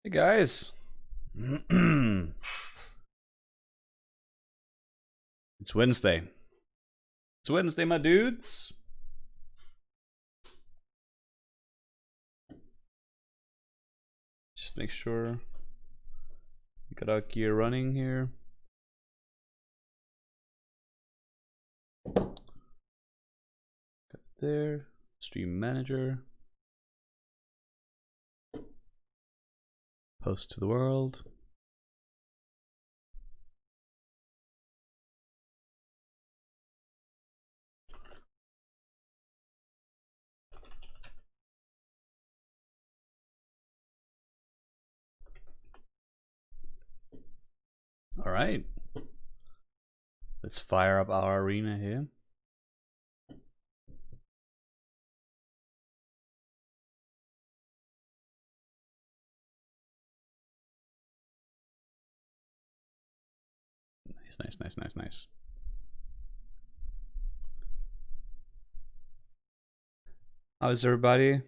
Hey guys. It's Wednesday. It's Wednesday, my dudes. Just make sure we got our gear running here. Got there. Stream manager. Post to the world. All right. Let's fire up our arena here. Nice. How's everybody?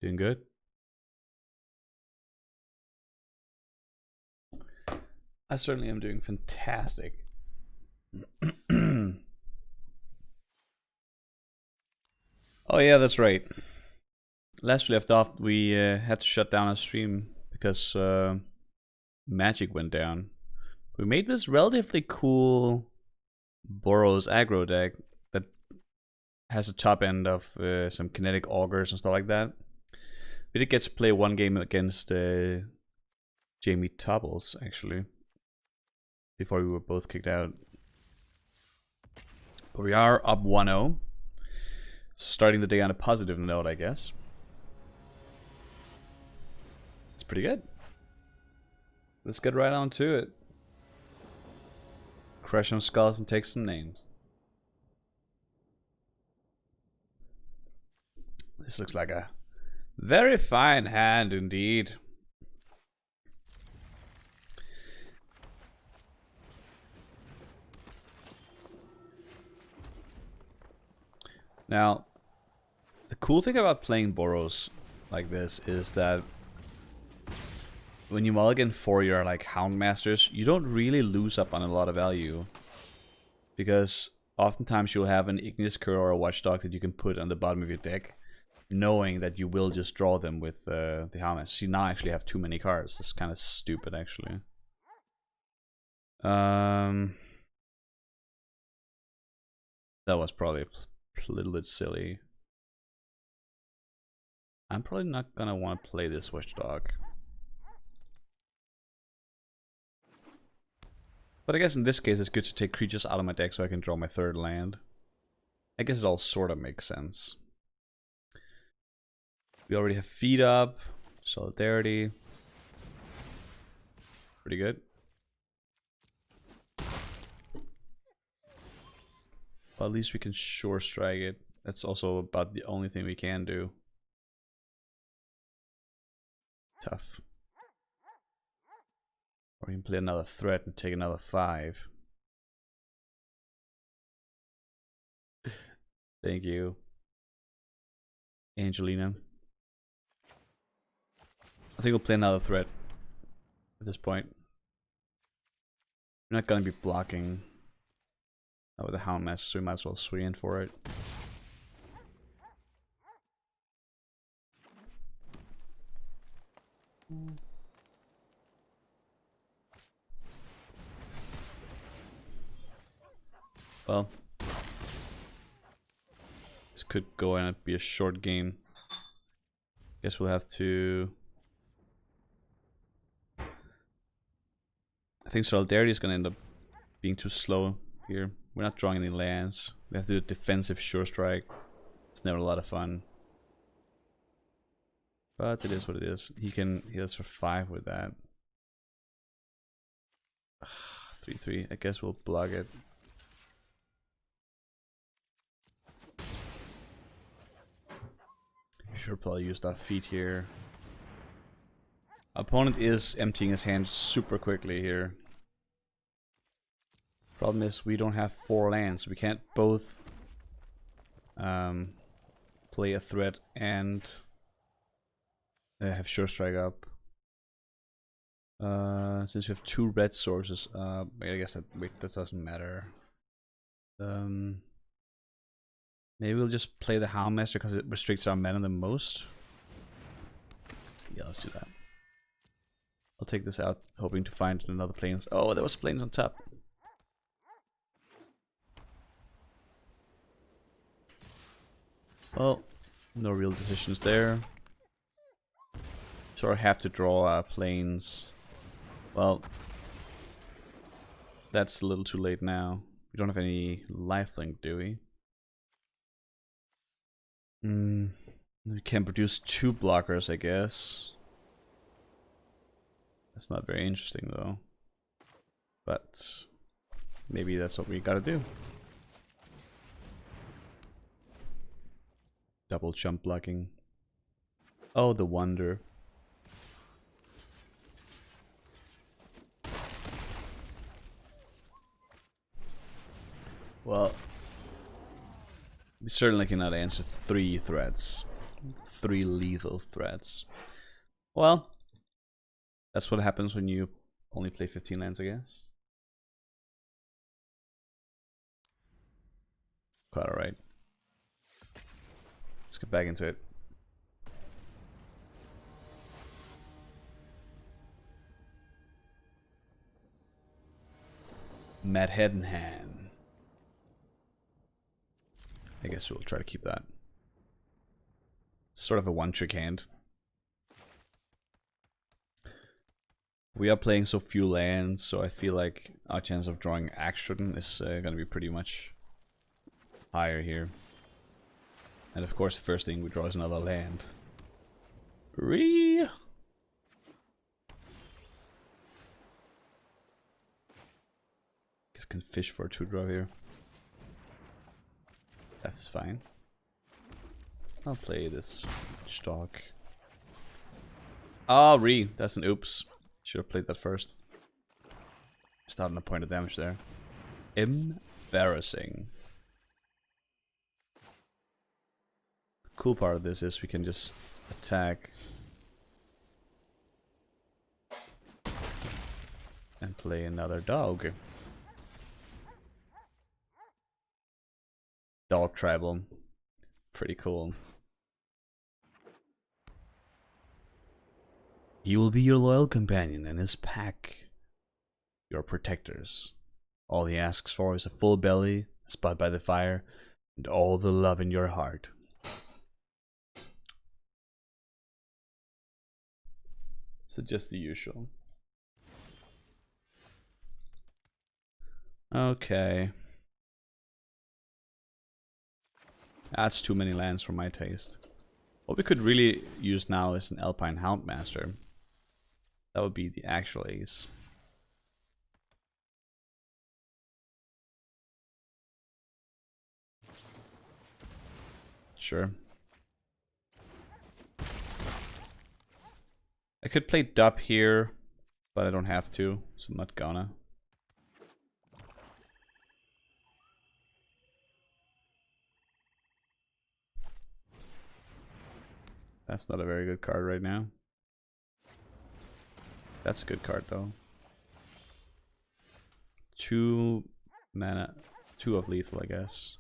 Doing good? I certainly am doing fantastic. Oh yeah, that's right. Last we left off, we had to shut down our stream because magic went down. We made this relatively cool Boros aggro deck that has a top end of some kinetic augurs and stuff like that. We did get to play one game against Jamie Tobbles, actually, before we were both kicked out. But we are up 1-0. So starting the day on a positive note, I guess. It's pretty good. Let's get right on to it. Crush some skulls and take some names. This looks like a very fine hand indeed. Now, the cool thing about playing Boros like this is that when you mulligan for your like Houndmasters, you don't really lose up on a lot of value. Because oftentimes you'll have an Ignis Cur or a Watchdog that you can put on the bottom of your deck, knowing that you will just draw them with the Houndmasters. See, now I actually have too many cards. It's kind of stupid, actually. That was probably a little bit silly. I'm probably not gonna want to play this Watchdog. But I guess in this case it's good to take creatures out of my deck so I can draw my third land. I guess it all sort of makes sense. We already have feet up, solidarity. Pretty good. But at least we can sure strike it. That's also about the only thing we can do. Tough. Or we can play another threat and take another 5. Thank you, Angelina. I think we'll play another threat at this point. We're not gonna be blocking with the Houndmaster, so we might as well swing in for it. Well, this could go and be a short game. Guess we'll have to. I think Solidarity is gonna end up being too slow here. We're not drawing any lands. We have to do a defensive sure strike. It's never a lot of fun. But it is what it is. He can heal us for 5 with that. 3/3. I guess we'll block it. Sure, probably use that feat here. Opponent is emptying his hand super quickly here. Problem is we don't have 4 lands. We can't both play a threat and I have Sure Strike up. Since we have 2 red sources, I guess that doesn't matter. Maybe we'll just play the Houndmaster because it restricts our mana the most. Yeah, let's do that. I'll take this out, hoping to find another planes. Oh, there was planes on top. Well, no real decisions there. So I have to draw planes. Well, that's a little too late now. We don't have any lifelink, do we? We can produce 2 blockers, I guess. That's not very interesting though. But maybe that's what we gotta do. Double jump blocking. Oh, the wonder. Well, we certainly cannot answer 3 threats. 3 lethal threats. Well, that's what happens when you only play 15 lands, I guess. Quite alright. Let's get back into it. Mad Head in hand. I guess we'll try to keep that. It's sort of a one-trick hand. We are playing so few lands, so I feel like our chance of drawing action is gonna be pretty much higher here. And of course the first thing we draw is another land. Guess can fish for a 2-draw here. That's fine. I'll play this stock. Oh, that's an oops. Should have played that first. Starting a point of damage there. Embarrassing. The cool part of this is we can just attack and play another dog. Dog tribal. Pretty cool. He will be your loyal companion and his pack your protectors. All he asks for is a full belly, a spot by the fire, and all the love in your heart. So just the usual. Okay. That's too many lands for my taste. What we could really use now is an Alpine Houndmaster. That would be the actual ace. Sure. I could play Dub here, but I don't have to, so I'm not gonna. That's not a very good card right now. That's a good card though. 2 mana, 2 of lethal, I guess.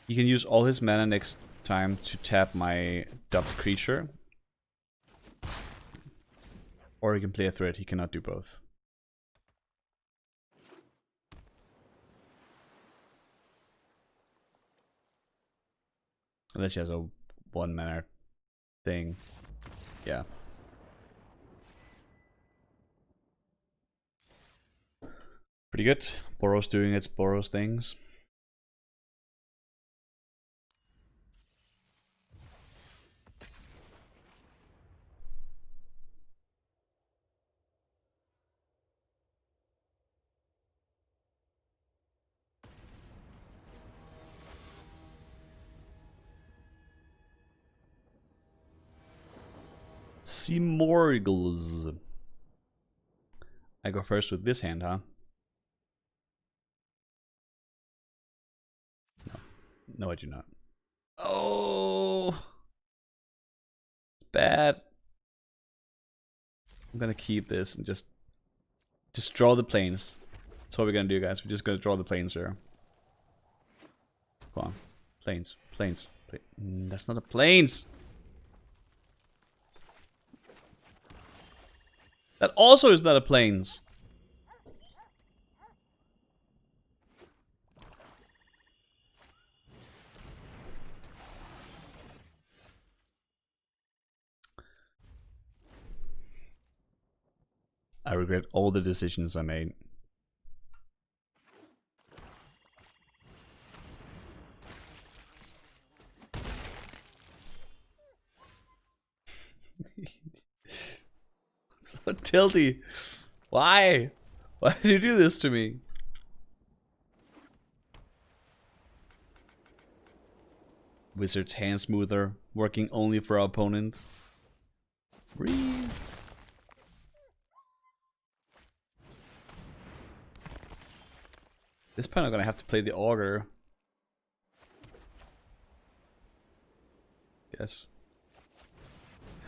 He can use all his mana next time to tap my dubbed creature. Or he can play a threat, he cannot do both. Unless he has a 1 mana thing. Yeah. Pretty good. Boros doing its Boros things. Simorgles. I go first with this hand, huh? No. No, I do not. Oh! bad. I'm gonna keep this and just draw the planes. That's what we're gonna do, guys. We're just gonna draw the planes here. Come on. Planes. Planes. That's not a planes! That also is not a planes! I regret all the decisions I made. So tilty. Why? Why did you do this to me? Wizard's hand smoother, working only for our opponent. Breathe. This point I'm gonna have to play the auger. Yes.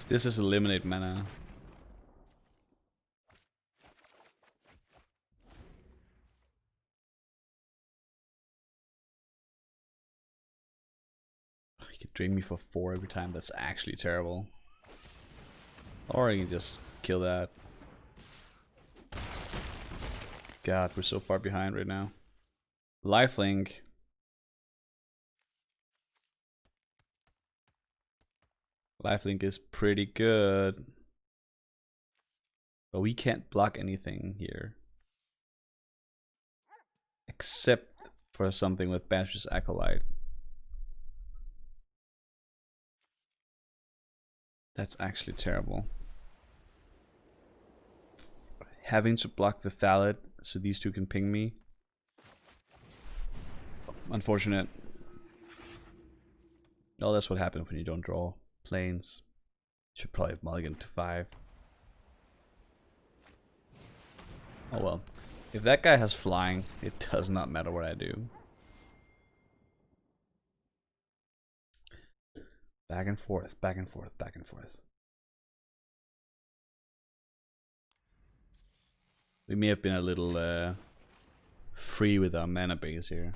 This is eliminate mana. You can drain me for 4 every time. That's actually terrible. Or you can just kill that. God, we're so far behind right now. Lifelink. Lifelink is pretty good. But we can't block anything here. Except for something with Banish's Acolyte. That's actually terrible. Having to block the Thalit so these two can ping me. Unfortunate. Oh, that's what happens when you don't draw planes. Should probably have mulliganed to 5. Oh well. If that guy has flying, it does not matter what I do. Back and forth, back and forth, back and forth. We may have been a little free with our mana base here.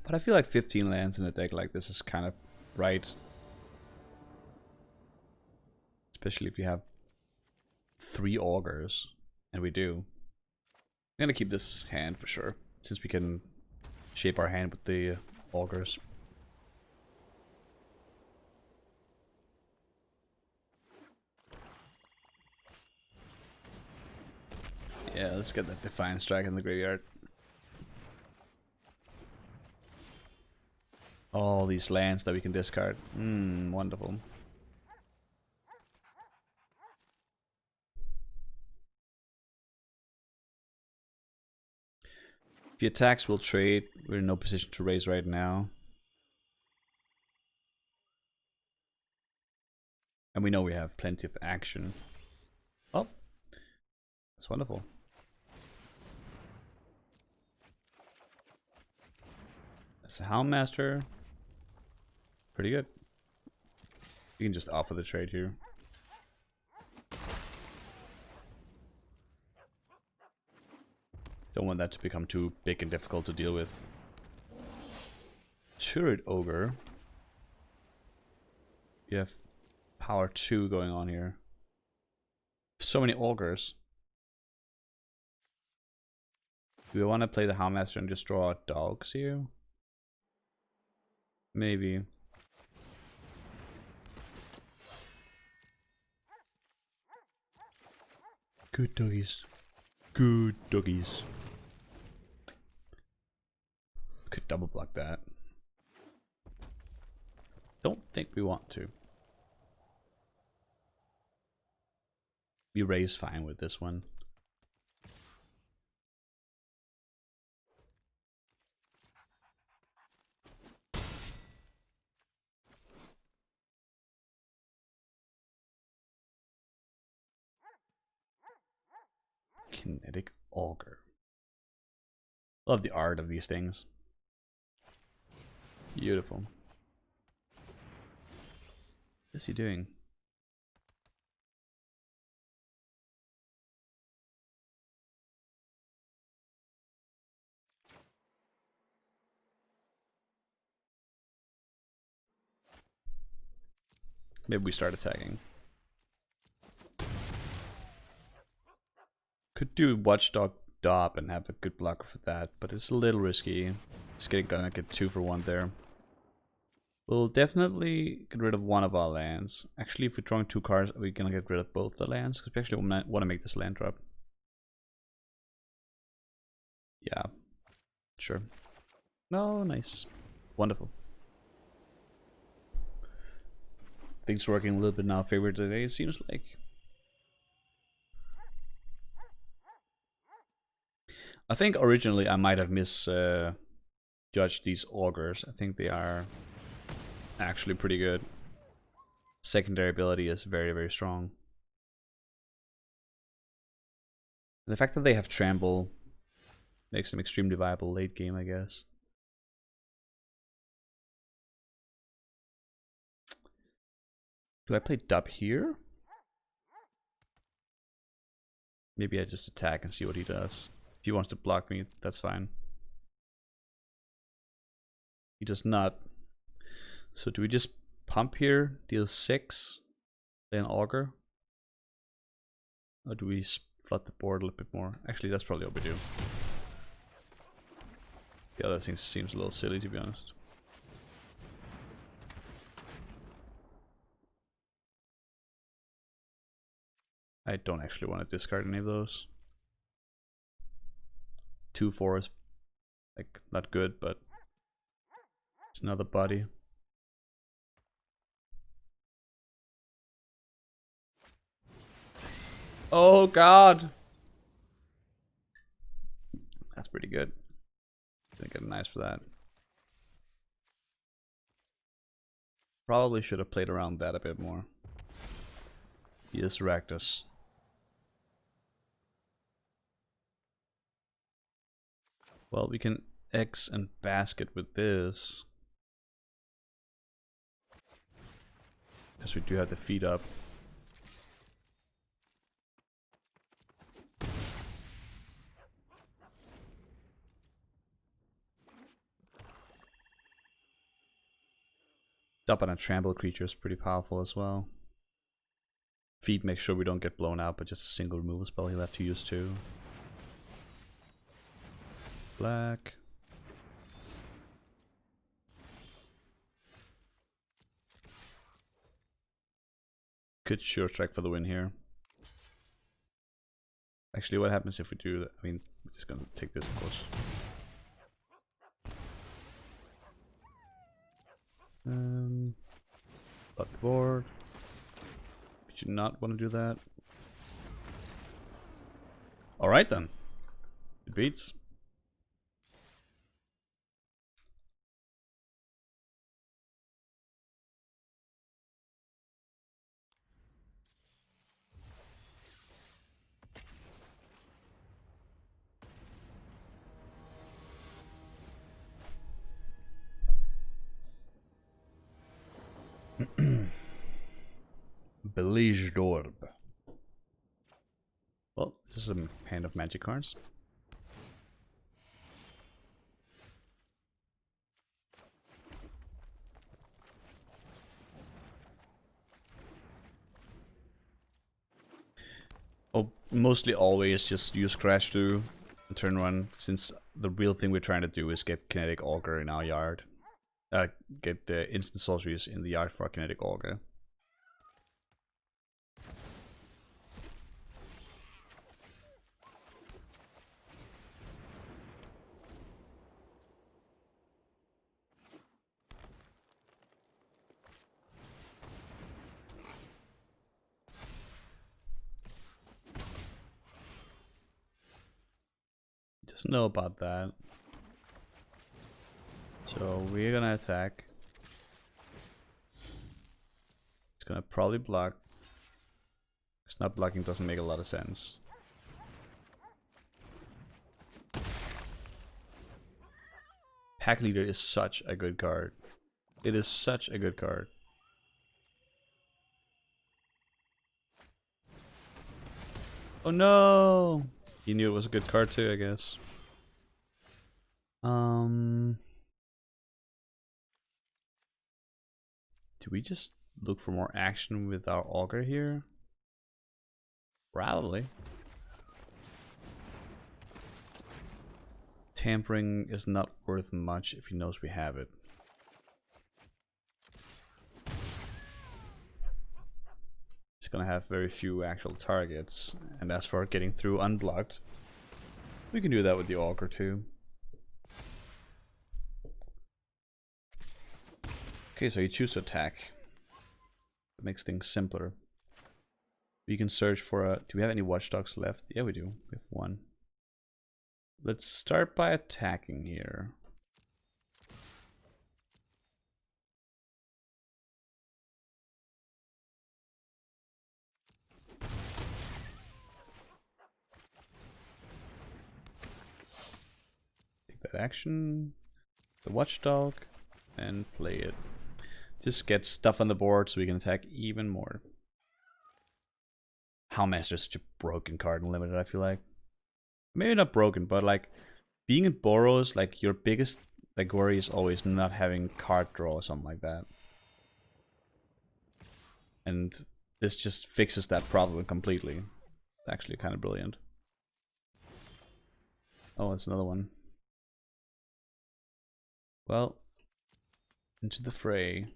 But I feel like 15 lands in a deck like this is kind of right. Especially if you have 3 augurs. And we do. I'm gonna keep this hand for sure. Since we can shape our hand with the augurs. Yeah, let's get that Defiant Strike in the graveyard. All these lands that we can discard. Wonderful. If he attacks, we'll trade. We're in no position to raise right now. And we know we have plenty of action. Oh, that's wonderful. That's a Houndmaster. Pretty good. You can just offer the trade here. Don't want that to become too big and difficult to deal with. Turret Ogre. You have power 2 going on here. So many augurs. Do we want to play the Houndmaster and just draw dogs here? Maybe. Good doggies. Good doggies. Could double block that. Don't think we want to. We raise fine with this one. Kinetic Augur. Love the art of these things. Beautiful. What is he doing? Maybe we start attacking. Could do Watchdog Dob and have a good blocker for that, but it's a little risky. It's gonna get 2 for 1 there. We'll definitely get rid of one of our lands. Actually, if we're drawing 2 cards, we're gonna get rid of both the lands, because we actually want to make this land drop. Yeah, sure. No, nice. Wonderful. Things working a little bit in our favor today, it seems like. I think originally I might have misjudged these augurs. I think they are actually pretty good. Secondary ability is very, very strong. And the fact that they have trample makes them extremely viable late game, I guess. Do I play Dub here? Maybe I just attack and see what he does. If he wants to block me, that's fine. He does not. So do we just pump here, deal 6, then augur? Or do we flood the board a little bit more? Actually, that's probably what we do. The other thing seems a little silly, to be honest. I don't actually want to discard any of those. 2/4 is like not good, but it's another body. Oh god! That's pretty good. Gonna get a nice for that. Probably should have played around that a bit more. Yes, Rakdos. Well, we can X and basket with this. Because we do have the feet up. Up on a trample creature is pretty powerful as well. Feet make sure we don't get blown out, but just a single removal spell he'll have to use too. Black. Could sure strike for the win here. Actually, what happens if we do that? I mean, we're just gonna take this, of course. But the board. We do not want to do that. Alright then. It beats. Belige d'Orb. Well, this is a hand of magic cards. Oh, mostly always just use Crash to turn 1, since the real thing we're trying to do is get Kinetic Augur in our yard. Get the instant sorceries in the yard for our Kinetic Augur. Just know about that. So we're gonna attack. It's gonna probably block. Because not blocking doesn't make a lot of sense. Pack Leader is such a good card. It is such a good card. Oh no! He knew it was a good card too, I guess. Do we just look for more action with our auger here? Probably. Tampering is not worth much if he knows we have it. He's gonna have very few actual targets, and as for getting through unblocked, we can do that with the auger too. Okay, so you choose to attack. That makes things simpler. We can search for a... Do we have any watchdogs left? Yeah, we do. We have one. Let's start by attacking here. Take that action. The watchdog. And play it. Just get stuff on the board so we can attack even more. Houndmaster is such a broken card in Limited, I feel like. Maybe not broken, but like being in Boros, like your biggest like worry is always not having card draw or something like that. And this just fixes that problem completely. It's actually kind of brilliant. Oh, it's another one. Well, into the fray.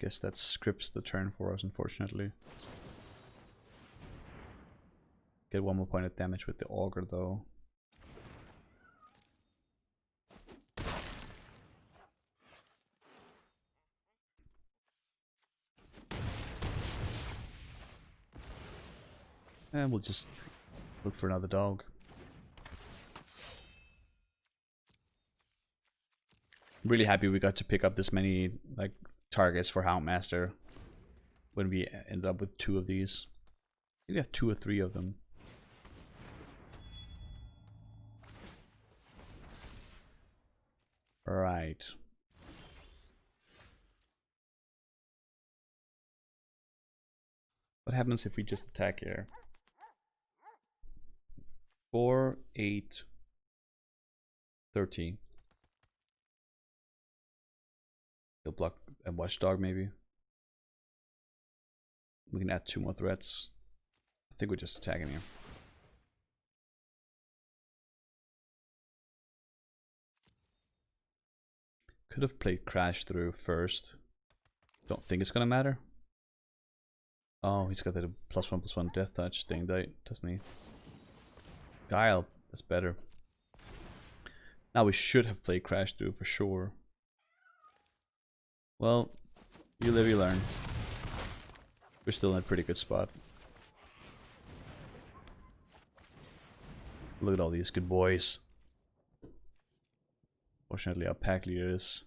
Guess that scripts the turn for us, unfortunately. Get one more point of damage with the auger, though. And we'll just look for another dog. I'm really happy we got to pick up this many like targets for Houndmaster when we end up with 2 of these. I think we have 2 or 3 of them. Right. What happens if we just attack here? 4, 8, 13. He'll block a watchdog maybe. We can add 2 more threats. I think we're just attacking here. Could have played Crash through first. Don't think it's gonna matter. Oh, he's got that +1/+1 death touch thing, doesn't he? Guile, that's better. Now we should have played Crash through for sure. Well, you live, you learn. We're still in a pretty good spot. Look at all these good boys. Fortunately, our pack leader is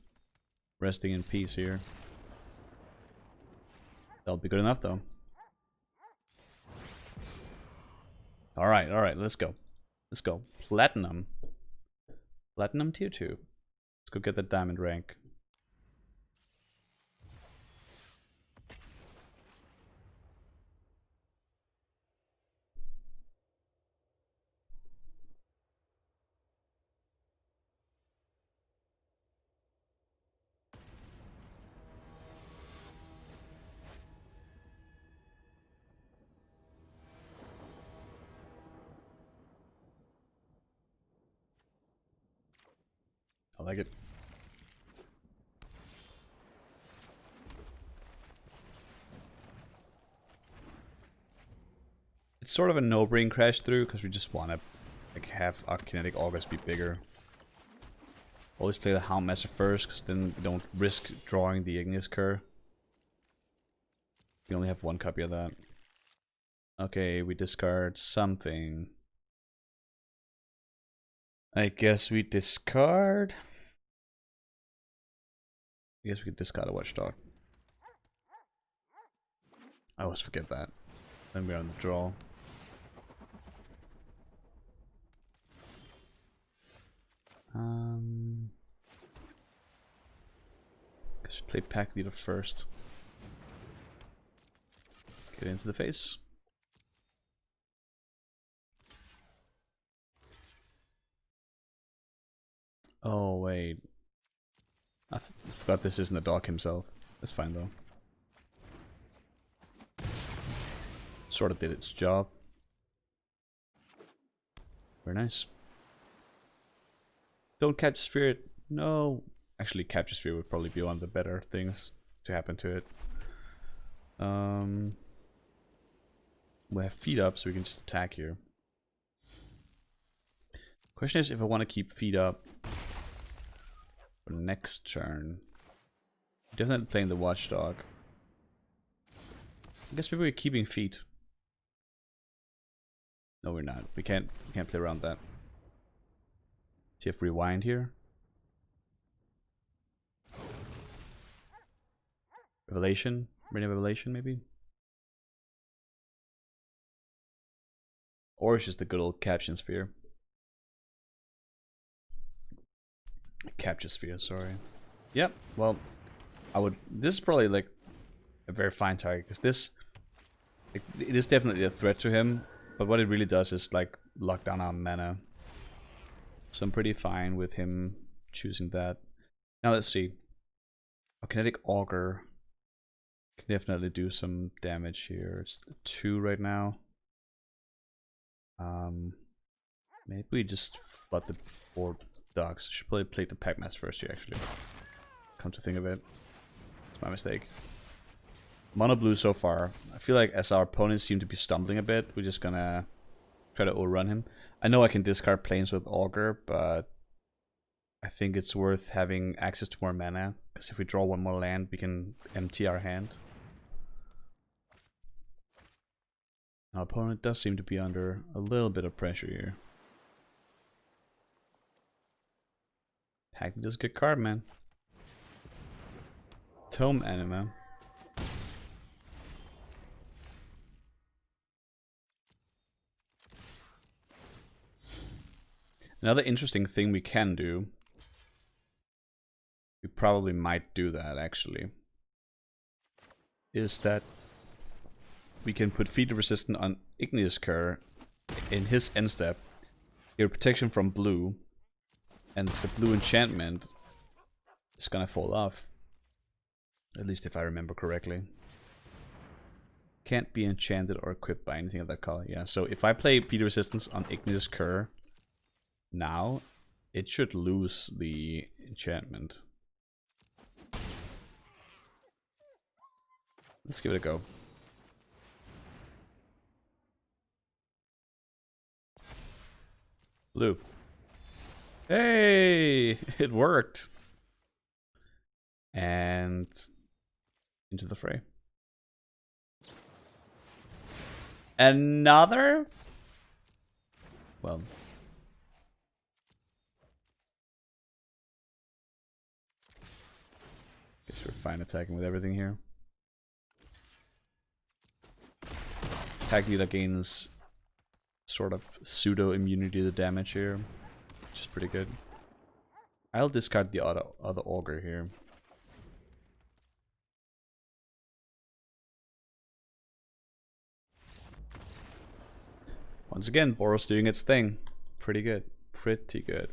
resting in peace here. That'll be good enough, though. Alright, let's go. Let's go. Platinum. Platinum tier 2. Let's go get the diamond rank. I like it. It's sort of a no-brain crash through because we just want to like have our kinetic augers be bigger. Always play the Houndmaster first because then we don't risk drawing the Ignis Cur. We only have 1 copy of that. Okay, we discard something. I guess we discard. I guess we could discard a watchdog. I always forget that. Then we're on the draw. Play Pack Leader first. Get into the face. Oh, wait. I forgot this isn't a dog himself. That's fine, though. Sort of did its job. Very nice. Don't catch Spirit. No. Actually, Capture Sphere would probably be one of the better things to happen to it. We have feet up, so we can just attack here. Question is if I want to keep feet up for next turn. Definitely playing the Watchdog. I guess maybe we're keeping feet. No, we're not. We can't play around that. Do you have Rewind here? Revelation? Rain Revelation, maybe? Or it's just the good old Caption Sphere. Capture Sphere, sorry. Yep, well, I would... This is probably, like, a very fine target, because this... It is definitely a threat to him, but what it really does is, like, lock down our mana. So I'm pretty fine with him choosing that. Now let's see. A Kinetic Augur can definitely do some damage here. It's 2 right now. Maybe we just flood the board dogs. Should probably play the Pac-Master first here, actually. Come to think of it. It's my mistake. Mono blue so far. I feel like as our opponents seem to be stumbling a bit, we're just gonna try to overrun him. I know I can discard planes with Augur, but I think it's worth having access to more mana, because if we draw one more land, we can empty our hand. Our opponent does seem to be under a little bit of pressure here. Hackney does a good card, man. Tome Anima. Another interesting thing we can do, we probably might do that actually, is that we can put Feed Resistant on Igneous Cur in his end step, get protection from blue, and the blue enchantment is gonna fall off. At least if I remember correctly. Can't be enchanted or equipped by anything of that color. Yeah, so if I play Feed Resistance on Igneous Cur now, it should lose the enchantment. Let's give it a go. Blue. Hey! It worked! And into the fray. Another? Well. Guess we're fine attacking with everything here. Attack leader gains sort of pseudo immunity to the damage here, which is pretty good. I'll discard the other Augur here. Once again, Boros doing its thing. Pretty good. Pretty good.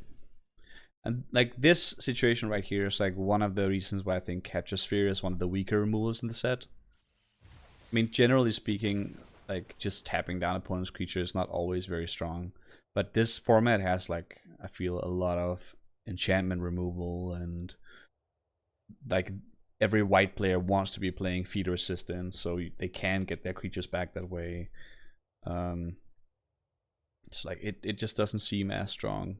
And like this situation right here is like one of the reasons why I think Capture Sphere is one of the weaker removals in the set. I mean, generally speaking, like just tapping down opponent's creature is not always very strong. But this format has like, I feel, a lot of enchantment removal, and like every white player wants to be playing Feed Resistance, so they can get their creatures back that way. It's like it just doesn't seem as strong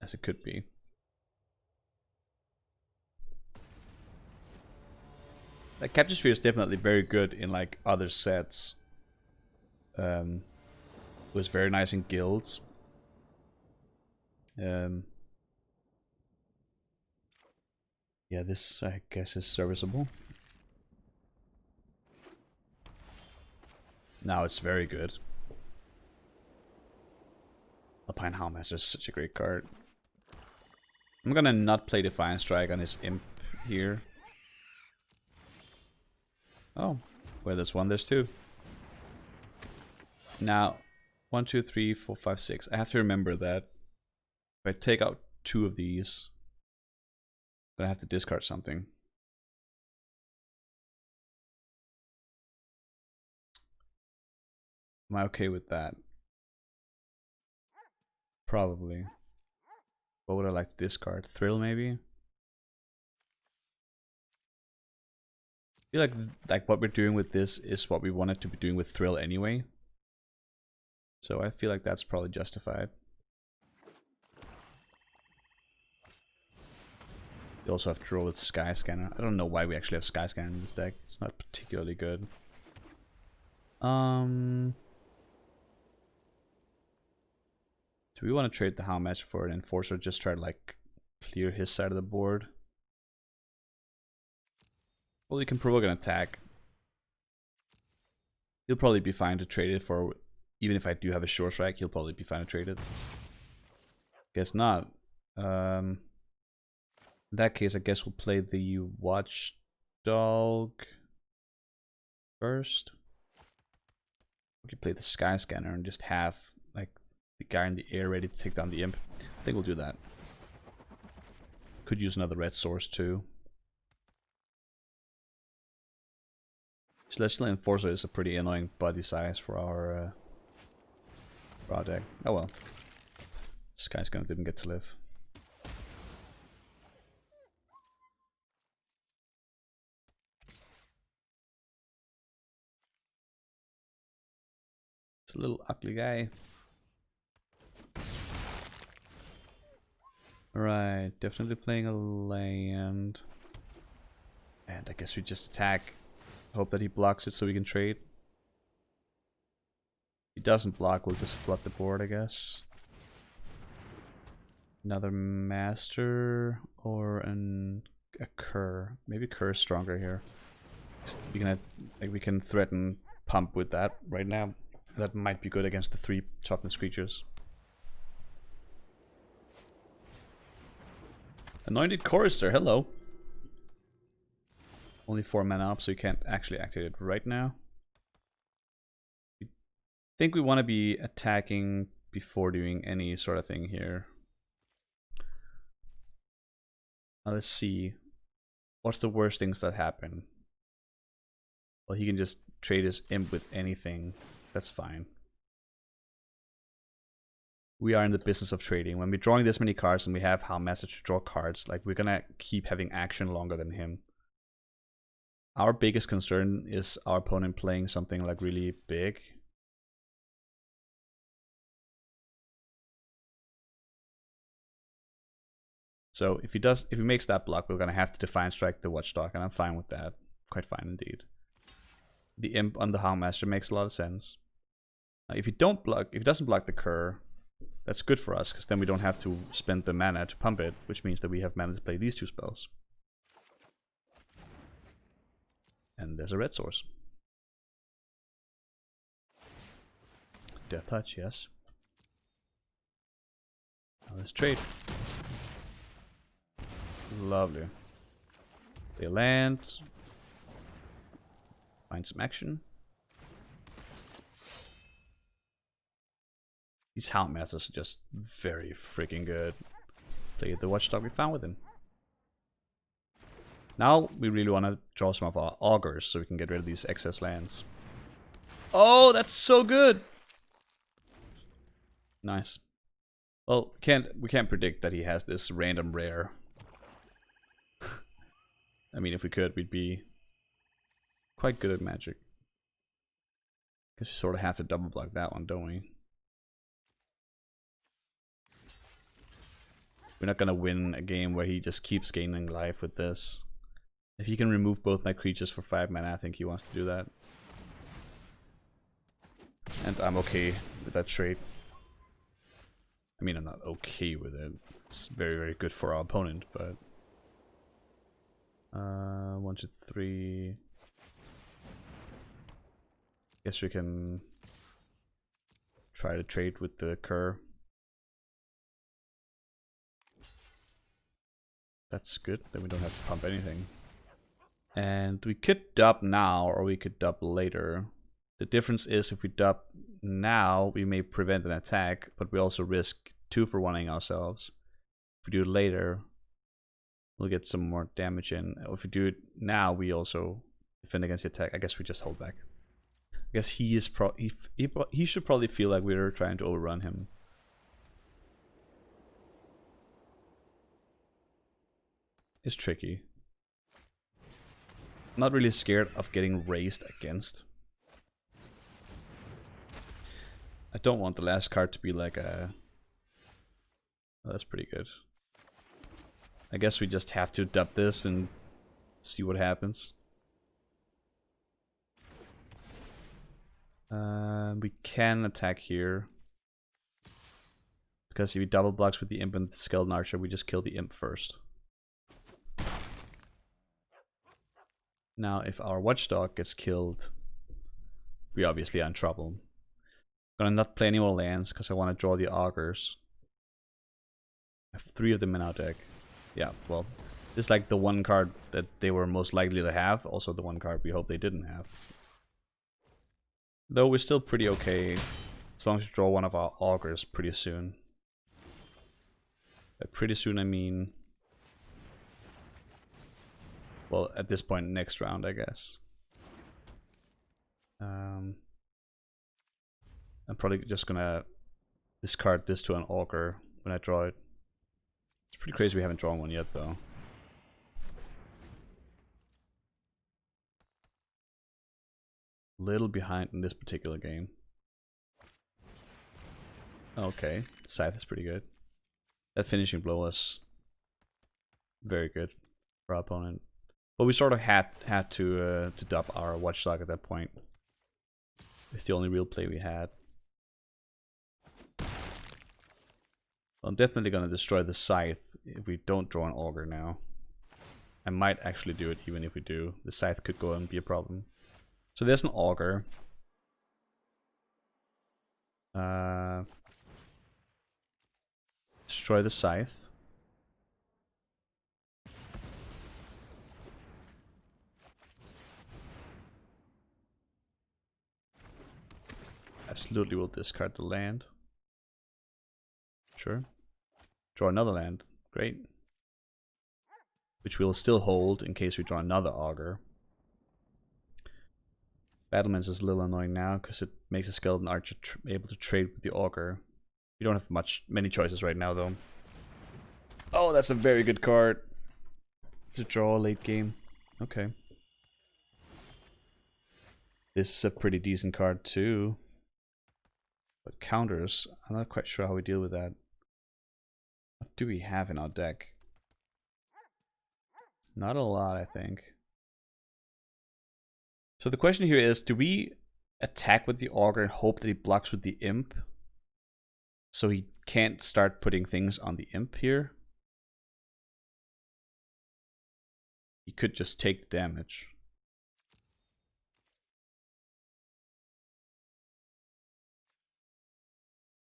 as it could be. Like Capture Sphere is definitely very good in like other sets. Was very nice in guilds. Yeah, this I guess is serviceable. Now it's very good. Alpine Howlmaster is such a great card. I'm gonna not play Defiant Strike on his Imp here. Oh, where there's one, there's two. Now, 1, 2, 3, 4, 5, 6. I have to remember that if I take out 2 of these, then I have to discard something. Am I okay with that? Probably. What would I like to discard? Thrill, maybe? I feel like what we're doing with this is what we wanted to be doing with Thrill anyway. So I feel like that's probably justified. You also have to draw with Sky Scanner. I don't know why we actually have Sky Scanner in this deck. It's not particularly good. Do we want to trade the Hound Master for an Enforcer? Just try to like clear his side of the board. Well, you can provoke an attack. He'll probably be fine to trade it for. Even if I do have a Short Strike, he'll probably be fine to trade it. Guess not. In that case, I guess we'll play the Watchdog first. We could play the Sky Scanner and just have like the guy in the air ready to take down the Imp. I think we'll do that. Could use another red source too. Celestial Enforcer is a pretty annoying body size for our deck. Oh well. Sky Scanner didn't get to live. It's a little ugly guy. Right, definitely playing a land. And I guess we just attack. Hope that he blocks it so we can trade. If he doesn't block, we'll just flood the board, I guess. Another Master or a Cur. Maybe Cur is stronger here. We can threaten Pump with that right now. That might be good against the 3 toughness creatures. Anointed Chorister, hello. Only 4 mana up, so you can't actually activate it right now. I think we want to be attacking before doing any sort of thing here. Now let's see. What's the worst things that happen? Well, he can just trade his Imp with anything. That's fine. We are in the business of trading. When we're drawing this many cards and we have Hound Master to draw cards, like we're gonna keep having action longer than him. Our biggest concern is our opponent playing something like really big. So if he makes that block, we're gonna have to Defiant Strike the Watchdog, and I'm fine with that. Quite fine indeed. The Imp on the Hound Master makes a lot of sense. If he doesn't block the Cur, that's good for us, because then we don't have to spend the mana to pump it, which means that we have mana to play these 2 spells. And there's a red source. Death Touch, yes. Now let's trade. Lovely. They land. Find some action. These Hound Masters are just very freaking good. Play the Watchdog we found with him. Now we really want to draw some of our Augurs so we can get rid of these excess lands. Oh, that's so good! Nice. Well, we can't predict that he has this random rare. I mean, if we could, we'd be quite good at Magic. Guess we sort of have to double block that one, don't we? We're not gonna win a game where he just keeps gaining life with this. If he can remove both my creatures for 5 mana, I think he wants to do that. And I'm okay with that trade. I mean, I'm not okay with it. It's very, very good for our opponent, but... 1, 2, 3... Guess we can try to trade with the Cur. That's good, then we don't have to pump anything. And we could dub now, or we could dub later. The difference is if we dub now, we may prevent an attack, but we also risk 2 for 1ing ourselves. If we do it later, we'll get some more damage in. If we do it now, we also defend against the attack. I guess we just hold back. I guess he is he should probably feel like we're trying to overrun him. It's tricky. I'm not really scared of getting raised against. I don't want the last card to be like a... Oh, that's pretty good. I guess we just have to dub this and see what happens. We can attack here. Because if he double blocks with the Imp and the Skeleton Archer, we just kill the Imp first. Now, if our Watchdog gets killed, we obviously are in trouble. I'm gonna not play any more lands because I want to draw the Augurs. I have 3 of them in our deck. Yeah, well, this is like the one card that they were most likely to have, also the one card we hope they didn't have. Though we're still pretty okay, as long as we draw one of our Augurs pretty soon. By pretty soon I mean... well, at this point, next round, I guess. I'm probably just gonna discard this to an Augur when I draw it. It's pretty crazy we haven't drawn one yet, though. Little behind in this particular game. Okay, Scythe is pretty good. That finishing blow was very good for our opponent. But we sort of had to dub our Watchdog at that point. It's the only real play we had. Well, I'm definitely gonna destroy the Scythe if we don't draw an Augur now. I might actually do it even if we do. The Scythe could go and be a problem. So there's an Augur. Destroy the Scythe. Absolutely will discard the land. Sure. Draw another land. Great. Which we'll still hold in case we draw another Augur. Battlements is a little annoying now because it makes a Skeleton Archer able to trade with the Augur. We don't have many choices right now though. Oh, that's a very good card to draw late game. Okay. This is a pretty decent card too. But counters, I'm not quite sure how we deal with that. What do we have in our deck? Not a lot, I think. So the question here is, do we attack with the Augur and hope that he blocks with the Imp? So he can't start putting things on the Imp here? He could just take the damage.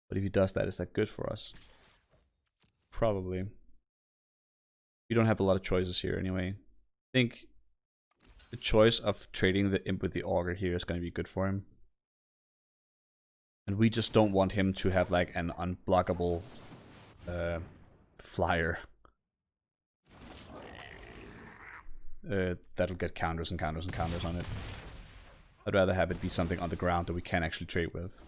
But if he does that, is that good for us? Probably. We don't have a lot of choices here anyway. I think the choice of trading the Imp with the Augur here is going to be good for him. And we just don't want him to have like an unblockable flyer. That'll get counters and counters and counters on it. I'd rather have it be something on the ground that we can actually trade with.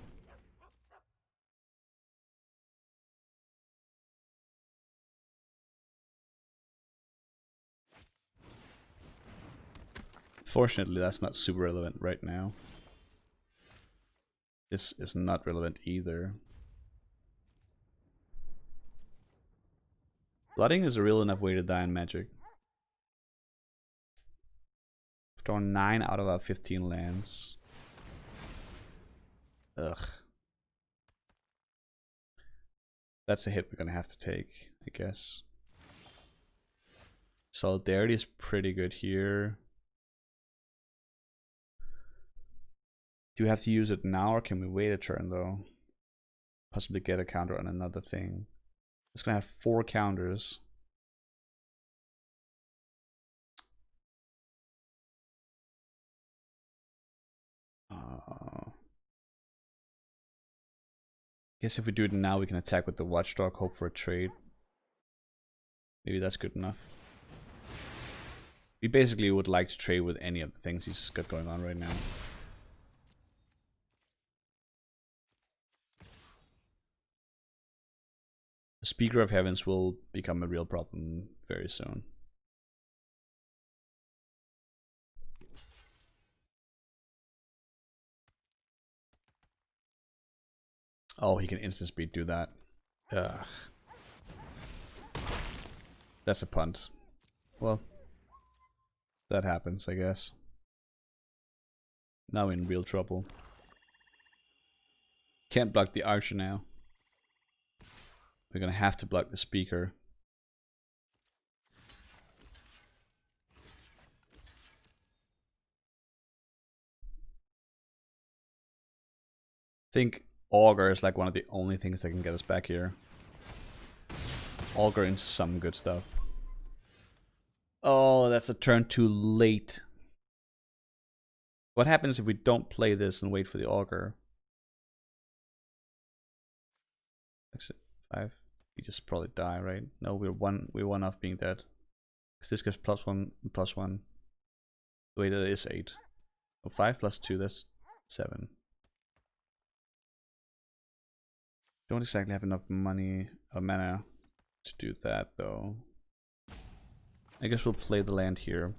Fortunately, that's not super relevant right now. This is not relevant either. Flooding is a real enough way to die in Magic. We've drawn 9 out of our 15 lands. Ugh. That's a hit we're gonna have to take, I guess. Solidarity is pretty good here. Do we have to use it now, or can we wait a turn though? Possibly get a counter on another thing. It's gonna have 4 counters. Guess if we do it now, we can attack with the Watchdog, hope for a trade. Maybe that's good enough. We basically would like to trade with any of the things he's got going on right now. The Speaker of Heavens will become a real problem very soon. Oh, he can instant speed do that. Ugh. That's a punt. Well, that happens, I guess. Now in real trouble. Can't block the Archer now. We're gonna have to block the Speaker. I think Augur is like one of the only things that can get us back here. Augur into some good stuff. Oh, that's a turn too late. What happens if we don't play this and wait for the Augur? Exit 5. We just probably die, right? No, we're one off being dead. Because this gives +1/+1. Wait, that is 8. So 5 + 2, that's 7. Don't exactly have enough money or mana to do that though. I guess we'll play the land here.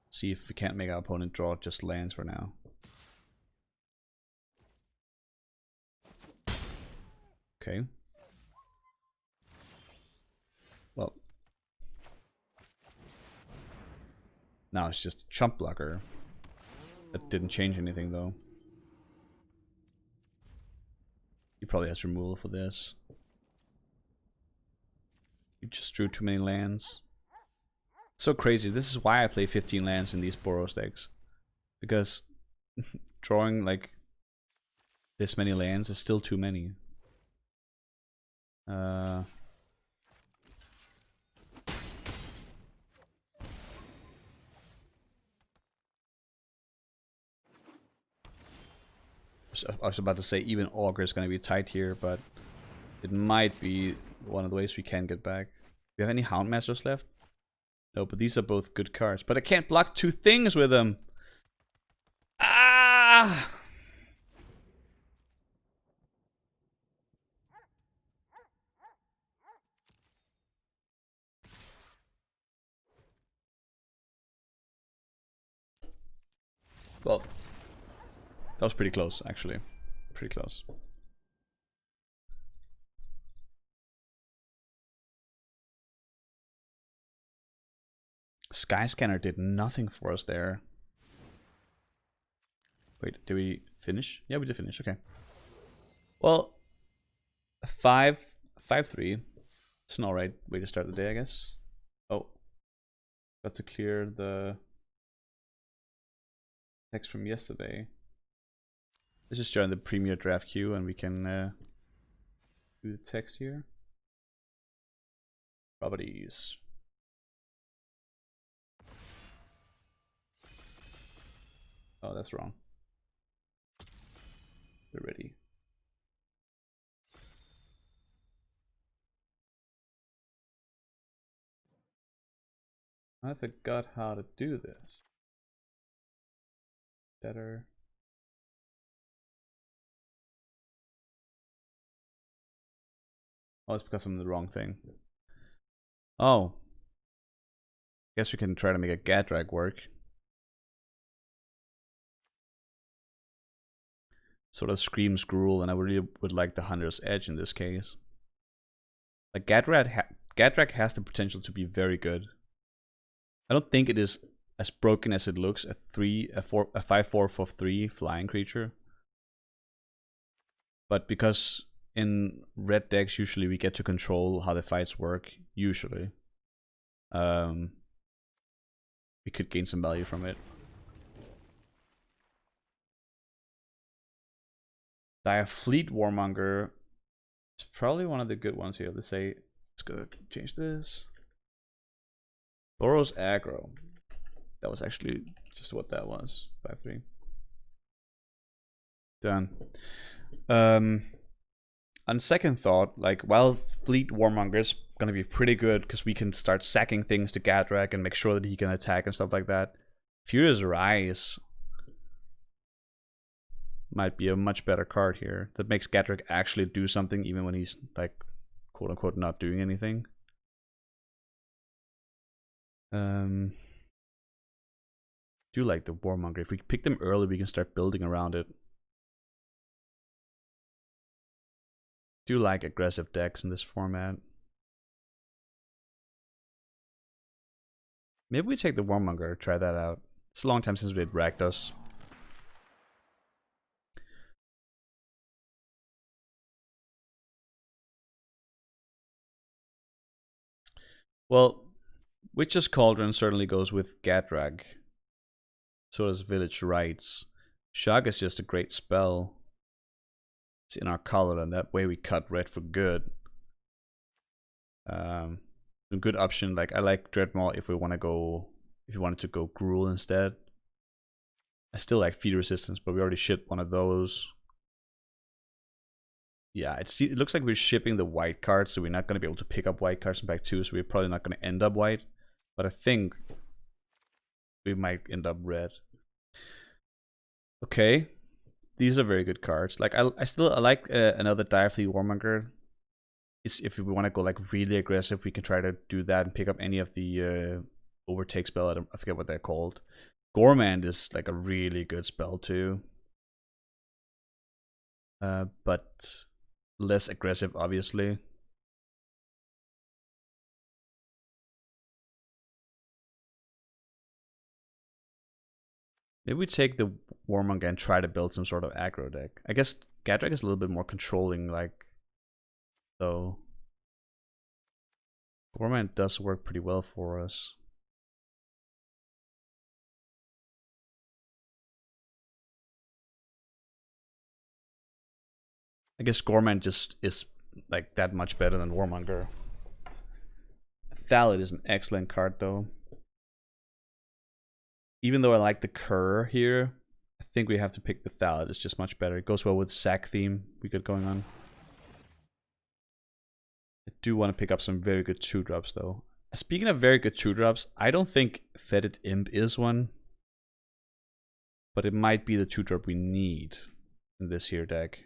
See if we can't make our opponent draw just lands for now. Okay. Well. Now it's just a chump blocker. That didn't change anything though. He probably has removal for this. He just drew too many lands. So crazy. This is why I play 15 lands in these Boros decks. Because drawing like this many lands is still too many. I was about to say even Augur is going to be tight here, but it might be one of the ways we can get back. Do you have any Houndmasters left? No, but these are both good cards. But I can't block two things with them. Ah! Well, that was pretty close, actually. Pretty close. Skyscanner did nothing for us there. Wait, did we finish? Yeah, we did finish. Okay. Well, 5-3. It's an alright way to start the day, I guess. Oh, got to clear the text from yesterday. Let's just join the Premier Draft queue and we can do the text here. Properties. Oh, that's wrong. We're ready. I forgot how to do this. Better. Oh, it's because I'm the wrong thing. Oh. Guess we can try to make a Gadrag work. Sort of screams Gruul, and I really would like the Hunter's Edge in this case. Like Gadrag has the potential to be very good. I don't think it is as broken as it looks. A 5/4 for 3 flying creature. But because in red decks usually we get to control how the fights work, usually. We could gain some value from it. Dire Fleet Warmonger is probably one of the good ones here. Let's say, let's go change this. Boros aggro. That was actually just what that was. 5-3. Done. On second thought, like, while Fleet Warmonger is gonna be pretty good because we can start sacking things to Gadrak and make sure that he can attack and stuff like that, Furious Rise might be a much better card here. That makes Gadrak actually do something even when he's, like, quote unquote not doing anything. Do like the Warmonger. If we pick them early, we can start building around it. Do like aggressive decks in this format. Maybe we take the Warmonger, try that out. It's a long time since we had Rakdos. Well, Witch's Cauldron certainly goes with Gadrak. So does Village Rites. Shock is just a great spell. It's in our color, and that way we cut red for good. A good option. Like, I like Dreadmaw if we want to go, if you wanted to go Gruul instead. I still like Feed Resistance, but we already shipped one of those. Yeah, it looks like we're shipping the white cards, so we're not going to be able to pick up white cards in pack 2, so we're probably not going to end up white. But I think we might end up red. Okay, these are very good cards. Like, I like another Direfleet Warmonger. If we want to go like really aggressive, we can try to do that and pick up any of the overtake spell. I forget what they're called. Gormand is like a really good spell too. But less aggressive, obviously. Maybe we take the Warmonger and try to build some sort of aggro deck. I guess Gadrak is a little bit more controlling, like, so Gormand does work pretty well for us. I guess Gormand just is like that much better than Warmonger. Thallid is an excellent card though. Even though I like the Kerr here, I think we have to pick the Thallid. It's just much better. It goes well with sack theme we got going on. I do want to pick up some very good 2-drops though. Speaking of very good 2-drops, I don't think Fetid Imp is one. But it might be the 2-drop we need in this here deck.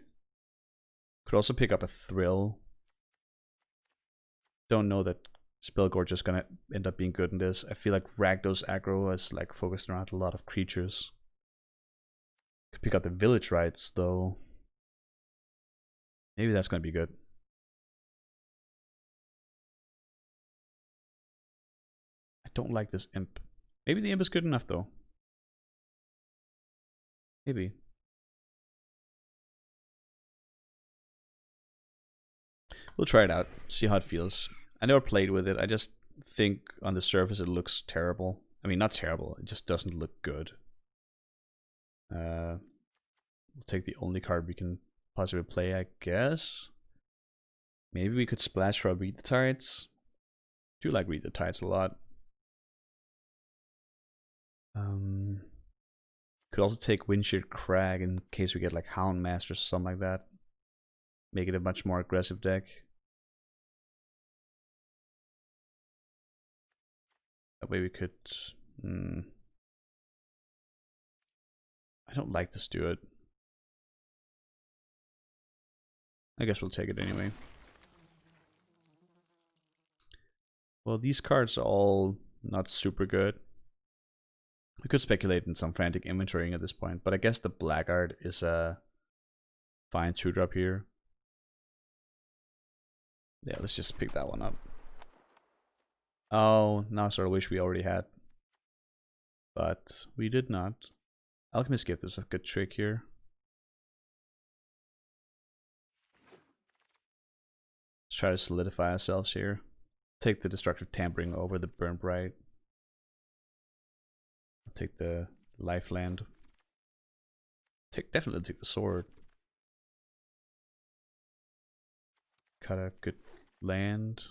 Could also pick up a Thrill. Don't know that Spellgorge is gonna end up being good in this. I feel like Rakdos aggro is like focused around a lot of creatures. Could pick up the Village Rites though. Maybe that's gonna be good. I don't like this Imp. Maybe the Imp is good enough though. Maybe. We'll try it out, see how it feels. I never played with it. I just think on the surface it looks terrible. I mean, not terrible. It just doesn't look good. We'll take the only card we can possibly play, I guess. Maybe we could splash for Read the Tides. Do like Read the Tides a lot. Could also take Windshield Crag in case we get like Houndmaster or something like that. Make it a much more aggressive deck. That way we could... I don't like this Steward. I guess we'll take it anyway. Well, these cards are all not super good. We could speculate in some frantic inventorying at this point, but I guess the Blackguard is a fine 2-drop here. Yeah, let's just pick that one up. Oh, now I sort of wish we already had. But we did not. Alchemist Gift is a good trick here. Let's try to solidify ourselves here. Take the Destructive Tampering over the Burn Bright. I'll take the Lifeland. Definitely take the Sword. Cut a good land.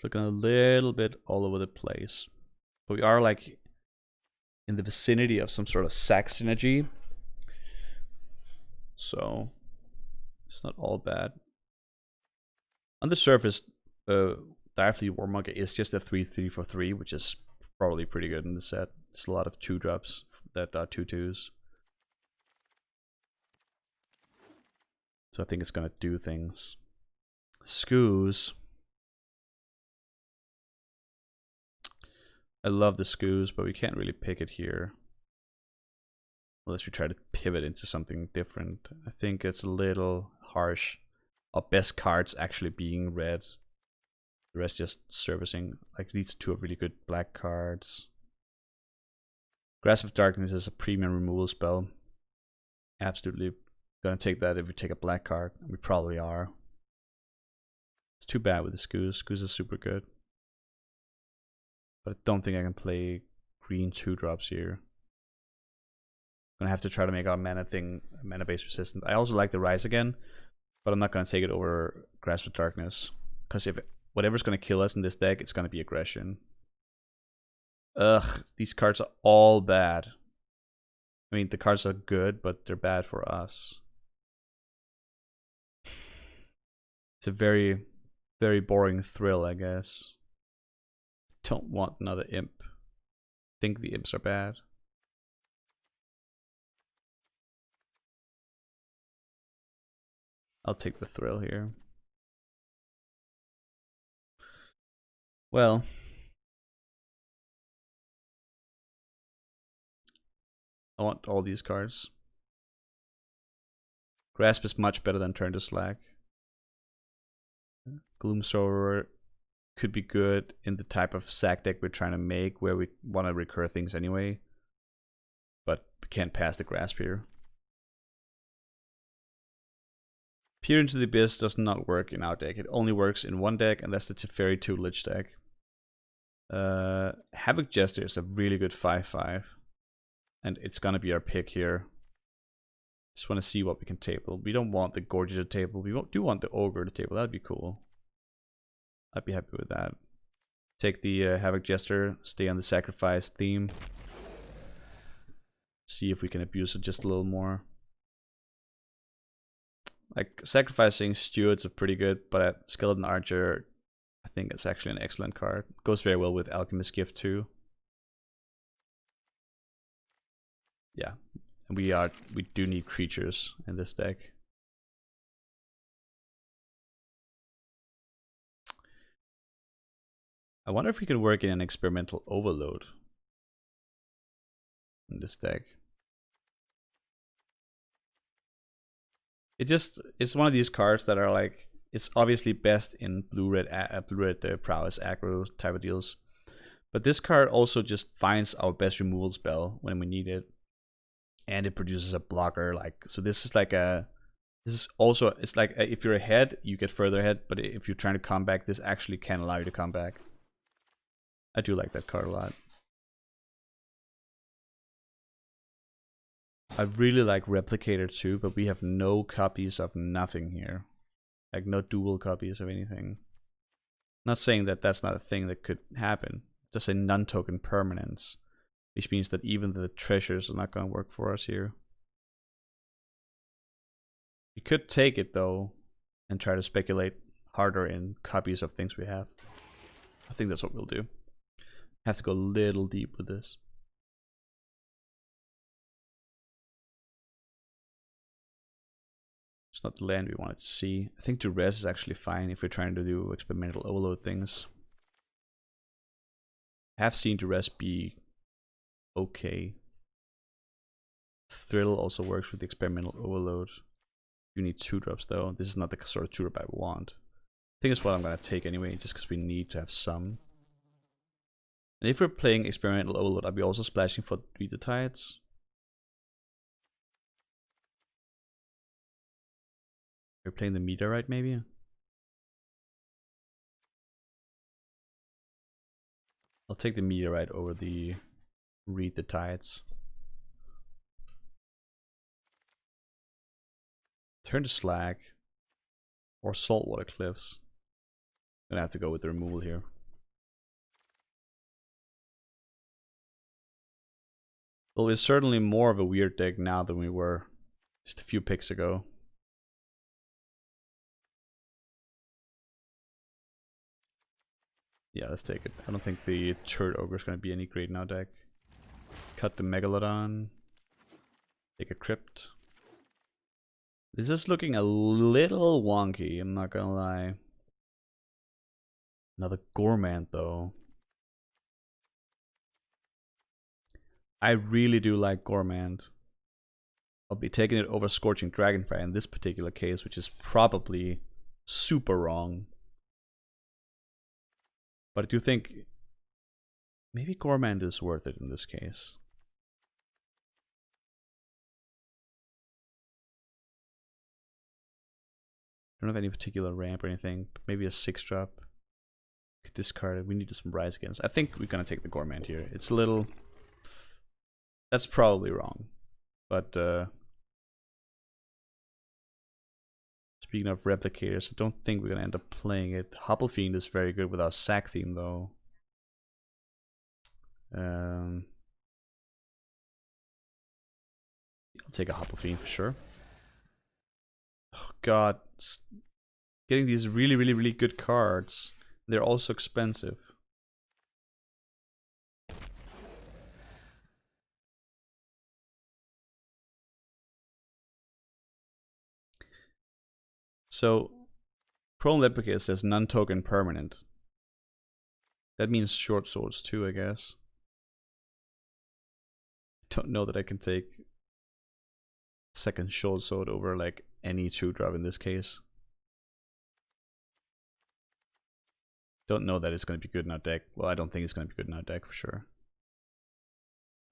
It's looking a little bit all over the place. But we are like in the vicinity of some sort of sack synergy. So it's not all bad. On the surface, Direfleet Warmonger is just a 3/3 for 3, which is probably pretty good in the set. There's a lot of 2-drops that are 2/2s. So I think it's gonna do things. Skoos. I love the Skoos, but we can't really pick it here. Unless we try to pivot into something different. I think it's a little harsh. Our best cards actually being red. The rest just servicing. Like these two are really good black cards. Grasp of Darkness is a premium removal spell. Absolutely gonna take that if we take a black card. We probably are. It's too bad with the Skoos. Skoos is super good. But I don't think I can play green 2-drops here. Gonna have to try to make our mana thing mana base resistant. I also like the Rise again, but I'm not gonna take it over Grasp of Darkness. Because if whatever's gonna kill us in this deck, it's gonna be aggression. Ugh, these cards are all bad. I mean, the cards are good, but they're bad for us. It's a very, very boring thrill, I guess. Don't want another imp. Think the imps are bad. I'll take the thrill here. Well, I want all these cards. Grasp is much better than Turn to Slack. Gloomsower could be good in the type of sack deck we're trying to make, where we want to recur things anyway. But we can't pass the Grasp here. Peer into the Abyss does not work in our deck. It only works in one deck, and that's the Teferi Tutelage deck. Havoc Jester is a really good 5/5. And it's gonna be our pick here. Just want to see what we can table. We don't want the Gorgia to table. We do want the Ogre to table. That'd be cool. I'd be happy with that. Take the Havoc Jester, stay on the sacrifice theme. See if we can abuse it just a little more. Like, sacrificing Stewards are pretty good, but Skeleton Archer, I think it's actually an excellent card. Goes very well with Alchemist Gift too. Yeah, and we do need creatures in this deck. I wonder if we can work in an Experimental Overload in this deck. It's one of these cards that are like, it's obviously best in blue-red prowess aggro type of deals. But this card also just finds our best removal spell when we need it. And it produces a blocker, like, so this is like it's like if you're ahead, you get further ahead, but if you're trying to come back, this actually can allow you to come back. I do like that card a lot. I really like Replicator too, but we have no copies of nothing here. Like, no dual copies of anything. Not saying that that's not a thing that could happen. Just a non-token permanence. Which means that even the treasures are not going to work for us here. We could take it though, and try to speculate harder in copies of things we have. I think that's what we'll do. Have to go a little deep with this. It's not the land we wanted to see. I think Duress is actually fine if we're trying to do Experimental Overload things. I have seen Duress be okay. Thrill also works with the Experimental Overload. You need 2-drops though. This is not the sort of 2-drop I want. I think it's what I'm gonna take anyway, just because we need to have some. And if we're playing Experimental Overload, I'll be also splashing for Read the Tides. We're playing the Meteorite maybe? I'll take the Meteorite over the Read the Tides. Turn to Slag or Saltwater Cliffs. I'm gonna have to go with the removal here. Well, we're certainly more of a weird deck now than we were just a few picks ago. Yeah, let's take it. I don't think the Turret Ogre is going to be any great in our deck. Cut the Megalodon. Take a Crypt. This is looking a little wonky, I'm not gonna lie. Another Gourmand though. I really do like Gourmand. I'll be taking it over Scorching Dragonfire in this particular case, which is probably super wrong. But I do think maybe Gourmand is worth it in this case. I don't have any particular ramp or anything, but maybe a 6-drop. Could discard it. We need some Rise Against. I think we're gonna take the Gourmand here. It's a little... That's probably wrong. But speaking of replicators, I don't think we're gonna end up playing it. Hopplefiend is very good with our sack theme though. I'll take a Hopplefiend for sure. Oh god. Getting these really good cards. They're also expensive. So, Chrome Replicator says non-token permanent. That means short swords too, I guess. Don't know that I can take second short sword over like any 2-drop in this case. Don't know that it's going to be good in our deck. Well, I don't think it's going to be good in our deck for sure.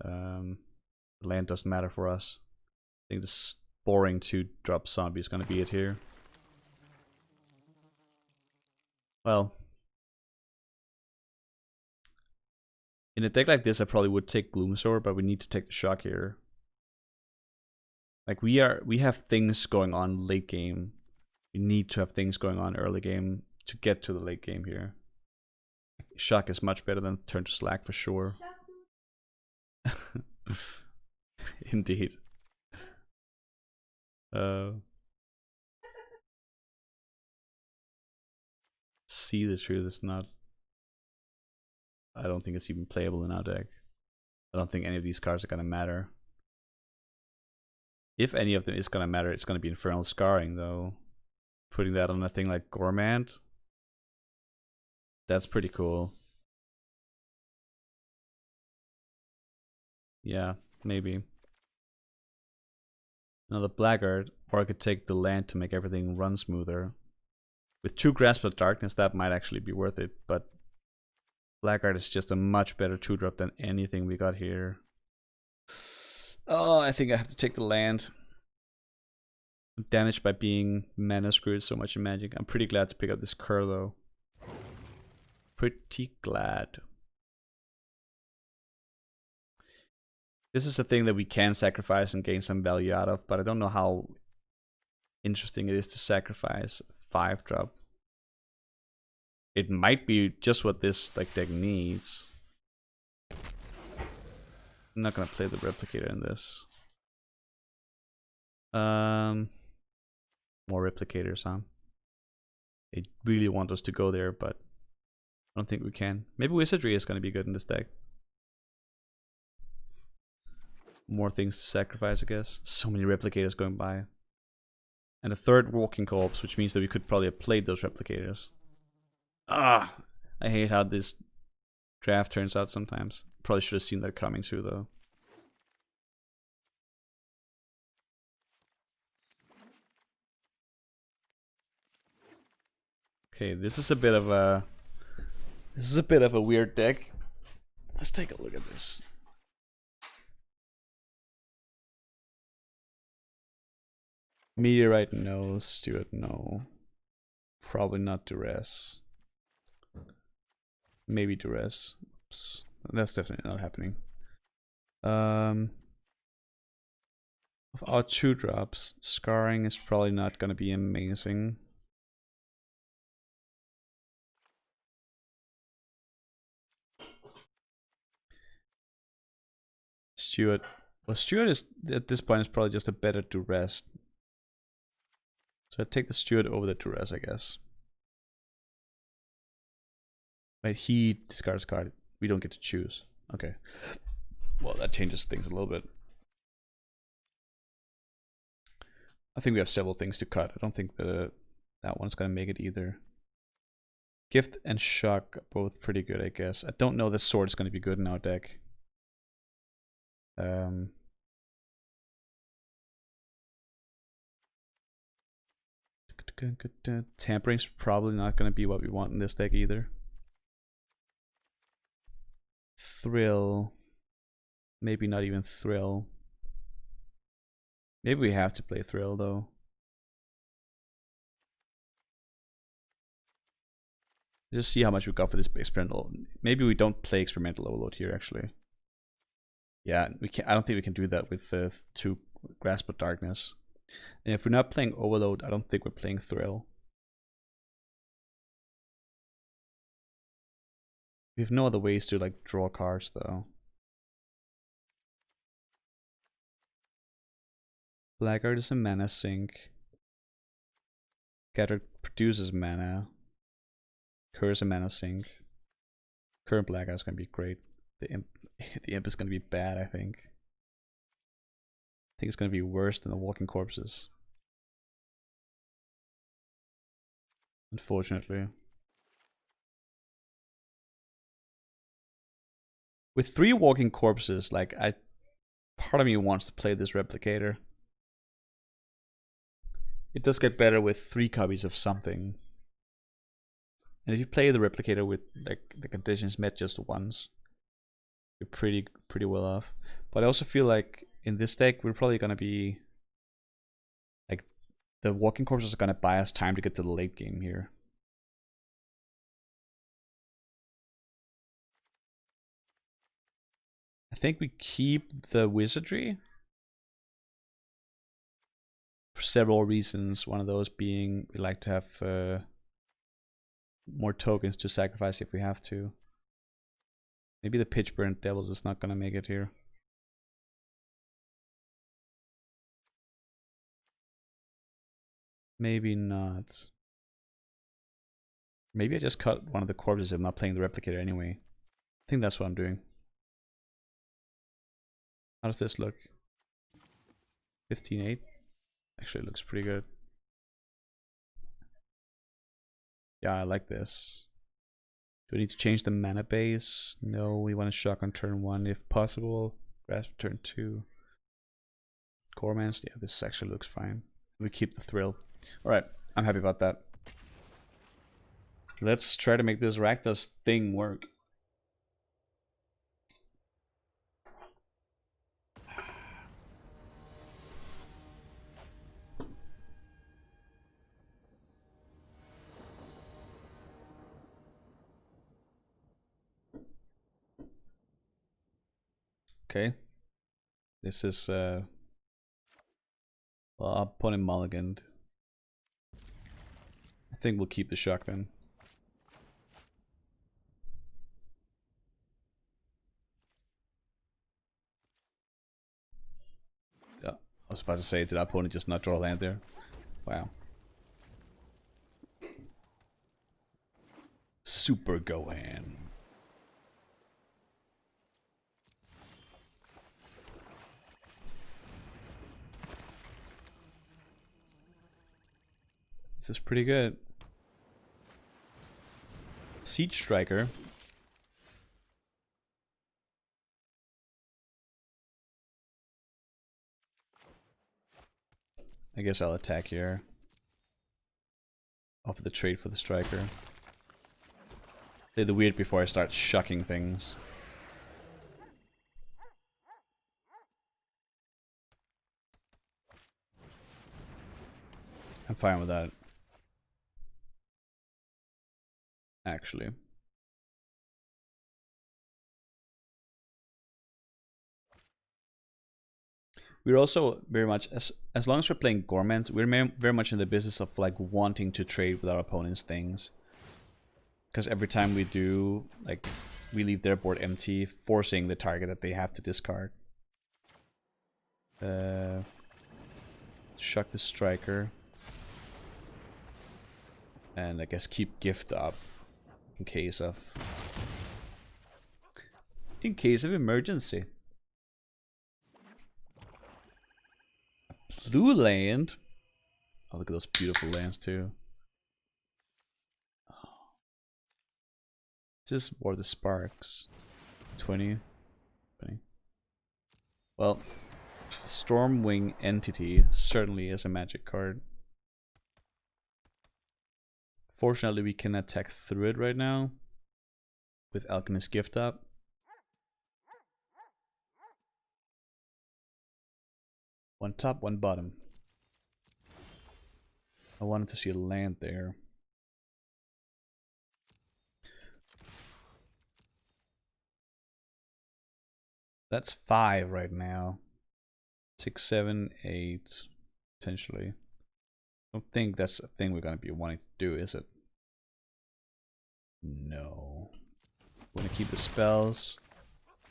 Land doesn't matter for us. I think this boring 2-drop zombie is going to be it here. Well, in a deck like this, I probably would take Gloomsword, but we need to take the shock here. Like we have things going on late game. We need to have things going on early game to get to the late game here. Shock is much better than Turn to Slack for sure. Indeed. See the truth is not... I don't think it's even playable in our deck. I don't think any of these cards are gonna matter. If any of them is gonna matter, it's gonna be Infernal Scarring though. Putting that on a thing like Gourmand. That's pretty cool. Yeah, maybe. Another Blackguard, or I could take the land to make everything run smoother. With 2 Grasp of Darkness, that might actually be worth it, but Blackguard is just a much better 2-drop than anything we got here. Oh, I think I have to take the land. I'm damaged by being mana screwed so much in Magic. I'm pretty glad to pick up this Cur though. Pretty glad. This is a thing that we can sacrifice and gain some value out of, but I don't know how interesting it is to sacrifice 5-drop. It might be just what this like deck needs. I'm not gonna play the replicator in this. More replicators, huh? They really want us to go there, but I don't think we can. Maybe Wizardry is gonna be good in this deck. More things to sacrifice, I guess. So many replicators going by. And a 3rd Walking Corpse, which means that we could probably have played those replicators. Ah! I hate how this draft turns out sometimes. Probably should have seen that coming too, though. Okay, this is a bit of a weird deck. Let's take a look at this. Meteorite, no. Stewart, no. Probably not Duress. Maybe Duress. Oops. That's definitely not happening. Of our 2-drops, Scarring is probably not gonna be amazing. Steward. Well, Steward is at this point is probably just a better duress. So I take the Steward over the duress, I guess. Right, he discards card. We don't get to choose. Okay. Well, that changes things a little bit. I think we have several things to cut. I don't think that one's gonna make it either. Gift and Shock are both pretty good, I guess. I don't know that Sword is gonna be good in our deck. Tampering's probably not gonna be what we want in this deck either. Thrill. Maybe not even Thrill. Maybe we have to play Thrill though. Just see how much we got for this experimental. Maybe we don't play experimental overload here actually. Yeah, we can't. I don't think we can do that with 2 Grasp of Darkness. And if we're not playing overload, I don't think we're playing Thrill. We have no other ways to like draw cards though. Blackguard is a mana sink. Scatter produces mana. Curse a mana sink. Current Blackguard is gonna be great. The imp is gonna be bad, I think. I think it's gonna be worse than the Walking Corpses. Unfortunately. With 3 Walking Corpses, like part of me wants to play this Replicator. It does get better with 3 copies of something. And if you play the Replicator with like the conditions met just once, you're pretty well off. But I also feel like in this deck we're probably gonna be like the Walking Corpses are gonna buy us time to get to the late game here. I think we keep the Wizardry for several reasons. One of those being we like to have more tokens to sacrifice if we have to. Maybe the Pitchburn Devils is not gonna make it here. Maybe not. Maybe I just cut one of the corpses if I'm not playing the Replicator anyway. I think that's what I'm doing. How does this look? 15-8. Actually, it looks pretty good. Yeah, I like this. Do we need to change the mana base? No, we want to shock on turn 1 if possible. Grasp turn 2. Gormans, yeah, this actually looks fine. We keep the Thrill. Alright, I'm happy about that. Let's try to make this Rakdos thing work. Okay. This is well, opponent mulliganed. I think we'll keep the shock then. Yeah, I was about to say, did our opponent just not draw land there? Wow. Super Gohan. This is pretty good. Siege Striker. I guess I'll attack here. Offer the trade for the Striker. Play the weird before I start shucking things. I'm fine with that. Actually. We're also very much, as long as we're playing Gormans, we're very much in the business of like wanting to trade with our opponent's things. Because every time we do, like, we leave their board empty, forcing the target that they have to discard. Shock the striker. And I guess keep gift up in case of emergency. Blue land. Oh, look at those beautiful lands too. This is War the Sparks. 20. Well, Stormwing Entity certainly is a magic card. Fortunately, we can attack through it right now with Alchemist Gift up. One top, one bottom. I wanted to see a land there. That's 5 right now. 6, 7, 8, potentially. I don't think that's a thing we're gonna be wanting to do, is it? No. We're gonna keep the spells.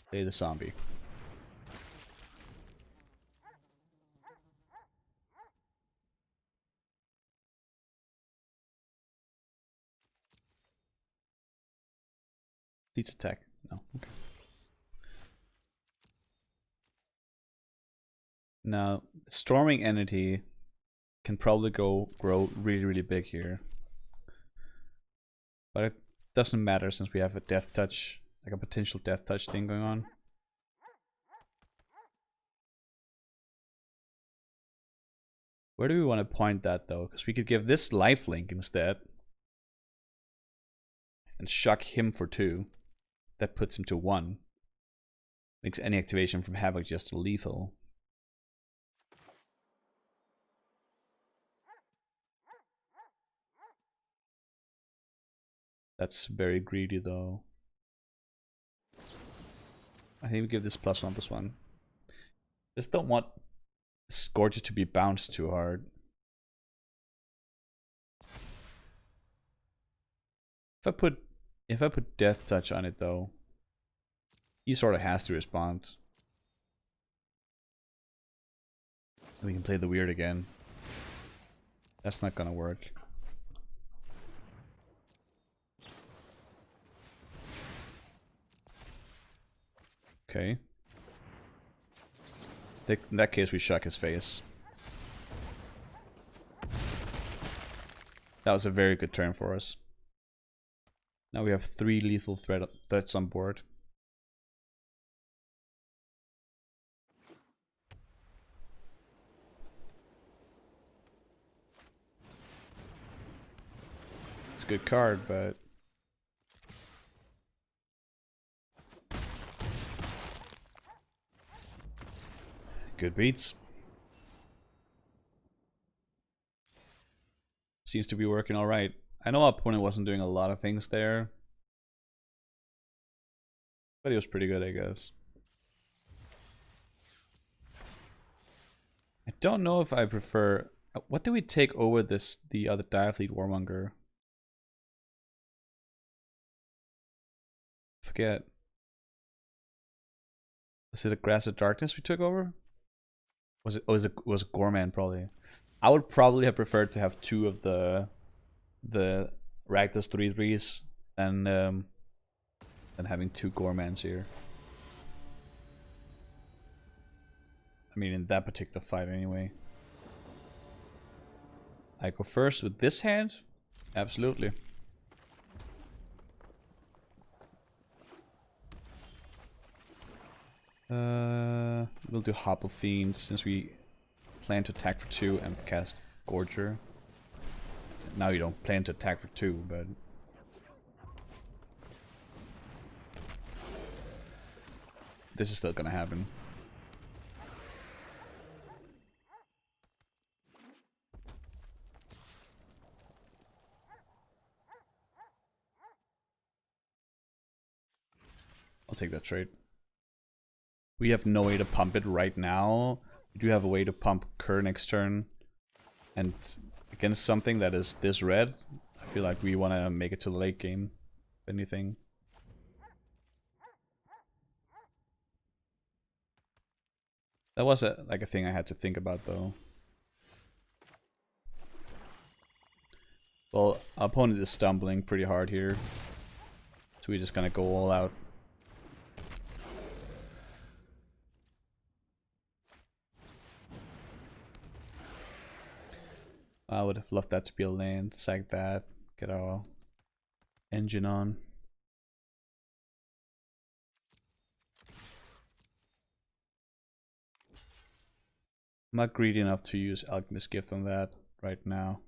Play the zombie. Leads attack. No. Okay. Now, Storming Entity can probably grow really, really big here. But it doesn't matter since we have a death touch, like a potential death touch thing going on. Where do we want to point that though? Because we could give this lifelink instead. And shock him for 2. That puts him to 1. Makes any activation from Havoc just lethal. That's very greedy though. I think we give this +1/+1. Just don't want Scourge to be bounced too hard. If I put Death Touch on it though, he sort of has to respond. We can play the weird again. That's not gonna work. Okay. In that case, we shock his face. That was a very good turn for us. Now we have 3 lethal threats on board. It's a good card, but good beats. Seems to be working alright. I know our opponent wasn't doing a lot of things there, but he was pretty good, I guess. I don't know if I prefer... What do we take over the other Direfleet Warmonger? Forget. Is it a Grass of Darkness we took over? Was it? Oh, it was Gorman probably. I would probably have preferred to have 2 of the Rakdos 3/3s than having 2 Gormans here. I mean, in that particular fight, anyway. I go first with this hand, absolutely. We'll do Hopple Fiend since we plan to attack for 2 and cast Gorger. Now you don't plan to attack for 2, but this is still gonna happen. I'll take that trade. We have no way to pump it right now. We do have a way to pump Kerr next turn. And against something that is this red, I feel like we want to make it to the late game, if anything. That was a thing I had to think about though. Well, our opponent is stumbling pretty hard here. So we're just gonna go all out. I would have loved that to be a land. Sack that. Get our engine on. I'm not greedy enough to use Alchemist Gift on that right now.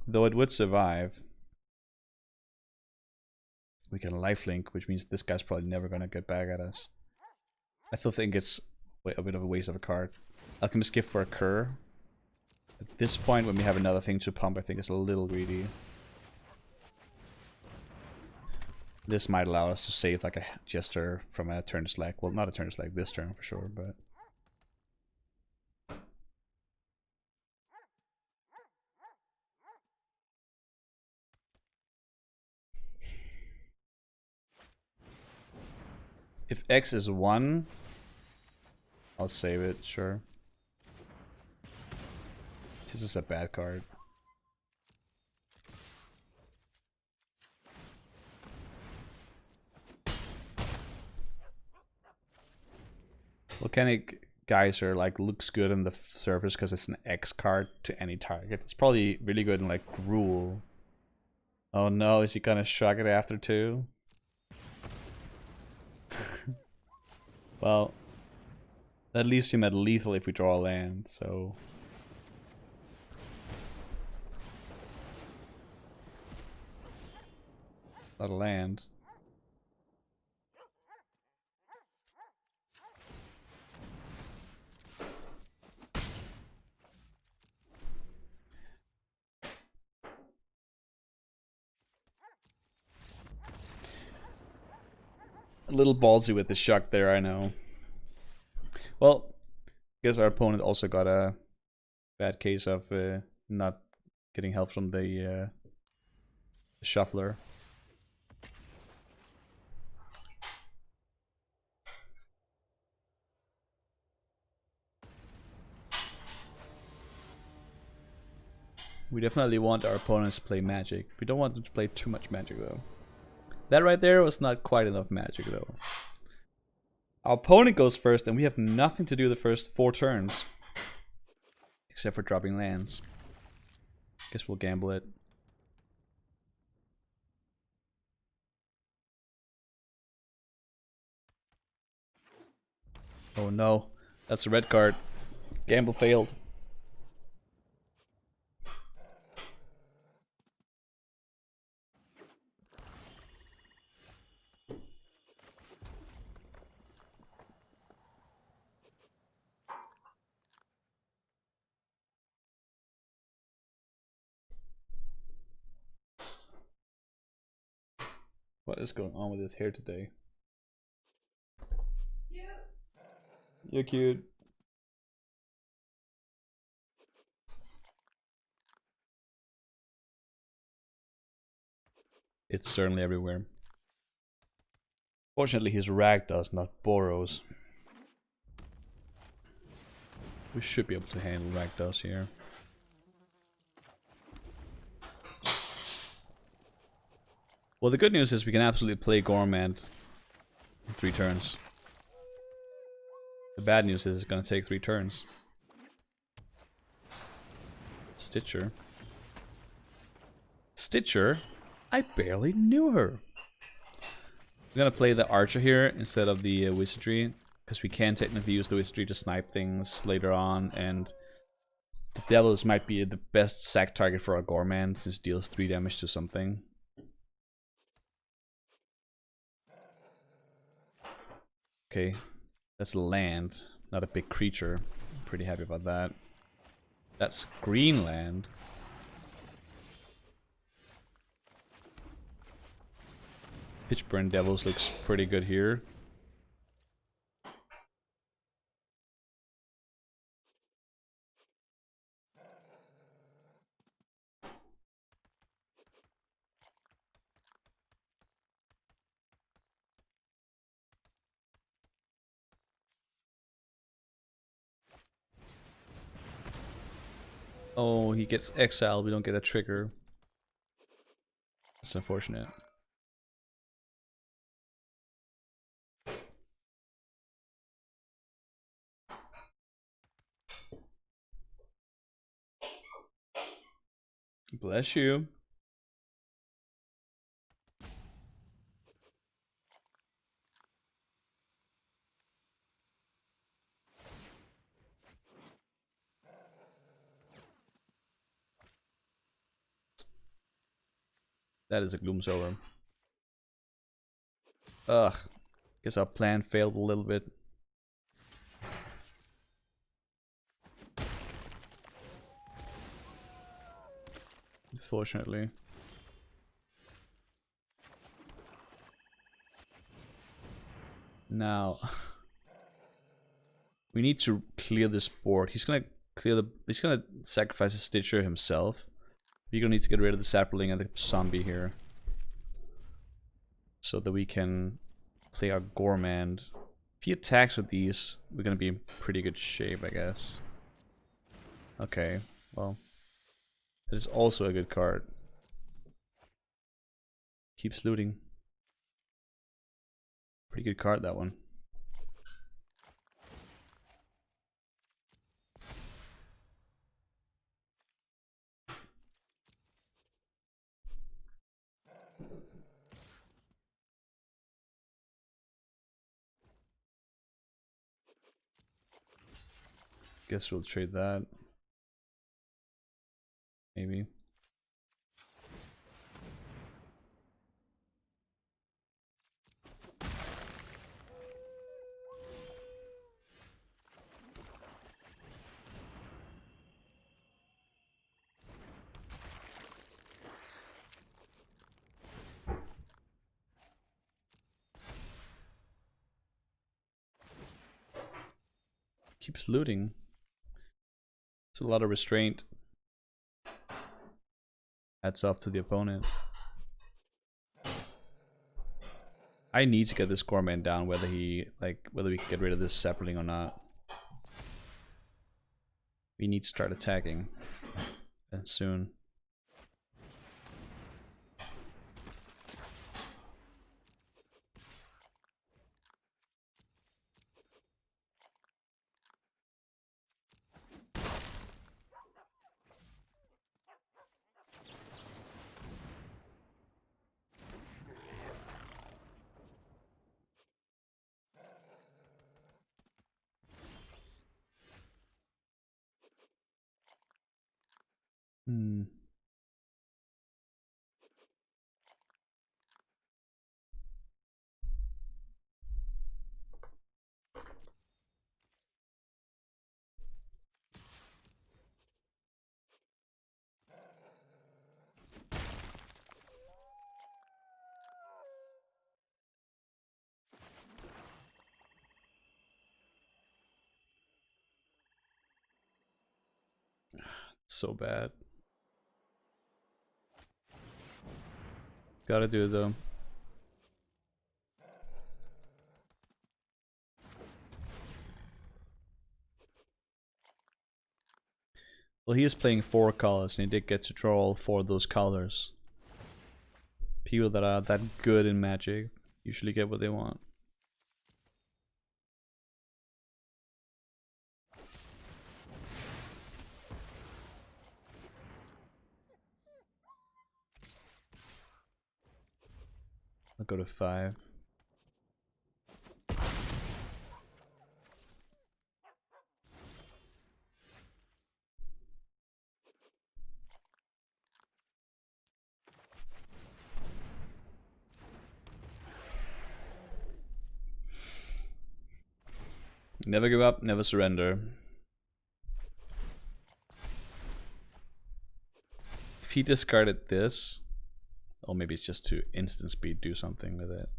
Though it would survive. We can lifelink, which means this guy's probably never gonna get back at us. I still think it's a bit of a waste of a card. Alchemist Gift for a Cur. At this point, when we have another thing to pump, I think it's a little greedy. This might allow us to save like a Jester from a turn slack. Well, not a turn slack this turn for sure, but... If X is 1, I'll save it, sure. This is a bad card. Volcanic Geyser like looks good on the surface because it's an X card to any target. It's probably really good in like Gruul. Oh no, is he gonna shrug it after too? Well, that leaves him at lethal if we draw a land, so... Not a land. A little ballsy with the shock there, I know. Well, I guess our opponent also got a bad case of not getting help from the shuffler. We definitely want our opponents to play Magic. We don't want them to play too much Magic though. That right there was not quite enough Magic though. Our opponent goes first and we have nothing to do the first 4 turns. Except for dropping lands. Guess we'll gamble it. Oh no, that's a red card. Gamble failed. What is going on with his hair today? Cute. You're cute. It's certainly everywhere. Fortunately, his rag does, not Boros. We should be able to handle Rakdos here. Well, the good news is we can absolutely play Gormand in 3 turns. The bad news is it's gonna take 3 turns. Stitcher. Stitcher? I barely knew her. We're gonna play the Archer here instead of the Wizardry, because we can technically use the Wizardry to snipe things later on, and the Devils might be the best sack target for our Gormand since it deals 3 damage to something. Okay, that's land, not a big creature. I'm pretty happy about that. That's green land. Pitchburn Devils looks pretty good here. Oh, he gets exiled. We don't get a trigger. That's unfortunate. Bless you. That is a Gloomsolar. Ugh. Guess our plan failed a little bit. Unfortunately. Now we need to clear this board. He's gonna clear the. He's gonna sacrifice a Stitcher himself. We're gonna need to get rid of the sapling and the zombie here, so that we can play our Gourmand. If he attacks with these, we're gonna be in pretty good shape, I guess. Okay, well, that is also a good card. Keeps looting. Pretty good card, that one. Guess we'll trade that. Maybe. Keeps looting. It's a lot of restraint. Hats off to the opponent. I need to get this Gourmand down, whether we can get rid of this sapling or not. We need to start attacking. And soon. Hmm. So bad. Gotta do it though. Well, he is playing 4 colors and he did get to draw all 4 of those colors. People that are that good in Magic usually get what they want. I'll go to 5. Never give up, never surrender. If he discarded this, or maybe it's just to instant speed do something with it.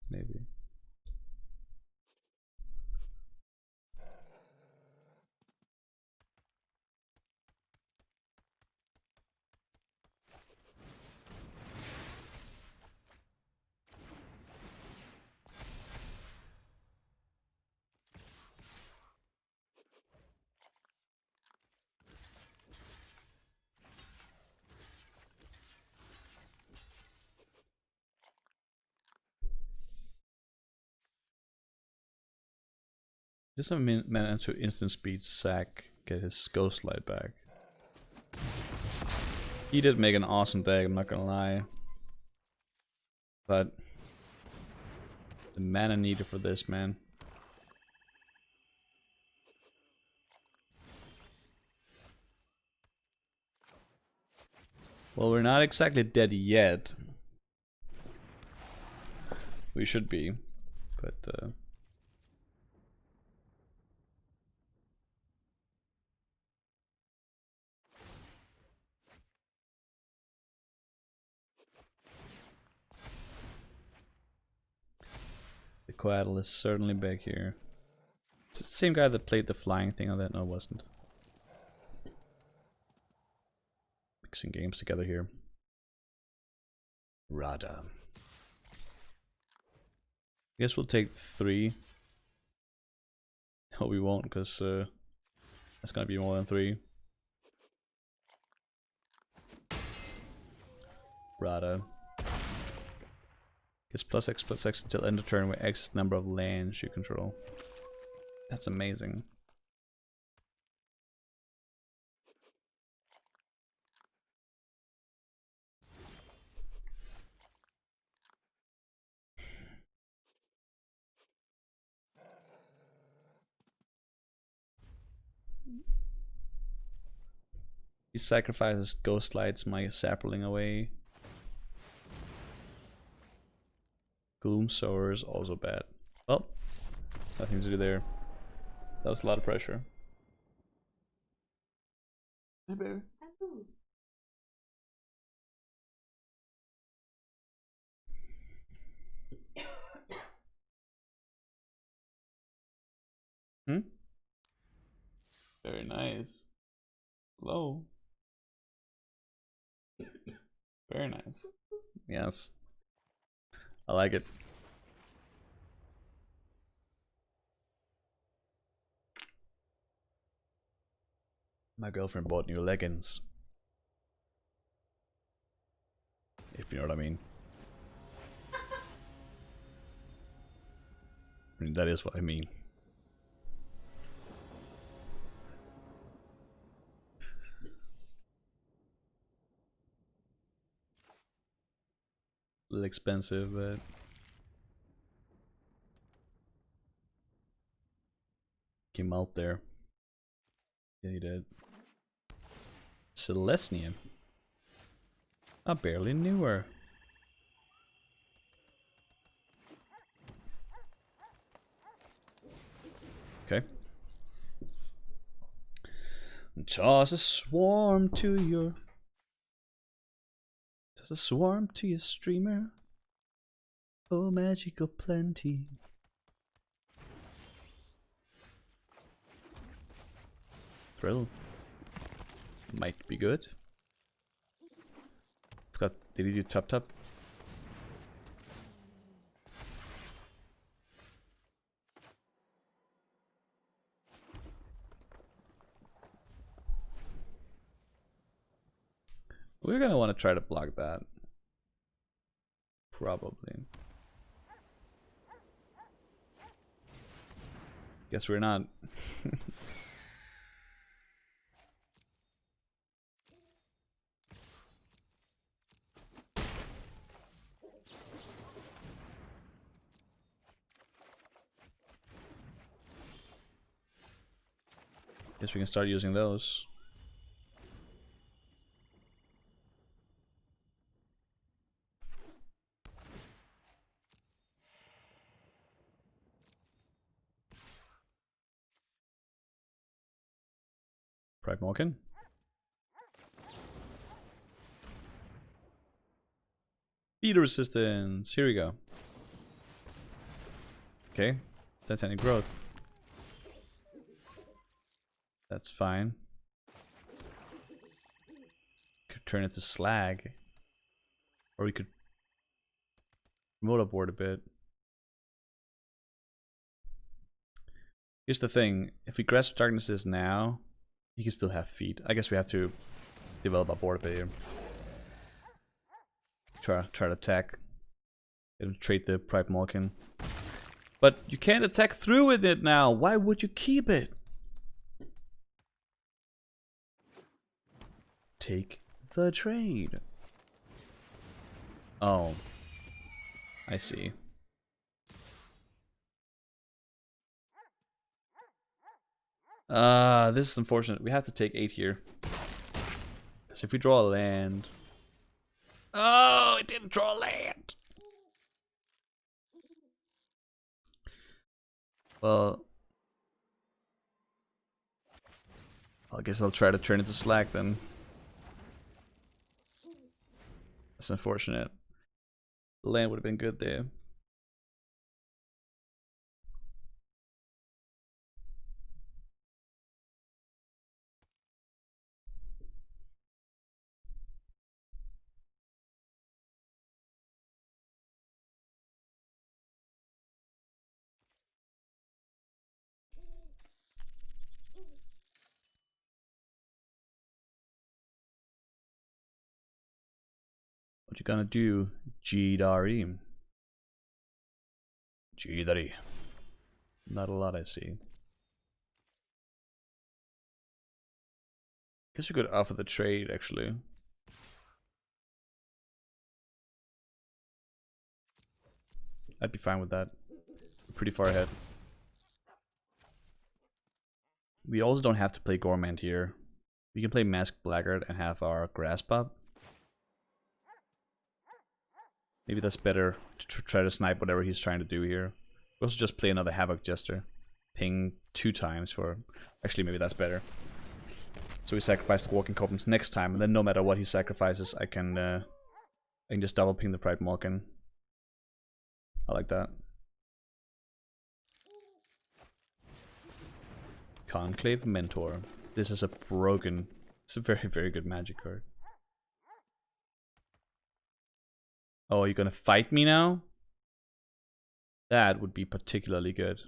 Maybe. Just a man into instant speed sack, get his ghost light back. He did make an awesome deck, I'm not gonna lie. But the mana needed for this, man. Well, we're not exactly dead yet. We should be, but the Coatl is certainly back here. It's the same guy that played the flying thing on that. No, it wasn't. Mixing games together here. Razha. I guess we'll take 3. No, we won't, because that's gonna be more than 3. Razha. Gets +X until end of turn with X number of lands you control. That's amazing. He sacrifices Ghost Lights my sapling away. Gloom Sower is also bad. Well, nothing to do there. That was a lot of pressure. Hey, baby. Hmm? Very nice. Hello. Very nice. Yes. I like it. My girlfriend bought new leggings. If you know what I mean. I mean, that is what I mean. A little expensive, but came out there. Yeah, he did. Celestia. I barely knew her. Okay. Toss a swarm to your streamer. Oh, magical plenty. Thrill. Might be good. Forgot, did he do top? We're gonna want to try to block that. Probably. Guess we're not. Guess we can start using those. Pride Malkin. Speed resistance. Here we go. Okay. Titanic growth. That's fine. Could turn it to slag. Or we could remote a board a bit. Here's the thing. If we grasp darknesses now, he can still have feet. I guess we have to develop a board a bit here. Try to attack. And trade the Pride Malkin. But you can't attack through with it now. Why would you keep it? Take the trade. Oh. I see. This is unfortunate. We have to take 8 here. Because if we draw a land... Oh, it didn't draw a land! Well... I guess I'll try to turn it to Slack then. That's unfortunate. The land would have been good there. What you gonna do, G-Dari? G-Dari. Not a lot, I see. Guess we could offer the trade, actually. I'd be fine with that. We're pretty far ahead. We also don't have to play Gormand here. We can play Masked Blackguard and have our Grasp up. Maybe that's better to try to snipe whatever he's trying to do here. We also just play another Havoc Jester. Ping 2 times for... Actually, maybe that's better. So we sacrifice the Walking Goblins next time, and then no matter what he sacrifices, I can just double ping the Pride Malkin. I like that. Conclave Mentor. This is a broken... It's a very, very good Magic card. Oh, you're gonna fight me now? That would be particularly good.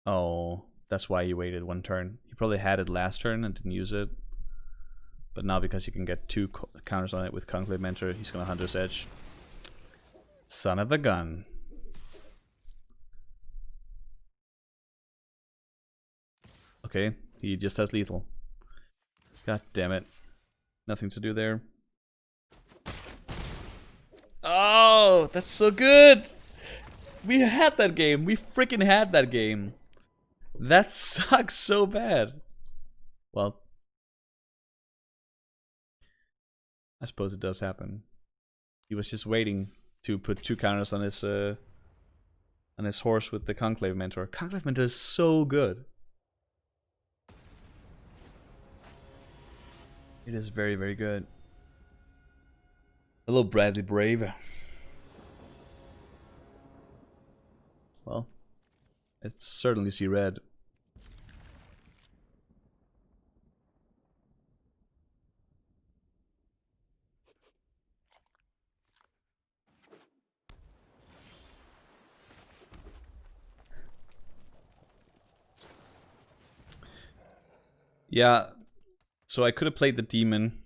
Oh, that's why you waited 1 turn. You probably had it last turn and didn't use it. But now because you can get 2 counters on it with Conclave Mentor, he's gonna Hunter's Edge. Son of a gun. Okay, he just has lethal. God damn it. Nothing to do there. Oh, that's so good! We had that game. We freaking had that game. That sucks so bad. Well, I suppose it does happen. He was just waiting to put 2 counters on his horse with the Conclave Mentor. Conclave Mentor is so good. It is very, very good. Hello, Bradley Brave. Well, I certainly see red. Yeah, so I could have played the demon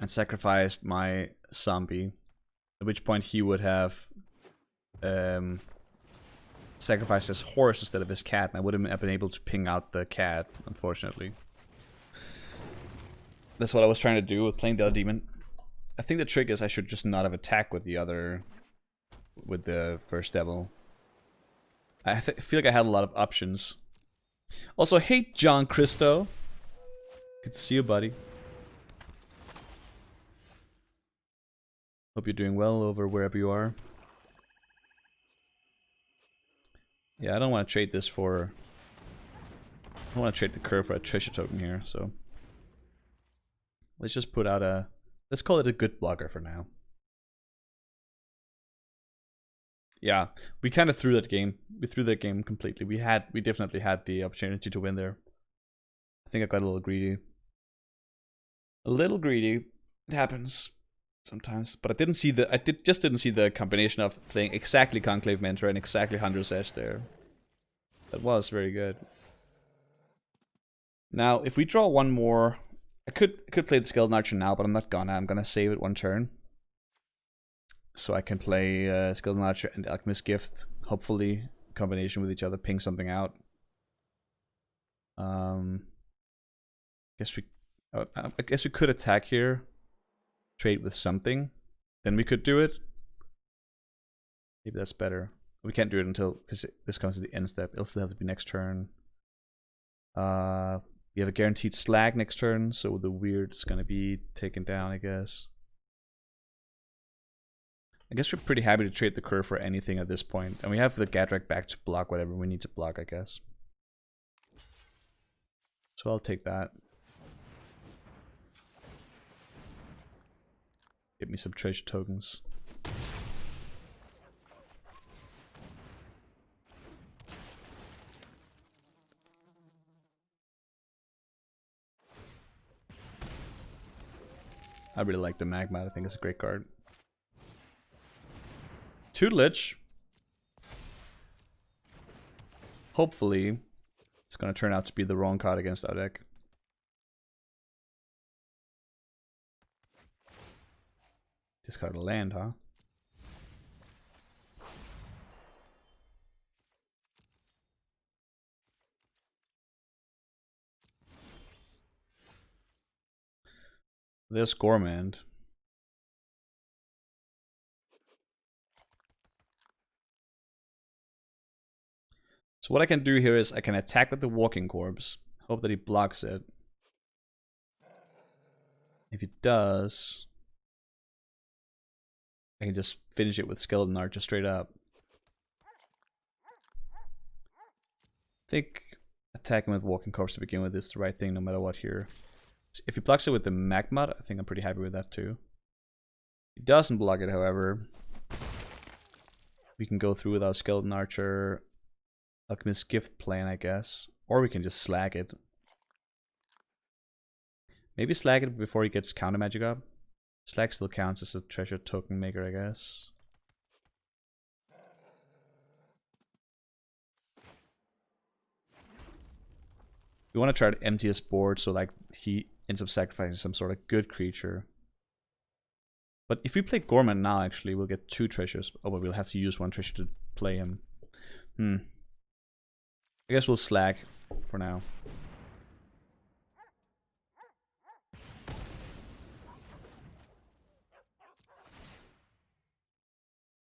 and sacrificed my zombie, at which point he would have sacrificed his horse instead of his cat, and I wouldn't have been able to ping out the cat, unfortunately. That's what I was trying to do with playing the other demon. I think the trick is I should just not have attacked with the first devil. I feel like I had a lot of options. Also, hey John Christo. Good to see you, buddy. Hope you're doing well over wherever you are. Yeah, I don't want to trade this for... I don't want to trade the curve for a treasure token here, so... Let's just put out a... Let's call it a good blocker for now. Yeah, we kind of threw that game. We threw that game completely. We definitely had the opportunity to win there. I think I got a little greedy. A little greedy. It happens sometimes. But I just didn't see the combination of playing exactly Conclave Mentor and exactly Hunter's Edge there. That was very good. Now, if we draw one more, I could play the Skeleton Archer now, but I'm not gonna. I'm gonna save it 1 turn. So I can play Skeleton Archer and Alchemist Gift, hopefully in combination with each other, ping something out. I guess we could attack here, trade with something, then we could do it. Maybe that's better. We can't do it until, because this comes to the end step. It'll still have to be next turn. We have a guaranteed slag next turn, so the weird is gonna be taken down, I guess. I guess we're pretty happy to trade the curve for anything at this point. And we have the Gadrak back to block whatever we need to block, I guess. So I'll take that. Get me some treasure tokens. I really like the Magma. I think it's a great card. Tutelage. Hopefully, it's going to turn out to be the wrong card against our deck. Discard a land, huh? There's Gormand. So what I can do here is I can attack with the Walking Corpse. Hope that he blocks it. If he does, I can just finish it with Skeleton Archer straight up. I think attacking with Walking Corpse to begin with is the right thing no matter what here. If he blocks it with the Magma, I think I'm pretty happy with that too. If he doesn't block it, however, we can go through with our Skeleton Archer, Alchemist Gift plan, I guess. Or we can just slag it. Maybe slag it before he gets counter magic up. Slag still counts as a treasure token maker, I guess. We want to try to empty his board so like he ends up sacrificing some sort of good creature. But if we play Gorman now, actually, we'll get 2 treasures. Oh, but we'll have to use 1 treasure to play him. I guess we'll slag for now.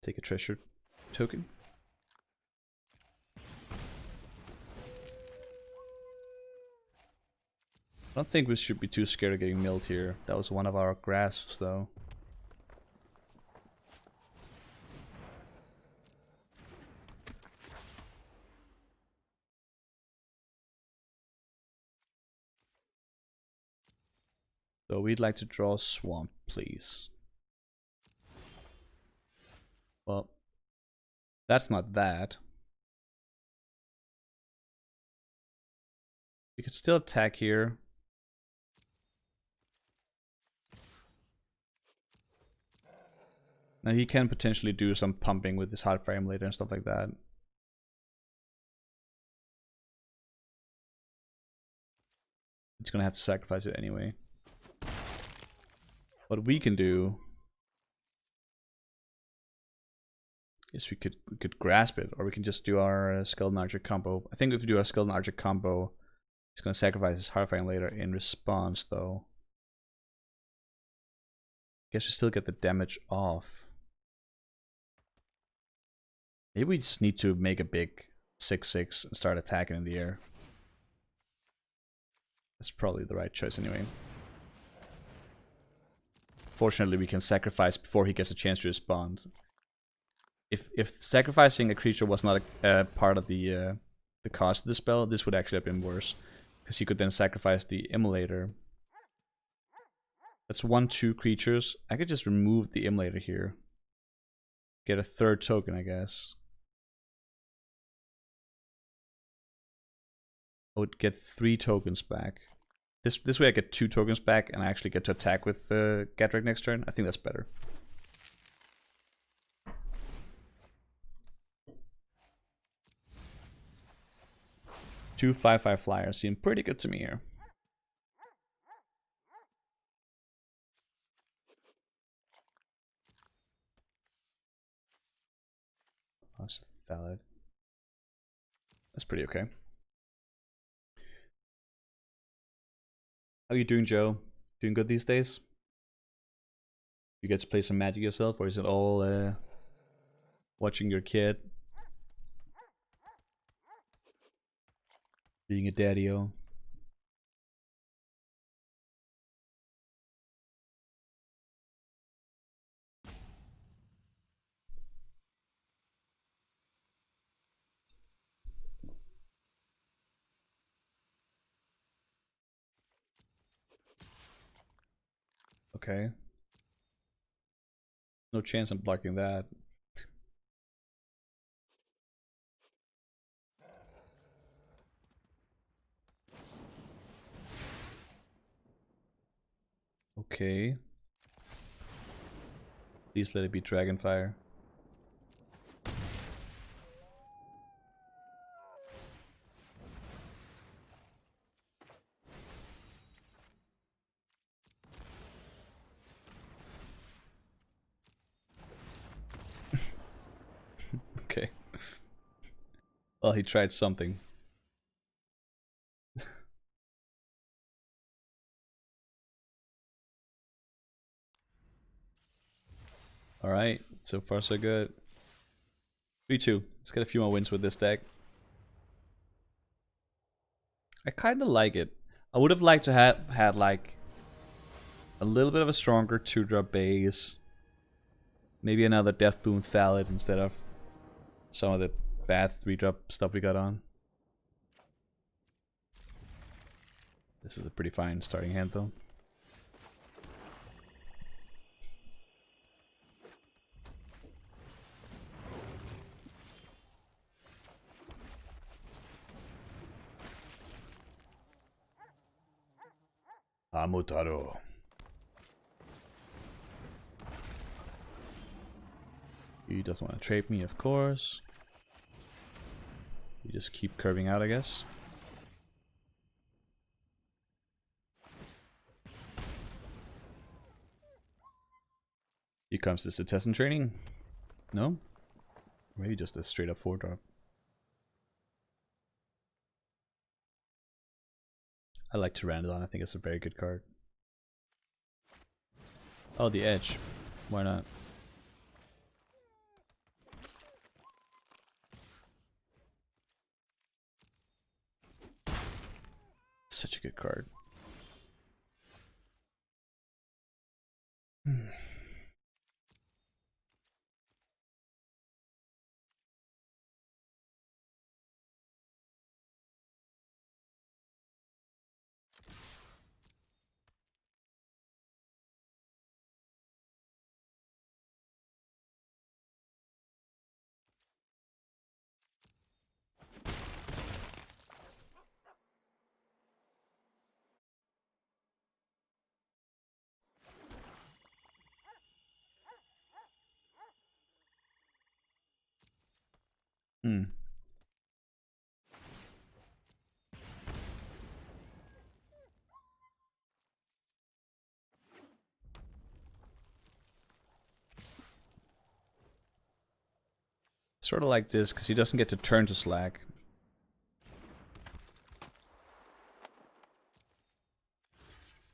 Take a treasure token. I don't think we should be too scared of getting milled here. That was one of our grasps, though. So we'd like to draw Swamp, please. Well, that's not that. We could still attack here. Now he can potentially do some pumping with his Heartfire Emulator and stuff like that. It's gonna have to sacrifice it anyway. What we can do is we could grasp it, or we can just do our Skeleton Archer combo. I think if we do our Skeleton Archer combo, he's gonna sacrifice his Heartfire Emulator in response, though. Guess we still get the damage off. Maybe we just need to make a big 6/6 and start attacking in the air. That's probably the right choice anyway. Fortunately, we can sacrifice before he gets a chance to respond. If sacrificing a creature was not a part of the cost of the spell, this would actually have been worse, because he could then sacrifice the Emulator. That's 1/2 creatures. I could just remove the Emulator here. Get a 3rd token, I guess. I would get 3 tokens back. This way I get 2 tokens back, and I actually get to attack with Gadrak next turn. I think that's better. Two 5/5 flyers seem pretty good to me here. That's valid. That's pretty okay. How are you doing, Joe? Doing good these days? You get to play some Magic yourself, or is it all watching your kid? Being a daddy-o? Okay. No chance I'm blocking that. Okay. Please let it be Dragonfire. Okay. Well, he tried something. Alright, so far so good. 3-2. Let's get a few more wins with this deck. I kind of like it. I would have liked to have had like a little bit of a stronger 2-drop base. Maybe another Death Boom Thallid instead of some of the bad 3-drop stuff we got on. This is a pretty fine starting hand though. Amotaro. He doesn't want to trade me, of course. We just keep curving out, I guess. Here comes this Citizen training. No? Maybe just a straight up 4-drop. I like Pteranodon, I think it's a very good card. Oh, the Edge. Why not? Such a good card. Hmm. Sort of like this, because he doesn't get to turn to Slack.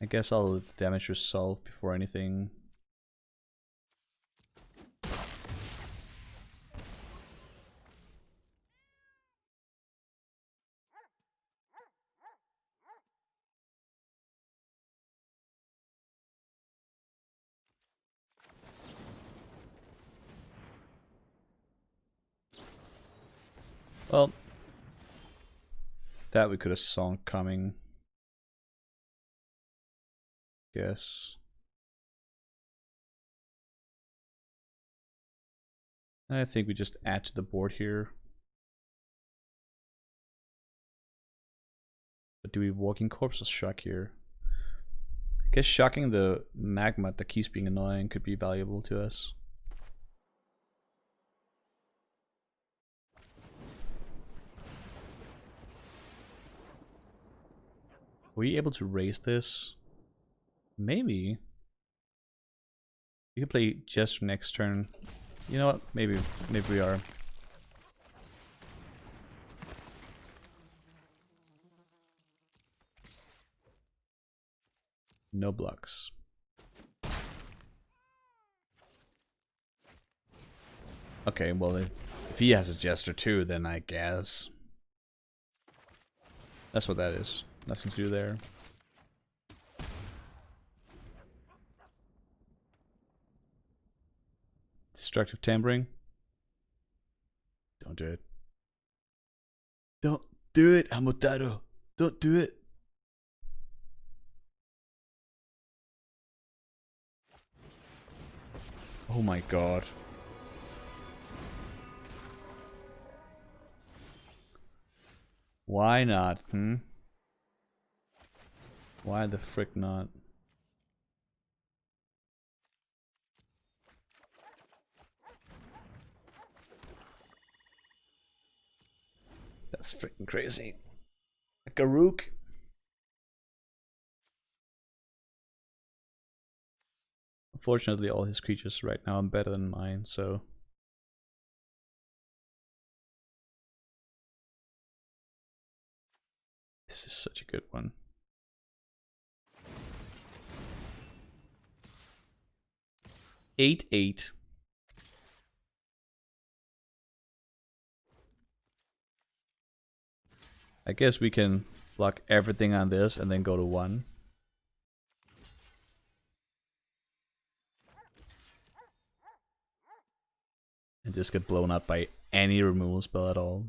I guess I'll damage yourself before anything. Well, that we could have saw coming. Guess. I think we just add to the board here. But do we Walking Corpse or Shock here? I guess shocking the magma that keeps being annoying could be valuable to us. Were you able to raise this? Maybe. You could play Jester next turn. You know what? Maybe we are. No blocks. Okay, well, if he has a Jester too, then I guess. That's what that is. Nothing to do there. Destructive Tampering. Don't do it. Don't do it, Hamotaro. Don't do it. Oh my god. Why not, Why the frick not? That's freaking crazy. A Garuk. Unfortunately, all his creatures right now are better than mine, so... This is such a good one. Eight. I guess we can block everything on this and then go to 1. And just get blown up by any removal spell at all.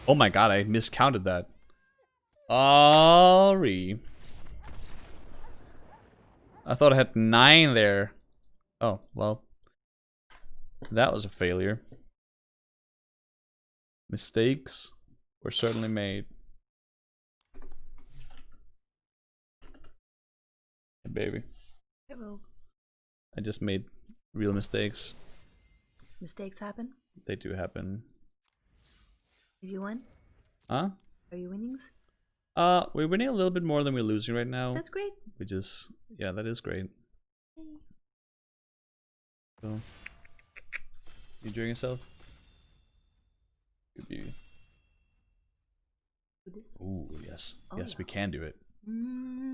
Oh my god, I miscounted that. Sorry. I thought I had 9 there. Oh, well. That was a failure. Mistakes were certainly made. Hey, baby. Hello. I just made real mistakes. Mistakes happen? They do happen. Have you won? Huh? Are you winnings? We're winning a little bit more than we're losing right now. That's great. Which is, yeah, that is great. So, you enjoying yourself? Good beauty. Ooh, yes. Oh, yes, yeah. we can do it.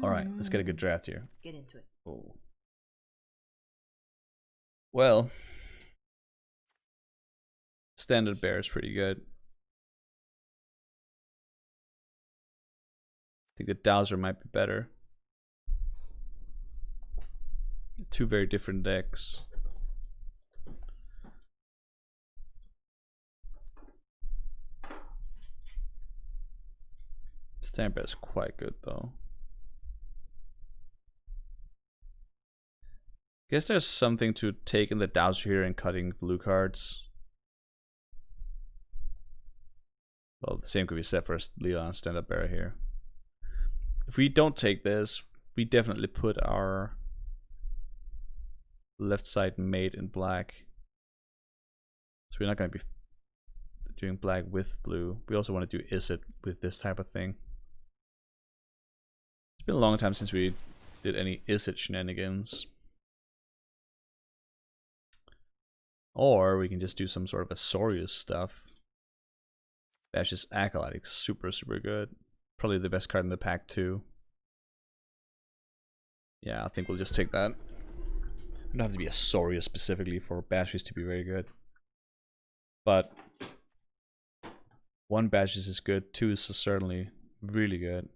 Alright, let's get a good draft here. Get into it. Oh. Well, standard bear is pretty good. I think the Dowser might be better. 2 very different decks. Standard bear is quite good though. Guess there's something to taking the Dowser here and cutting blue cards. Well, the same could be said for Leon stand-up bear here. If we don't take this, we definitely put our left side mate in black. So we're not going to be doing black with blue. We also want to do Izzet with this type of thing. It's been a long time since we did any Izzet shenanigans. Or we can just do some sort of Azorius stuff. Bash's Acolyte is super good. Probably the best card in the pack too. Yeah, I think we'll just take that. It don't have to be Azorius specifically for Bashes to be very good. But 1 Bashes is good, 2 is certainly really good.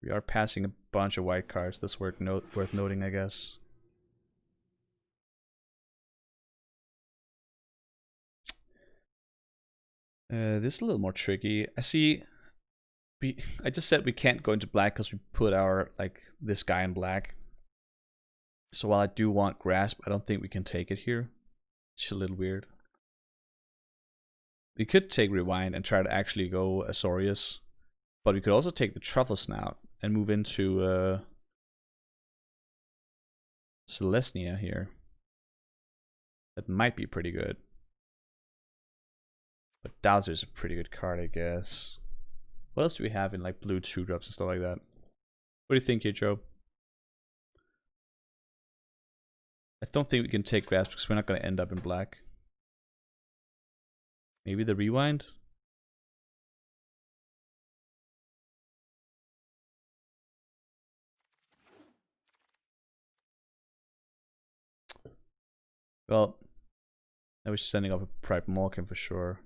We are passing a bunch of white cards, that's worth noting, I guess. This is a little more tricky. I see. I just said we can't go into black because we put our this guy in black. So while I do want Grasp, I don't think we can take it here. It's a little weird. We could take Rewind and try to actually go Azorius, but we could also take the Truffle Snout and move into Celestia here. That might be pretty good. But Dowser is a pretty good card, I guess. What else do we have in blue 2-drops and stuff like that? What do you think here, Joe? I don't think we can take Grasp because we're not going to end up in black. Maybe the rewind? Well, I was sending up a Pride Malkin for sure.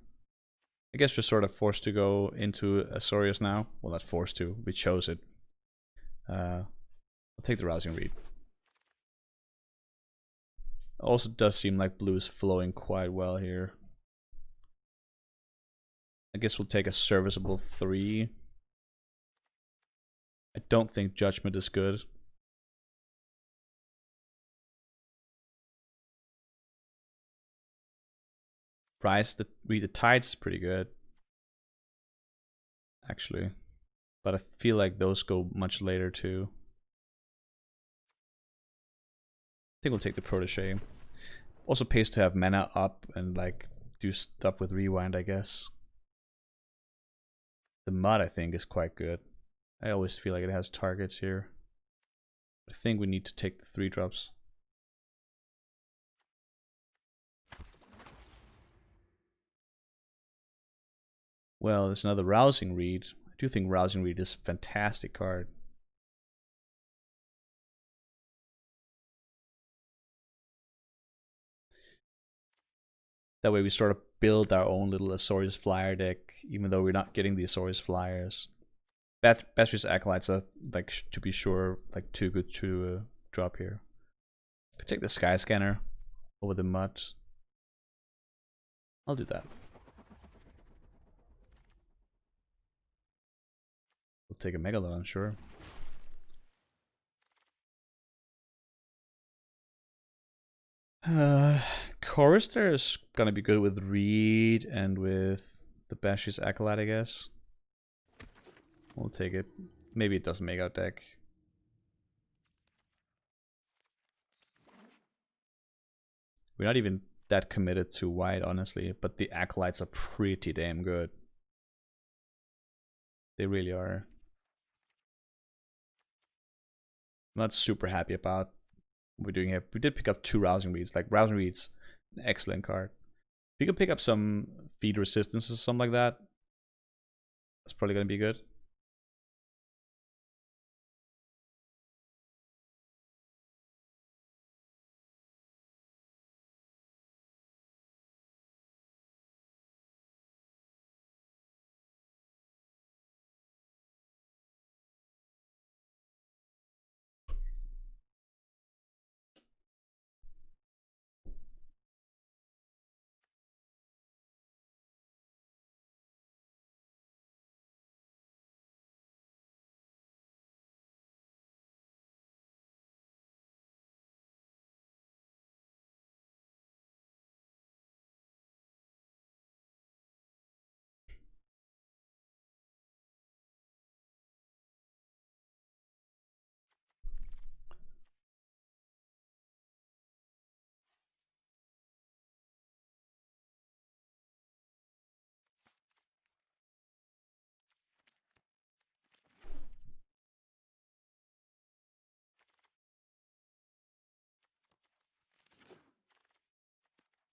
I guess we're sort of forced to go into Azorius now. Well, not forced to. We chose it. I'll take the Rousing Read. Also does seem like blue is flowing quite well here. I guess we'll take a serviceable 3. I don't think Judgment is good. Price, Read the Tides is pretty good. Actually. But I feel like those go much later too. I think we'll take the Protege. Also pays to have mana up and like do stuff with Rewind, I guess. The Mud I think is quite good. I always feel like it has targets here. I think we need to take the 3-drops. Well, there's another Rousing Read. I do think Rousing Read is a fantastic card. That way we sort of build our own little Azorius Flyer deck, even though we're not getting the Azorius Flyers. Bastri's Acolytes are, like, to be sure, like, too good to drop here. Could take the Sky Scanner over the Mud. I'll do that. We'll take a Megalodon, sure. Chorister is gonna be good with Reed and with the Bastri's Acolyte, I guess. We'll take it. Maybe it doesn't make our deck. We're not even that committed to white, honestly, but the Acolytes are pretty damn good. They really are. I'm not super happy about what we're doing here. We did pick up 2 Rousing Reads. Like, Rousing Reads, an excellent card. If you could pick up some Feed Resistances or something like that, that's probably going to be good.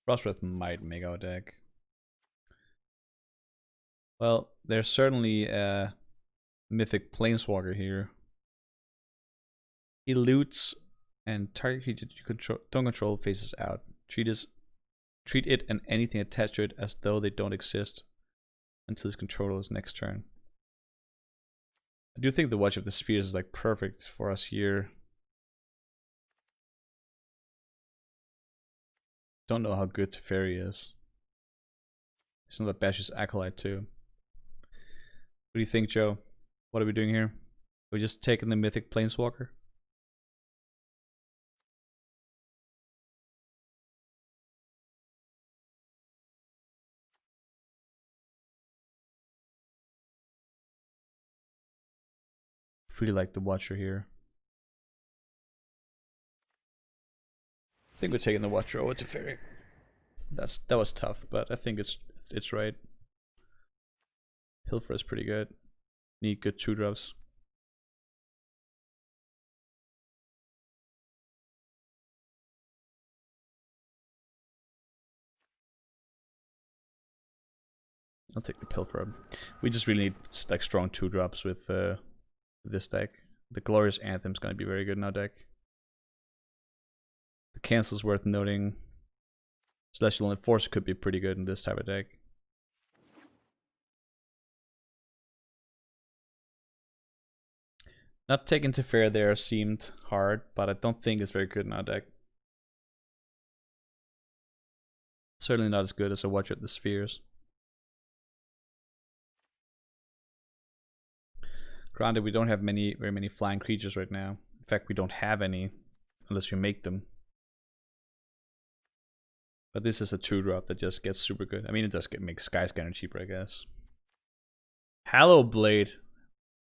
Frostwrath might make our deck. Well, there's certainly a Mythic Planeswalker here. Elutes and target creature you don't control faces out. Treat it and anything attached to it as though they don't exist until its controller's next turn. I do think the Watch of the Spheres is like perfect for us here. Don't know how good Teferi is. It's not a Bash's Acolyte too. What do you think, Joe? What are we doing here? We're just taking the Mythic Planeswalker? Really like the Watcher here. I think we're taking the Watcher over Teferi. That was tough, but I think it's right. Pilfer is pretty good. Need good 2-drops. I'll take the Pilfer. We just really need like strong 2-drops with this deck. The Glorious Anthem's gonna be very good in our deck. The Cancel's worth noting. Celestial Enforcer could be pretty good in this type of deck. Not taking to fair there seemed hard, but I don't think it's very good in our deck. Certainly not as good as a Watcher of the Spheres. Granted, we don't have very many flying creatures right now. In fact, we don't have any unless we make them. But this is a 2-drop that just gets super good. I mean, it does make Skyscanner cheaper, I guess. Hallow Blade.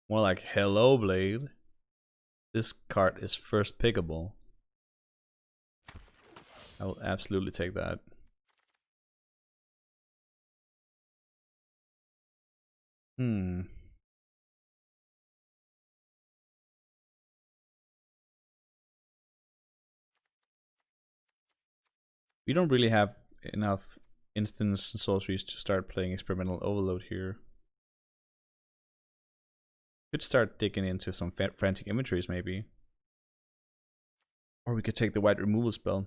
More like Hello Blade. This card is first pickable. I will absolutely take that. We don't really have enough instants and sorceries to start playing Experimental Overload here. Could start digging into some frantic inventories maybe. Or we could take the white removal spell.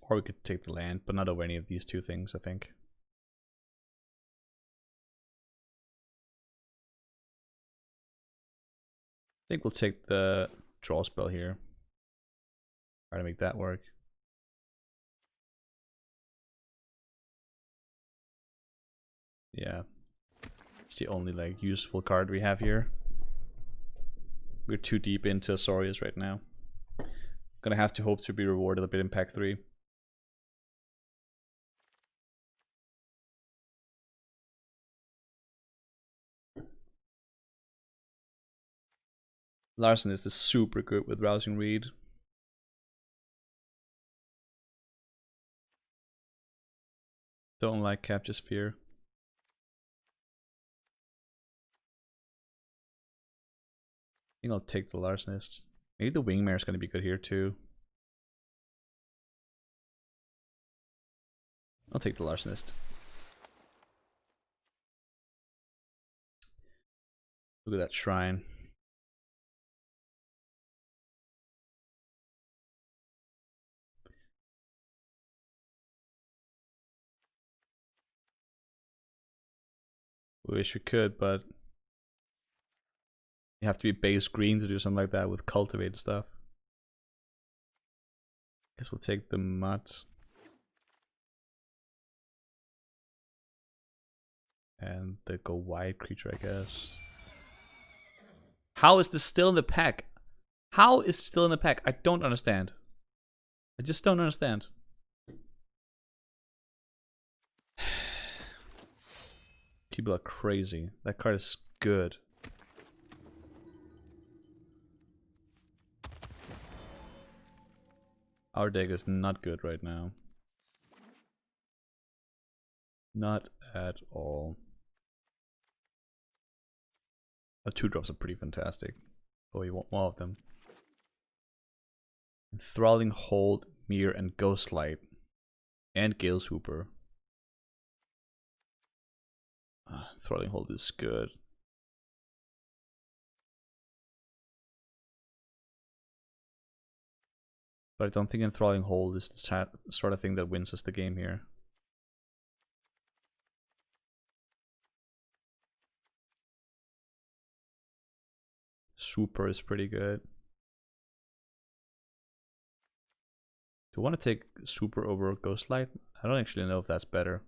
Or we could take the land, but not over any of these two things, I think. I think we'll take the draw spell here. Try to make that work. Yeah. It's the only like useful card we have here. We're too deep into Azorius right now. Gonna have to hope to be rewarded a bit in pack 3. Larson is super good with Rousing Reed. Don't like Capture Sphere. I think I'll take the Larcenist. Maybe the Wingmare is going to be good here too. I'll take the Larcenist. Look at that shrine. Wish we could, but you have to be base green to do something like that with cultivated stuff. Guess we'll take the Mutt. And the go wide creature, I guess. How is this still in the pack? How is it still in the pack? I don't understand. I just don't understand. People are crazy. That card is good. Our deck is not good right now. Not at all. Our 2-drops are pretty fantastic. Oh, you want more of them. Enthralling Hold, Mirror, and Ghostlight. And Gale Super. Enthralling Hold is good. But I don't think Enthralling Hold is the sort of thing that wins us the game here. Super is pretty good. Do you want to take Super over Ghostlight? I don't actually know if that's better.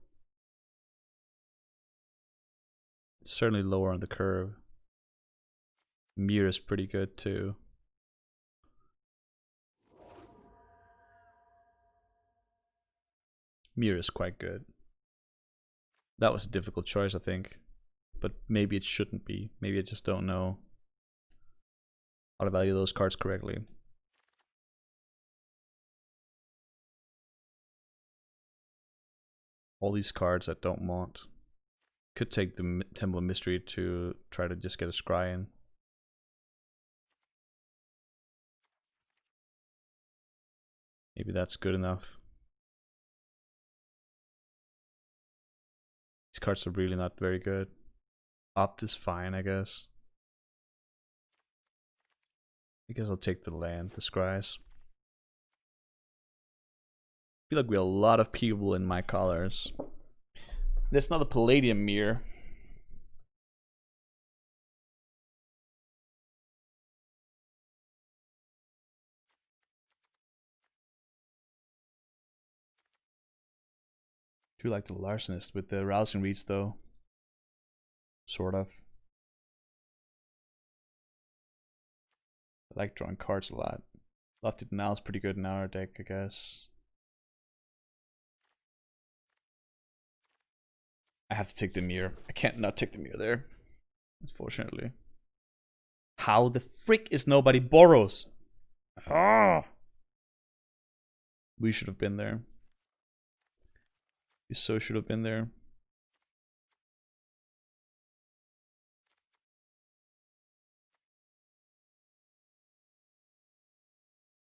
It's certainly lower on the curve. Mirror is pretty good too. Mirror is quite good. That was a difficult choice, I think. But maybe it shouldn't be. Maybe I just don't know how to value those cards correctly. All these cards I don't want. Could take the Temple of Mystery to try to just get a scry in. Maybe that's good enough. These cards are really not very good. Opt is fine, I guess. I guess I'll take the land, the scries. I feel like we have a lot of people in my colors. There's not a Palladium mirror. I do like the Larcenist with the Rousing Reach though. Sort of. I like drawing cards a lot. Lofted Denial is pretty good in our deck, I guess. I have to take the mirror. I can't not take the mirror there, unfortunately. How the frick is nobody Boros? Ah! We should have been there. We so should have been there.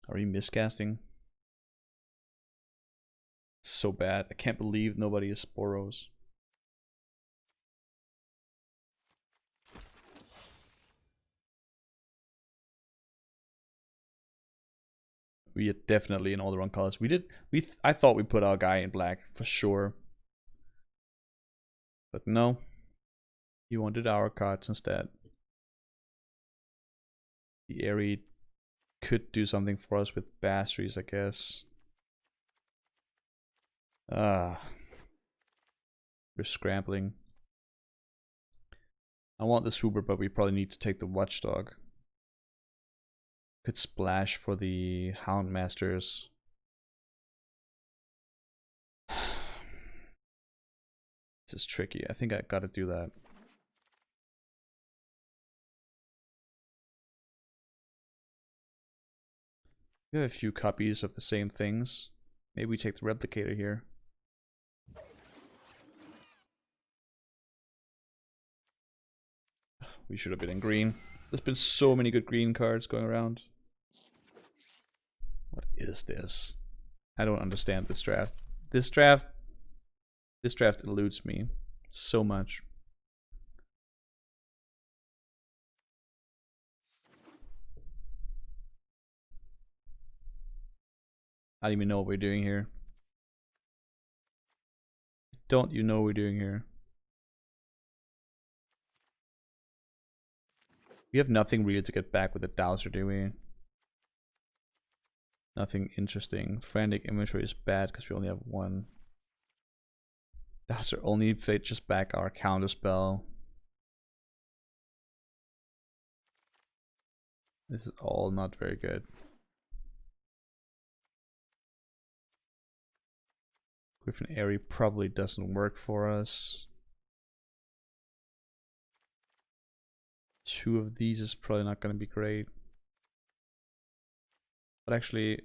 Are you miscasting? It's so bad. I can't believe nobody is Boros. We are definitely in all the wrong colors. I thought we put our guy in black for sure. But no. He wanted our cards instead. The Airy could do something for us with Basries, I guess. We're scrambling. I want the Super, but we probably need to take the Watchdog. Could splash for the Houndmasters. This is tricky. I think I gotta do that. We have a few copies of the same things. Maybe we take the Replicator here. We should have been in green. There's been so many good green cards going around. What is this? I don't understand this draft. This draft eludes me so much. I don't even know what we're doing here. Don't you know what we're doing here? We have nothing really to get back with the Dowser, do we? Nothing interesting. Frantic Inventory is bad because we only have one. Dowser only fetches back our counterspell. This is all not very good. Griffin Airy probably doesn't work for us. Two of these is probably not going to be great. But actually,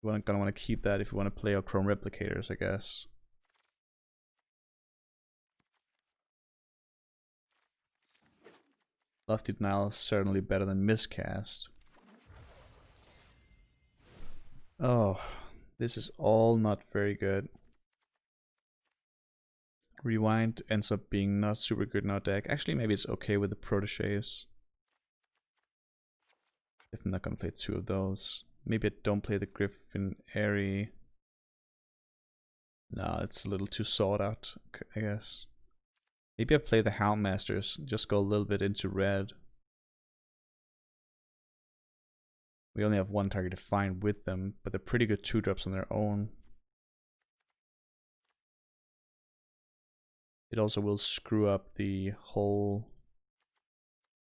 we're gonna want to keep that if we want to play our Chrome Replicators, I guess. Lofty Denial is certainly better than Miscast. Oh, this is all not very good. Rewind ends up being not super good in our deck. Actually, maybe it's okay with the Proteges. If I'm not gonna play two of those. Maybe I don't play the Griffin Airy. No, it's a little too sought out, I guess. Maybe I play the Houndmasters, just go a little bit into red. We only have one target to find with them, but they're pretty good 2-drops on their own. It also will screw up the whole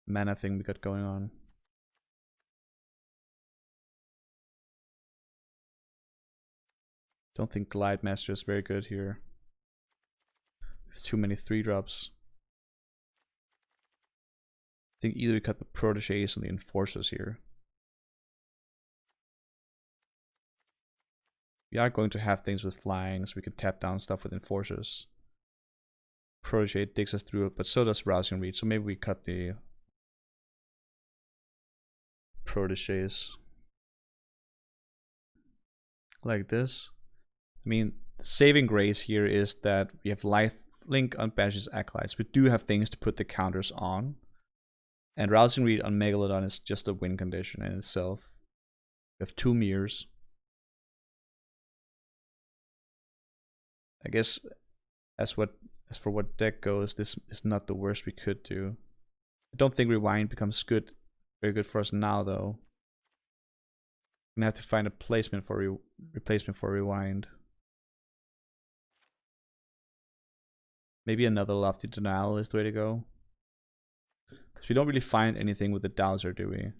mana thing we got going on. Don't think Glide Master is very good here. There's too many 3-drops. I think either we cut the Proteges and the Enforcers here. We are going to have things with flying, so we can tap down stuff with Enforcers. Protege digs us through it, but so does Rousing Reach, so maybe we cut the Proteges. Like this. I mean, the saving grace here is that we have life Link on Banish's Acolytes. We do have things to put the counters on. And Rousing Read on Megalodon is just a win condition in itself. We have 2 mirrors. I guess as for what deck goes, this is not the worst we could do. I don't think Rewind becomes very good for us now though. I'm gonna have to find a replacement for Rewind. Maybe another Lofty Denial is the way to go. Because we don't really find anything with the Dowser, do we?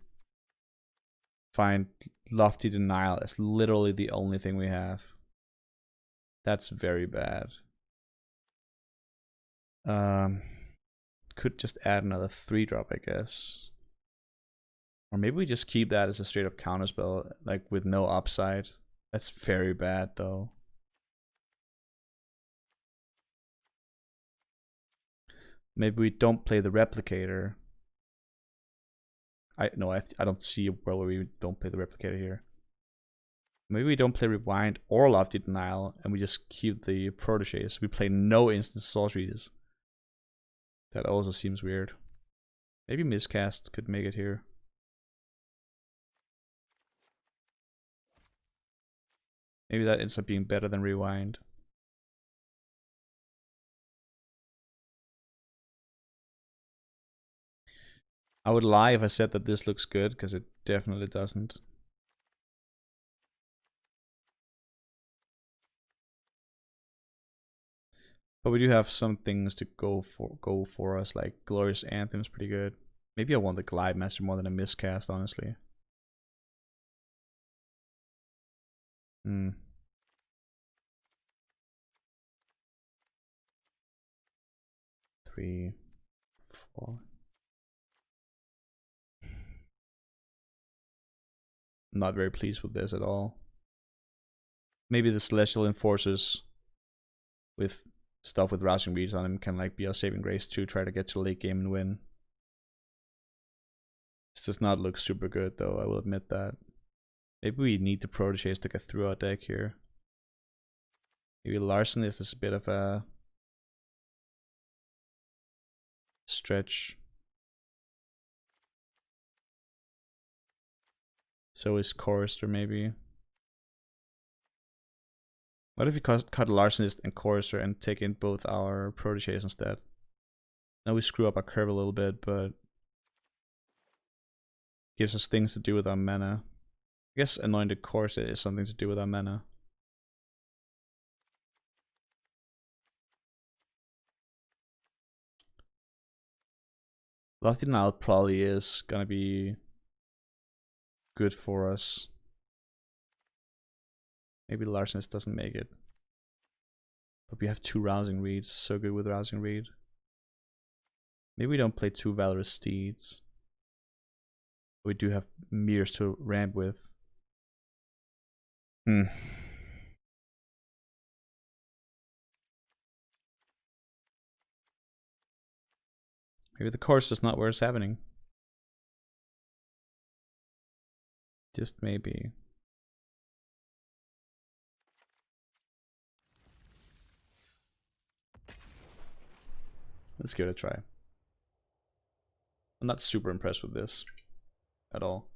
Find Lofty Denial as literally the only thing we have. That's very bad. Could just add another 3-drop, I guess. Or maybe we just keep that as a straight up counterspell, like with no upside. That's very bad though. Maybe we don't play the Replicator. I don't see a world where we don't play the Replicator here. Maybe we don't play Rewind or Lofty Denial, and we just keep the Proteges. We play no instant sorceries. That also seems weird. Maybe Miscast could make it here. Maybe that ends up being better than Rewind. I would lie if I said that this looks good, because it definitely doesn't. But we do have some things to go for us, like Glorious Anthem is pretty good. Maybe I want the Glide Master more than a Miscast, honestly. Hmm. Three, 4. I'm not very pleased with this at all. Maybe the Celestial Enforcers with stuff with Rousing Reads on them can like be our saving grace to try to get to late game and win. This does not look super good though, I will admit that. Maybe we need the Proteges to get through our deck here. Maybe Larson is a bit of a stretch. So is Chorister maybe. What if we cut Larcenist and Chorister and take in both our Proteges instead? Now we screw up our curve a little bit, but gives us things to do with our mana. I guess Anointed Chorister is something to do with our mana. Lofty Denial probably is gonna be good for us. Maybe Larcenist doesn't make it. But we have 2 Rousing Reads, so good with Rousing Read. Maybe we don't play 2 Valorous Steeds. We do have mirrors to ramp with. Maybe the course is not where it's happening. Just maybe. Let's give it a try. I'm not super impressed with this at all.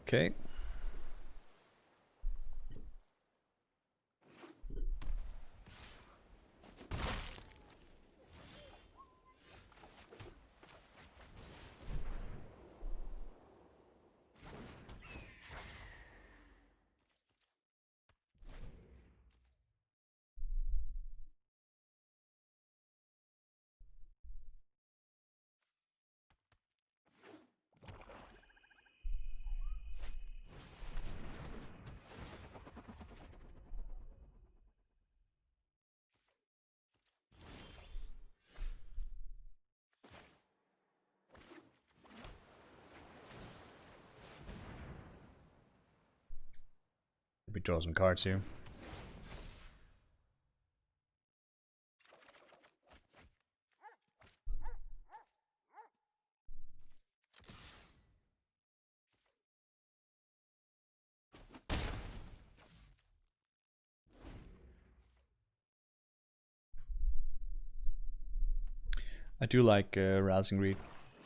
Okay. We draw some cards here. I do like Rousing Read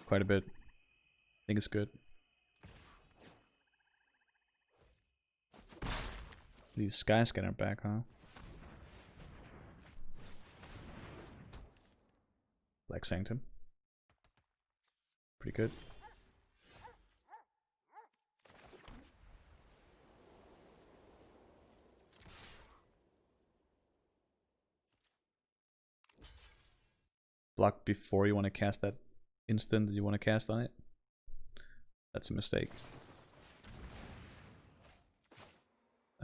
quite a bit. I think it's good. Leave Skyscanner back, huh? Black Sanctum. Pretty good. Block before you want to cast that instant that you want to cast on it. That's a mistake.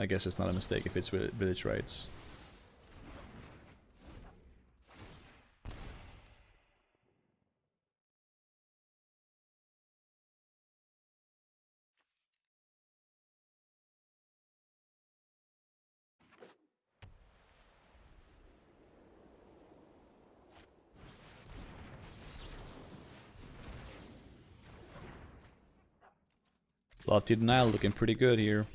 I guess it's not a mistake if it's Village Rites. Lofty Denial looking pretty good here.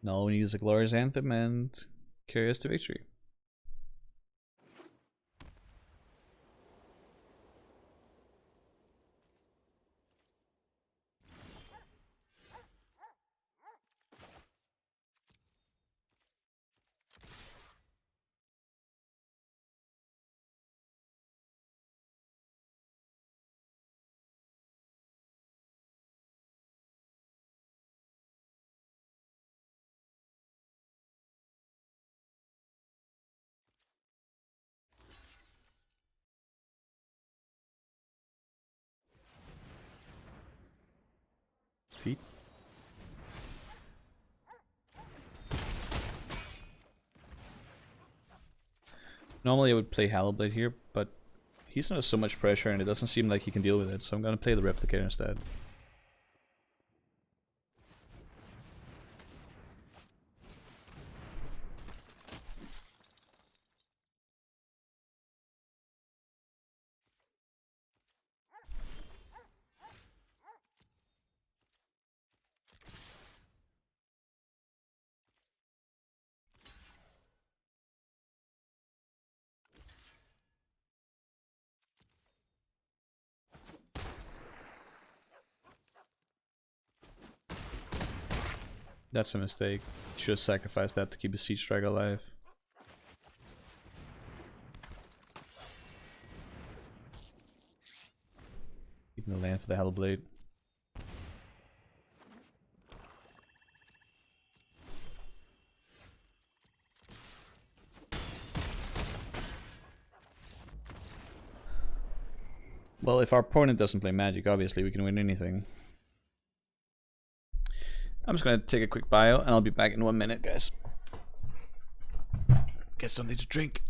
Now we use a Glorious Anthem and carry us to victory. Pete? Normally I would play Hallowblade here, but he's under so much pressure and it doesn't seem like he can deal with it, so I'm gonna play the Replicator instead. That's a mistake. Should have sacrificed that to keep a Siege Strike alive. Keeping the land for the Hellblade. Well, if our opponent doesn't play Magic, obviously we can win anything. I'm just gonna take a quick bio and I'll be back in 1 minute, guys. Get something to drink.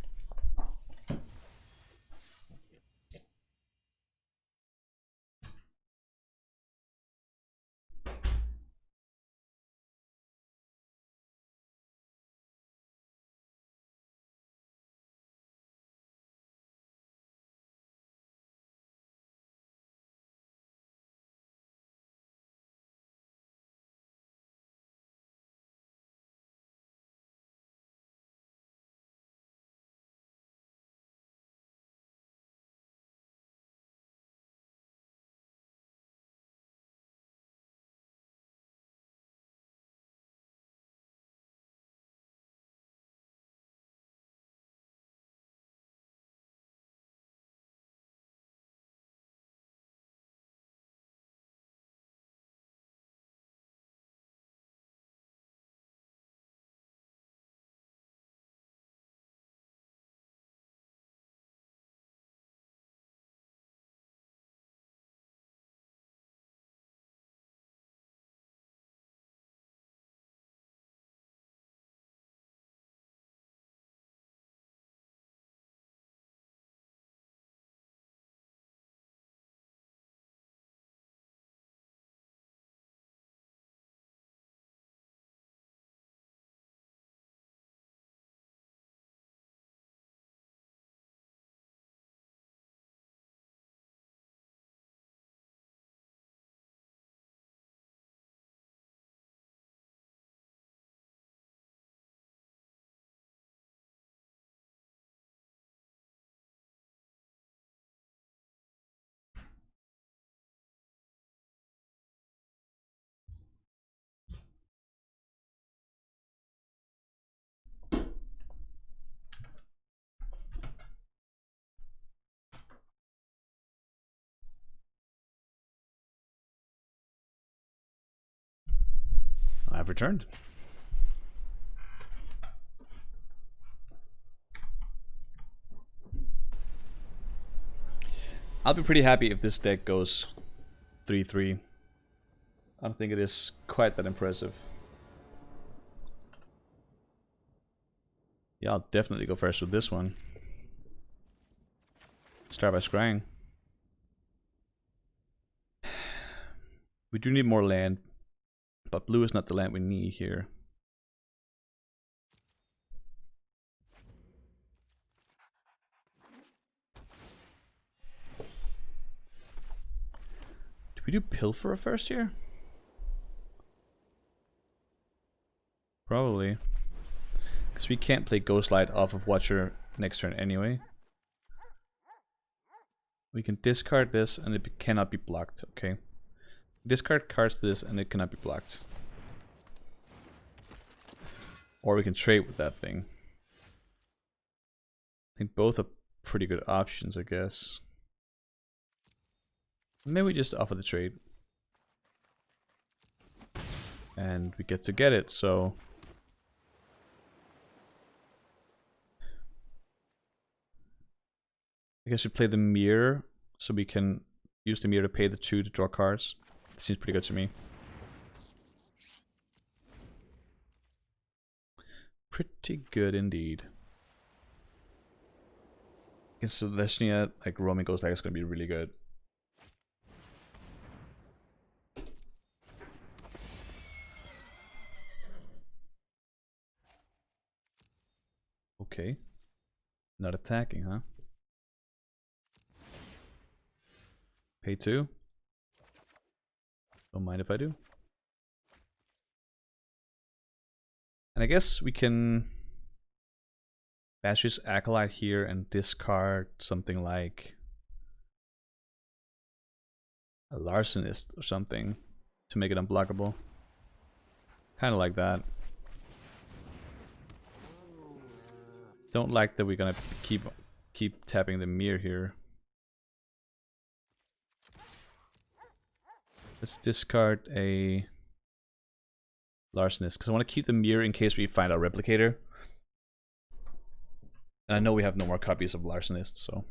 I've returned. I'll be pretty happy if this deck goes 3-3. I don't think it is quite that impressive. Yeah, I'll definitely go first with this one. Start by scrying. We do need more land, but blue is not the land we need here. Do we do Pilferer first here? Probably. Because we can't play Ghostlight off of Watcher next turn anyway. We can discard this and it cannot be blocked, okay. Discard cards to this and it cannot be blocked. Or we can trade with that thing. I think both are pretty good options, I guess. Maybe we just offer the trade. And we get to get it, so... I guess we play the mirror, so we can use the mirror to pay the 2 to draw cards. That seems pretty good to me. Pretty good indeed. Against Celestia, like roaming Ghostlight is going to be really good. Okay. Not attacking, huh? Pay 2. Don't mind if I do. And I guess we can Bashi's Acolyte here and discard something like a Larcenist or something to make it unblockable. Kind of like that. Don't like that we're gonna keep tapping the mirror here. Let's discard a Larcenist because I want to keep the mirror in case we find our replicator. And I know we have no more copies of Larcenist, so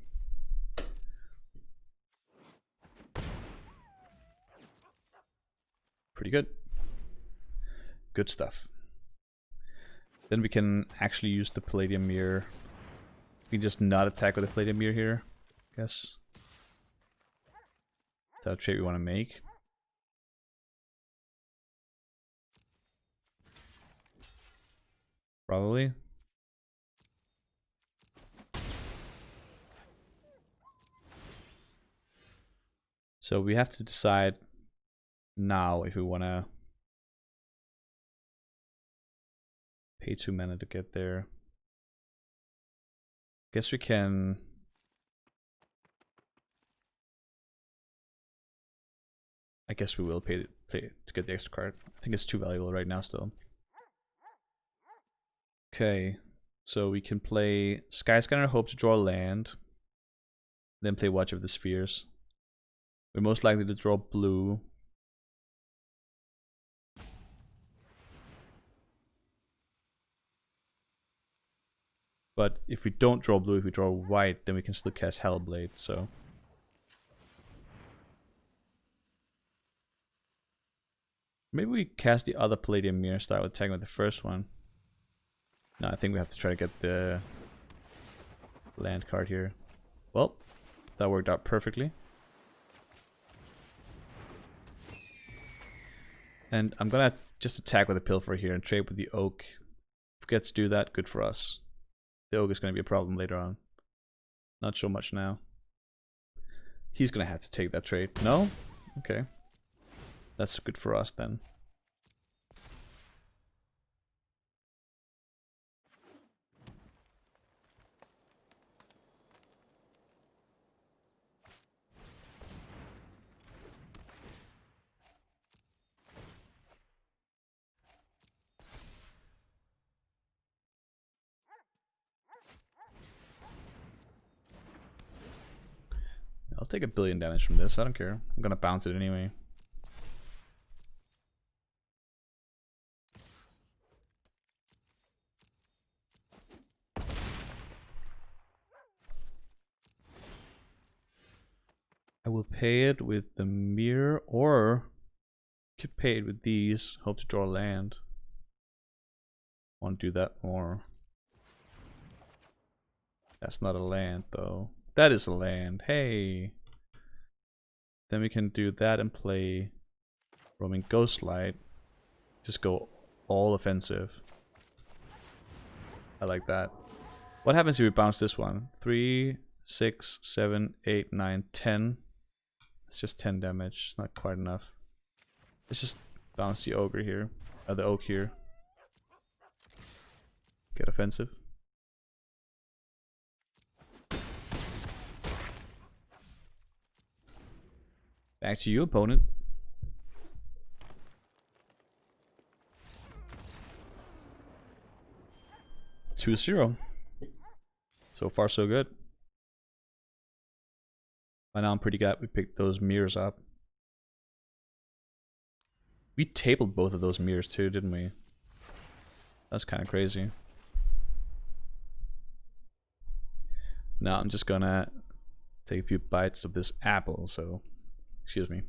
pretty good. Good stuff. Then we can actually use the Palladium Mirror. We can just not attack with the Palladium Mirror here, I guess. That's a trade we want to make. Probably. So we have to decide now if we want to pay 2 mana to get there. Guess we can... I guess we will pay to get the extra card. I think it's too valuable right now still. Okay, so we can play Skyscanner, hope to draw land. Then play Watch of the Spheres. We're most likely to draw blue. But if we don't draw blue, if we draw white, then we can still cast Hellblade, so... Maybe we cast the other Palladium Mirror, start with attacking with the first one. No, I think we have to try to get the land card here. Well, that worked out perfectly. And I'm gonna just attack with a Pilfer here and trade with the Oak. Forget to do that, good for us. The Oak is gonna be a problem later on. Not so much now. He's gonna have to take that trade. No? Okay. That's good for us then. I'll take 1 billion damage from this, I don't care. I'm gonna bounce it anyway. I will pay it with the mirror, or could pay it with these. Hope to draw land. Want to do that more. That's not a land though. That is a land. Hey. Then we can do that and play Roaming Ghostlight. Just go all offensive. I like that. What happens if we bounce this one? 3, 6, 7, 8, 9, 10. It's just 10 damage. It's not quite enough. Let's just bounce the ogre here. The oak here. Get offensive. Back to you, opponent. Two 0. So far, so good. By now, I'm pretty glad we picked those mirrors up. We tabled both of those mirrors too, didn't we? That's kind of crazy. Now I'm just gonna take a few bites of this apple, so excuse me.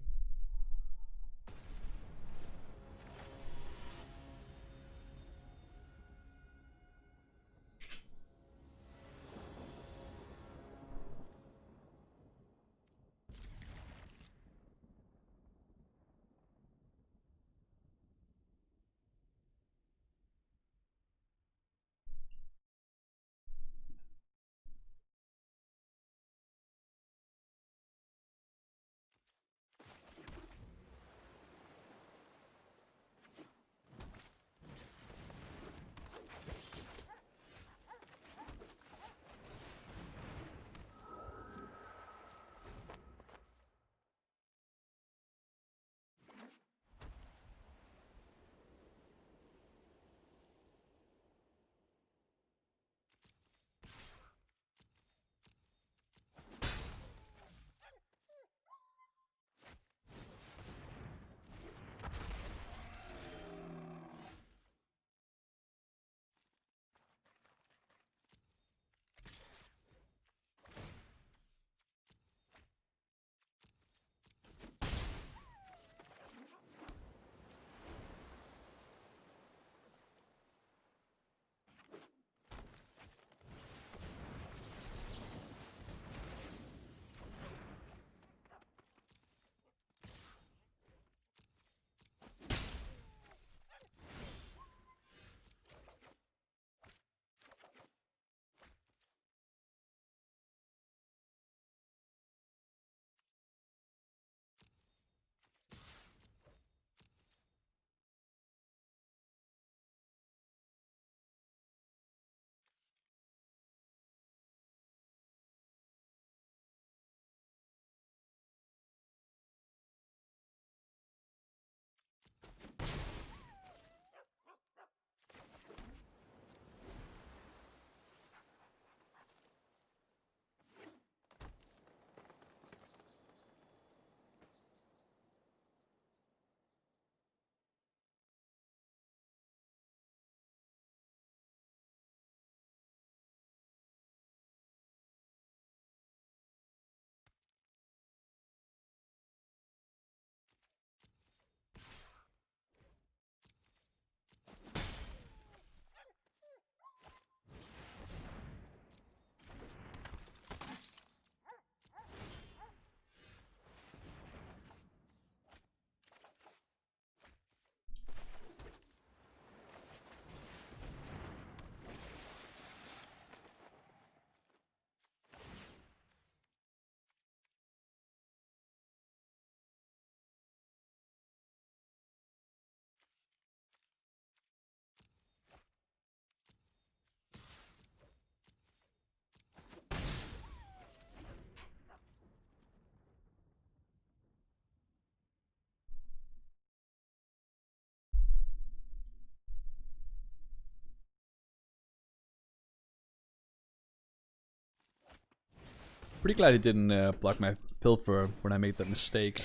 Pretty glad he didn't block my pilfer when I made that mistake.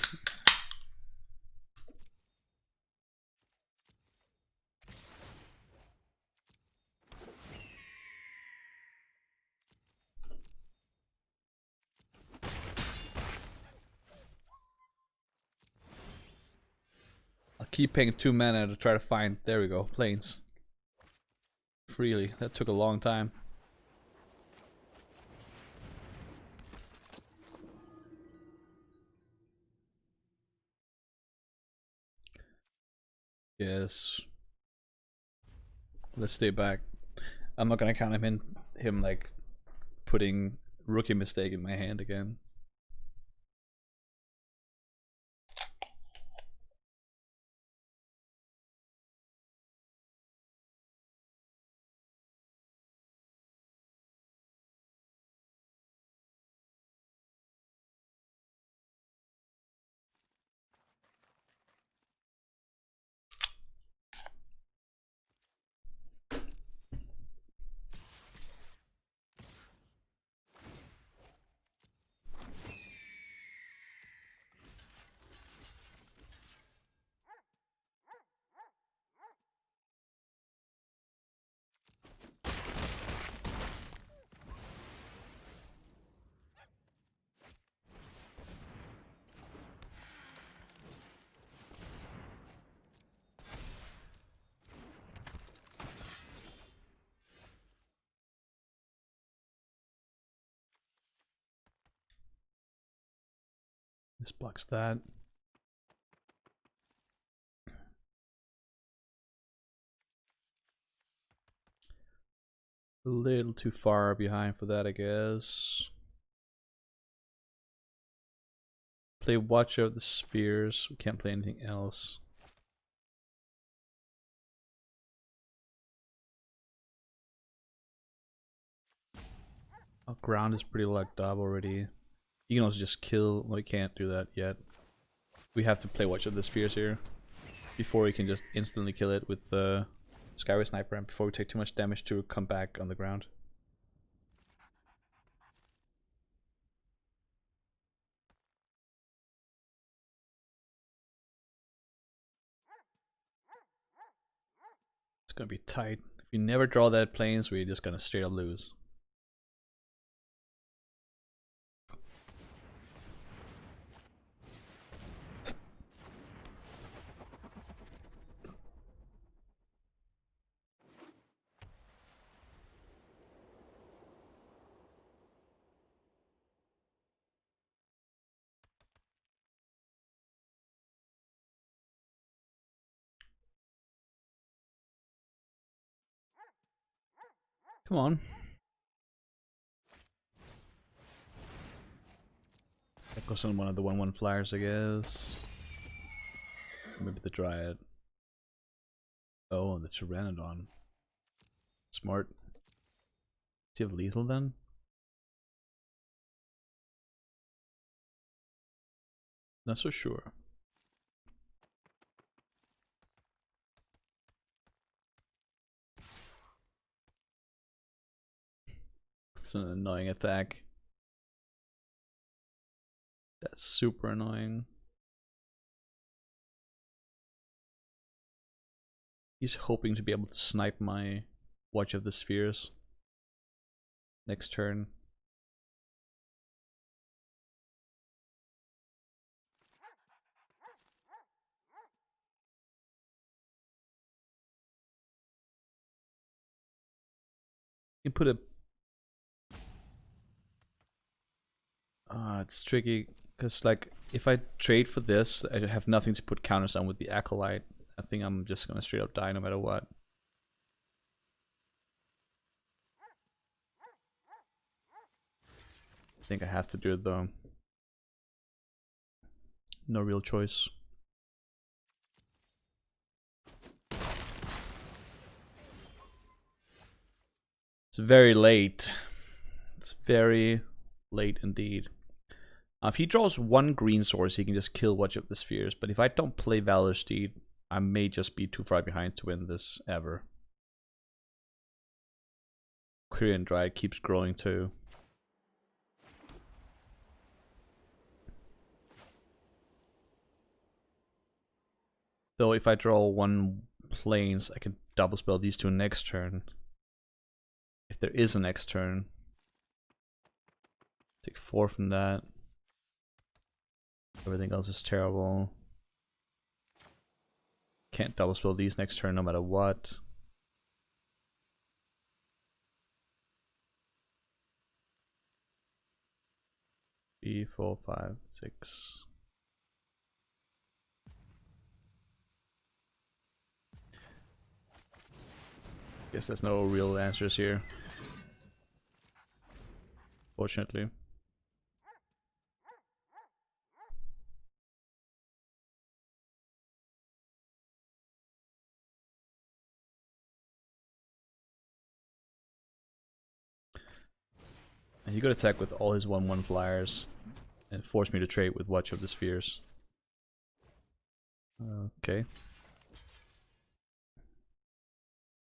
keep paying 2 mana to try to find, there we go, planes. Freely. That took a long time. Yes. Let's stay back. I'm not gonna count him like putting rookie mistake in my hand again. This blocks that. A little too far behind for that, I guess. Play Watch of the Spheres. We can't play anything else. Our ground is pretty locked up already. You can also just kill. Well, we can't do that yet. We have to play Watch of the Spheres here before we can just instantly kill it with the Skyway Sniper, and before we take too much damage to come back on the ground. It's gonna be tight. If we never draw that planes, we're just gonna straight up lose. Come on. That goes on one of the 1/1 flyers, I guess. Maybe the Dryad. Oh, the Pteranodon. Smart. Does he have lethal then? Not so sure. It's an annoying attack. That's super annoying. He's hoping to be able to snipe my Watch of the Spheres next turn. You put a... it's tricky, because like, if I trade for this, I have nothing to put counters on with the Acolyte. I think I'm just gonna straight up die no matter what. I think I have to do it though. No real choice. It's very late. It's very late indeed. If he draws one green source, he can just kill Watch of the Spheres. But if I don't play Valor Steed, I may just be too far behind to win this ever. Korean Dryad keeps growing too. Though if I draw one planes, I can double spell these two next turn. If there is a next turn. Take 4 from that. Everything else is terrible. Can't double spell these next turn no matter what. Three, 4, 5, 6. Guess there's no real answers here. Fortunately. And he could attack with all his 1/1 flyers and force me to trade with Watch of the Spheres. Okay.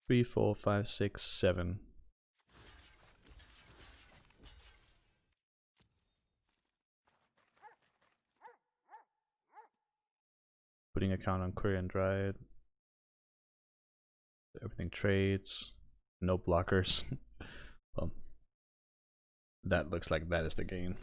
3, 4, 5, 6, 7. Putting a count on Korean Dryad. Everything trades. No blockers. Well, that looks like that is the game.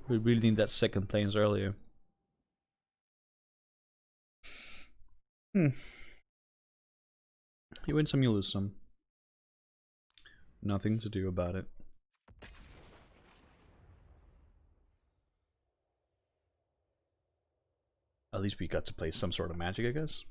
We really need that second planes earlier. You win some, you lose some. Nothing to do about it. At least we got to play some sort of Magic, I guess.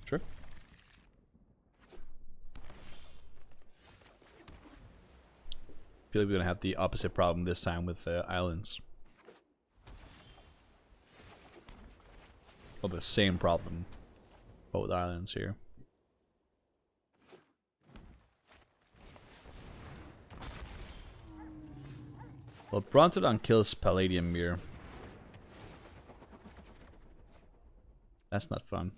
Sure. I feel like we're gonna have the opposite problem this time with islands. Well, the same problem, but with islands here. Well, Brontodon kills Palladium Mirror. That's not fun.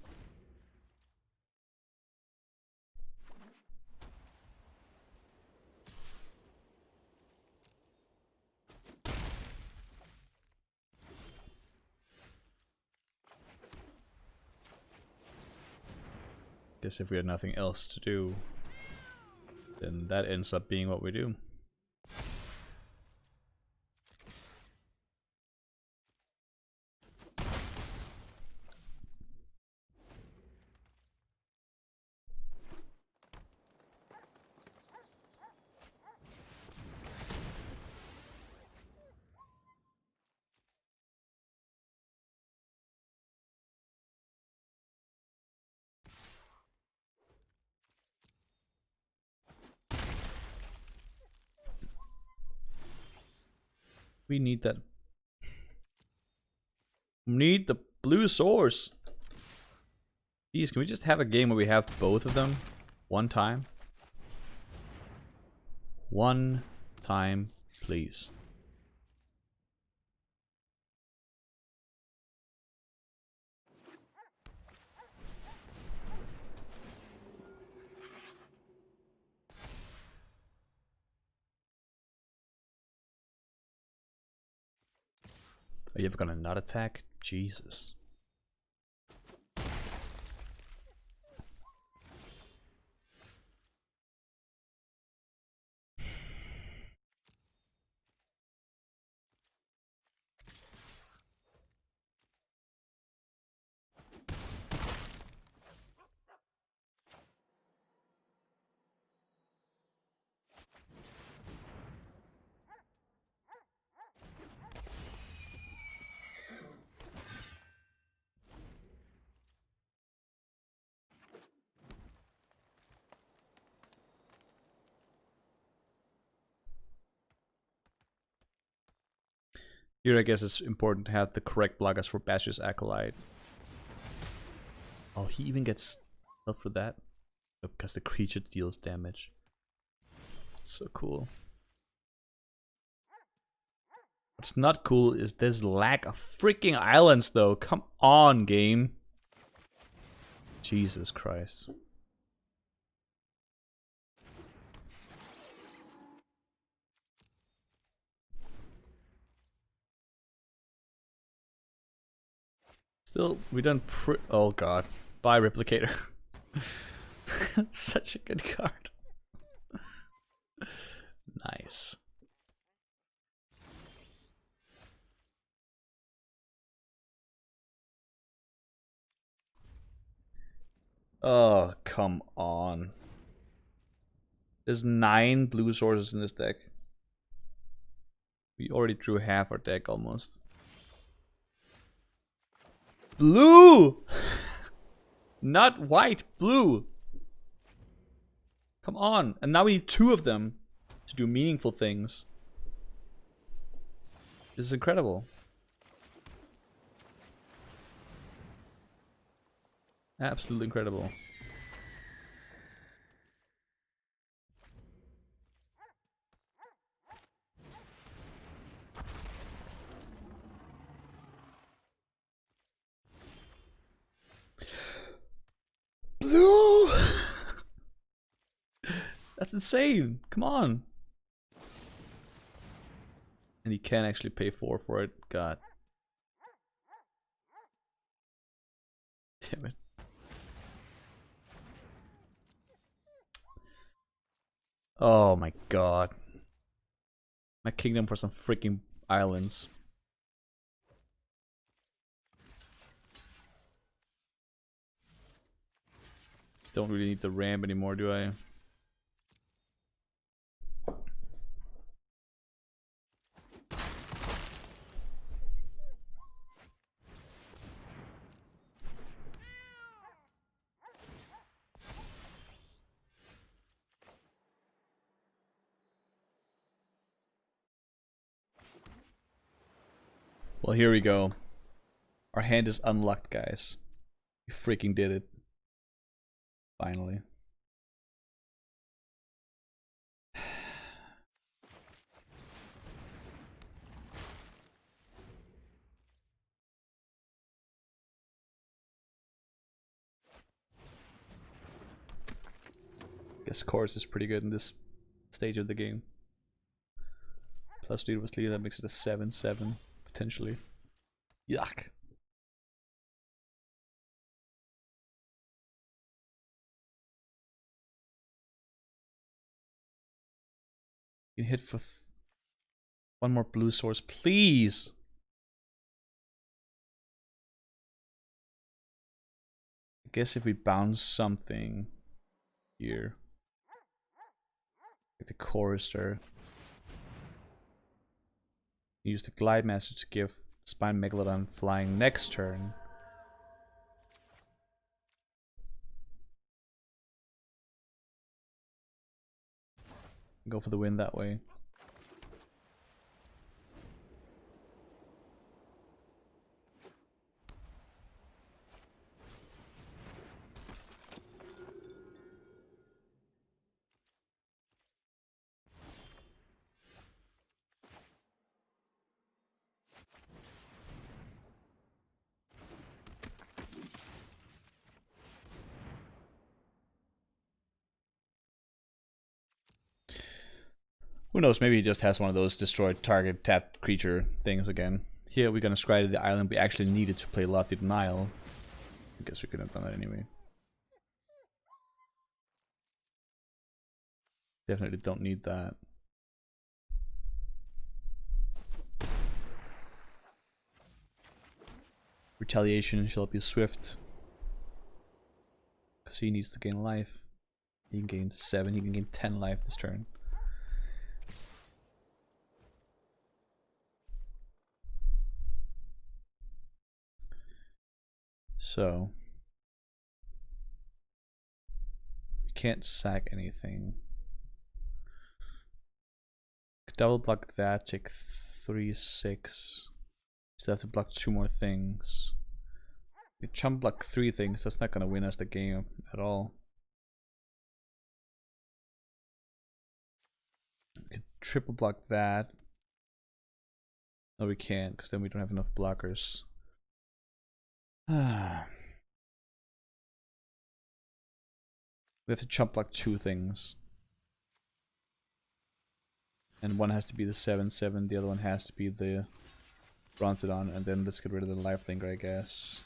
Guess if we had nothing else to do, then that ends up being what we do. We need that. Need the blue source. Jeez, can we just have a game where we have both of them? One time? One time, please. Are you ever gonna not attack? Jesus. Here I guess it's important to have the correct blockers for Basri's Acolyte. Oh, he even gets help for that? Oh, because the creature deals damage. It's so cool. What's not cool is this lack of freaking islands though. Come on, game. Jesus Christ. Still, we don't oh god. Bye, Replicator. Such a good card. Nice. Oh, come on. There's 9 blue sources in this deck. We already drew half our deck almost. Blue! Not white, blue. Come on. And now we need 2 of them to do meaningful things. This is incredible. Absolutely incredible. Blue! That's insane. Come on. And you can actually pay 4 for it. God. Damn it. Oh my god. My kingdom for some freaking islands. Don't really need the ramp anymore, do I? Well, here we go. Our hand is unlocked, guys. We freaking did it. Finally. Guess Chorus is pretty good in this stage of the game. Plus lead was lead, that makes it a 7-7, potentially. Yuck. You can hit for one more blue source, please. I guess if we bounce something here, like the Chorister, use the Glide Master to give Spine Megalodon flying next turn. Go for the win that way. Who knows, maybe he just has one of those destroyed target tapped creature things again. Here we're gonna scry to the island we actually needed to play Lofty Denial. I guess we could have done that anyway. Definitely don't need that. Retaliation shall be swift. Because he needs to gain life. He can gain 7, he can gain 10 life this turn. So we can't sack anything. Double block that, take 3/6. Still have to block 2 more things. We chump block 3 things. That's not gonna win us the game at all. We could triple block that. No, we can't, because then we don't have enough blockers. We have to chump block 2 things. And one has to be the 7/7, the other one has to be the Bronzodon, and then let's get rid of the Lifelinker, I guess.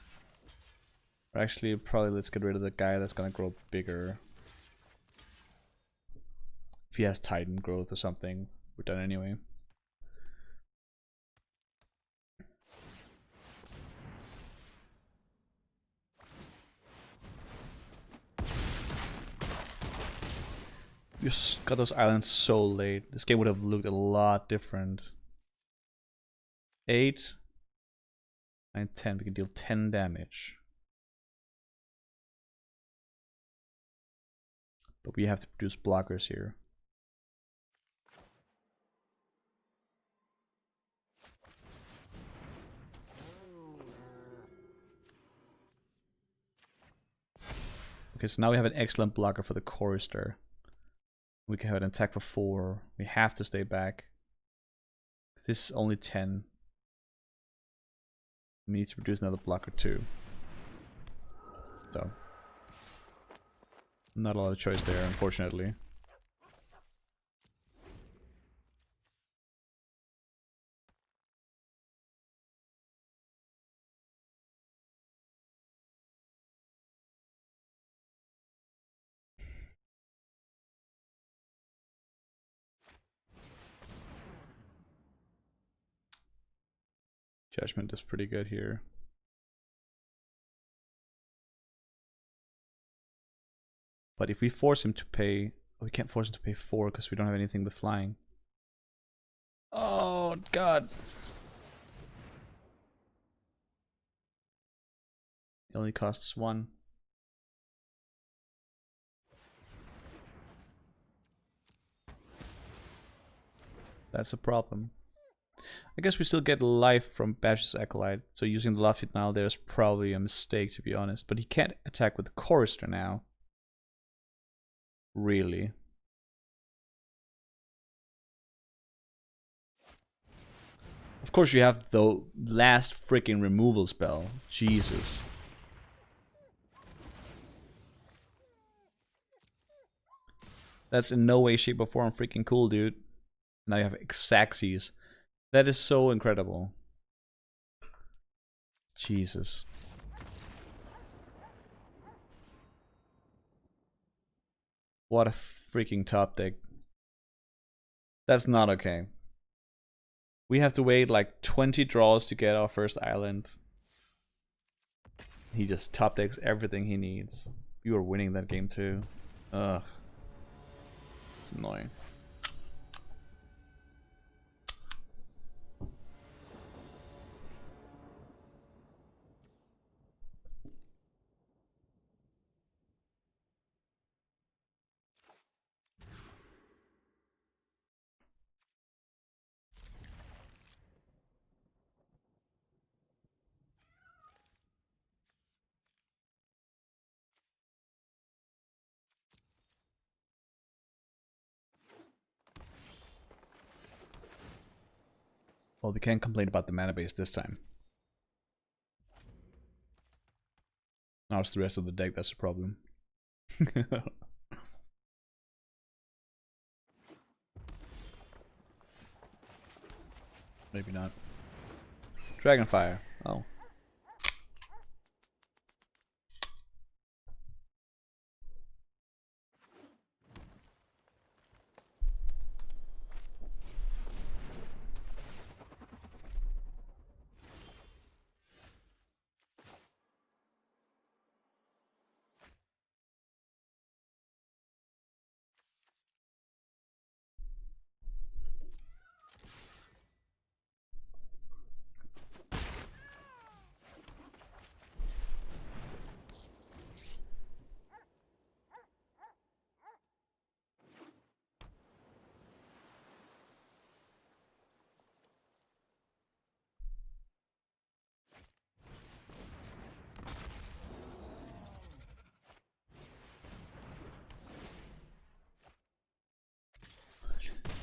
Or actually, probably let's get rid of the guy that's gonna grow bigger. If he has Titan growth or something, we're done anyway. You got those islands so late. This game would have looked a lot different. 8, 9, 10. We can deal 10 damage. But we have to produce blockers here. Okay, so now we have an excellent blocker for the Chorister. We can have an attack for 4. We have to stay back. This is only 10. We need to produce another blocker too. So, not a lot of choice there, unfortunately. Judgment is pretty good here. But if we force him to pay... We can't force him to pay 4 because we don't have anything with flying. Oh, God. It only costs 1. That's a problem. I guess we still get life from Bash's Acolyte, so using the Lofty Denial there is probably a mistake, to be honest. But he can't attack with the Chorister now. Really. Of course you have the last freaking removal spell. Jesus. That's in no way, shape, or form freaking cool, dude. Now you have Xaxes. That is so incredible. Jesus. What a freaking top deck. That's not okay. We have to wait like 20 draws to get our first island. He just top decks everything he needs. You are winning that game too. Ugh. It's annoying. Well, we can't complain about the mana base this time. Now it's the rest of the deck that's the problem. Maybe not. Dragonfire. Oh.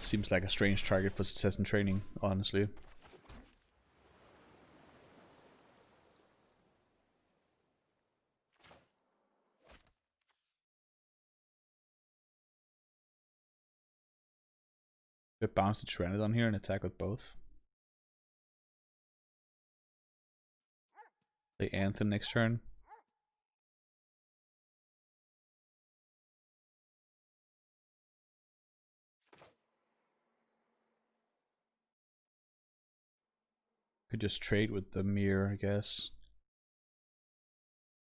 Seems like a strange target for success in training, honestly. We bounce the Tyrannodon here and attack with both. Play Anthem next turn. Could just trade with the mirror, I guess.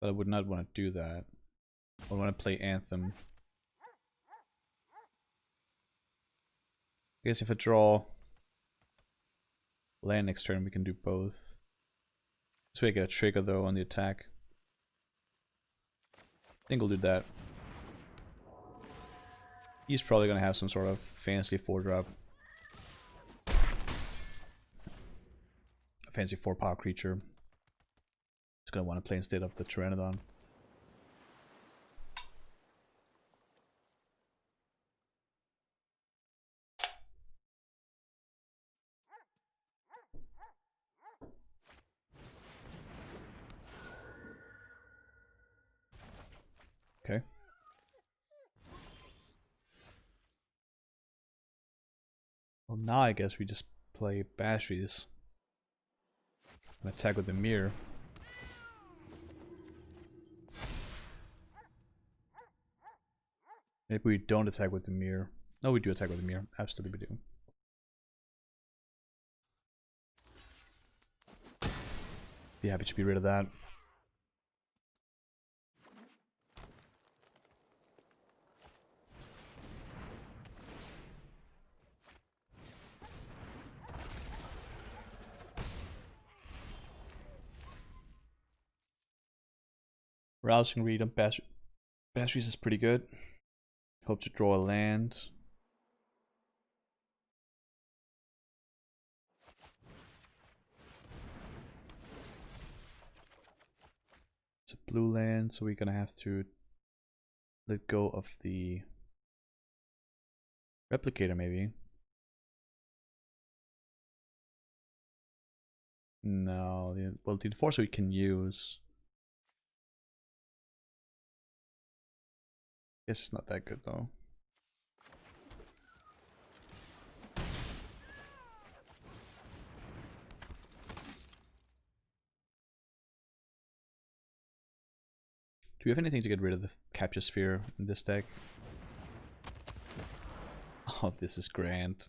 But I would not want to do that. I want to play Anthem. I guess if I draw land next turn, we can do both. This way I get a trigger though on the attack. I think we'll do that. He's probably gonna have some sort of fancy 4-drop. A fancy 4-power creature. He's gonna want to play instead of the Tyrannodon. Okay. Well, now I guess we just play batteries and attack with the mirror. Maybe we don't attack with the mirror. No, we do attack with the mirror. Absolutely we do. Be happy to be rid of that. Rousing read on batteries is pretty good. Hope to draw a land. It's a blue land, so we're gonna have to let go of the replicator maybe. No, well, the enforcer we can use. Guess it's not that good though. Do we have anything to get rid of the capture sphere in this deck? Oh, this is grand.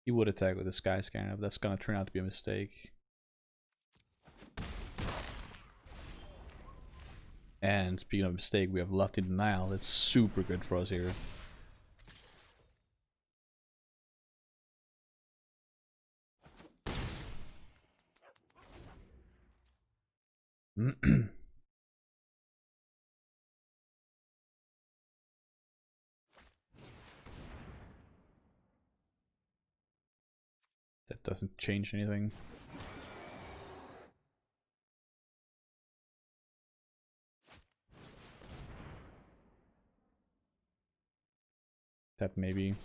He would attack with the Sky Scanner, but that's gonna turn out to be a mistake. And speaking of mistake, we have Lofty Denial. That's super good for us here. That doesn't change anything. That maybe.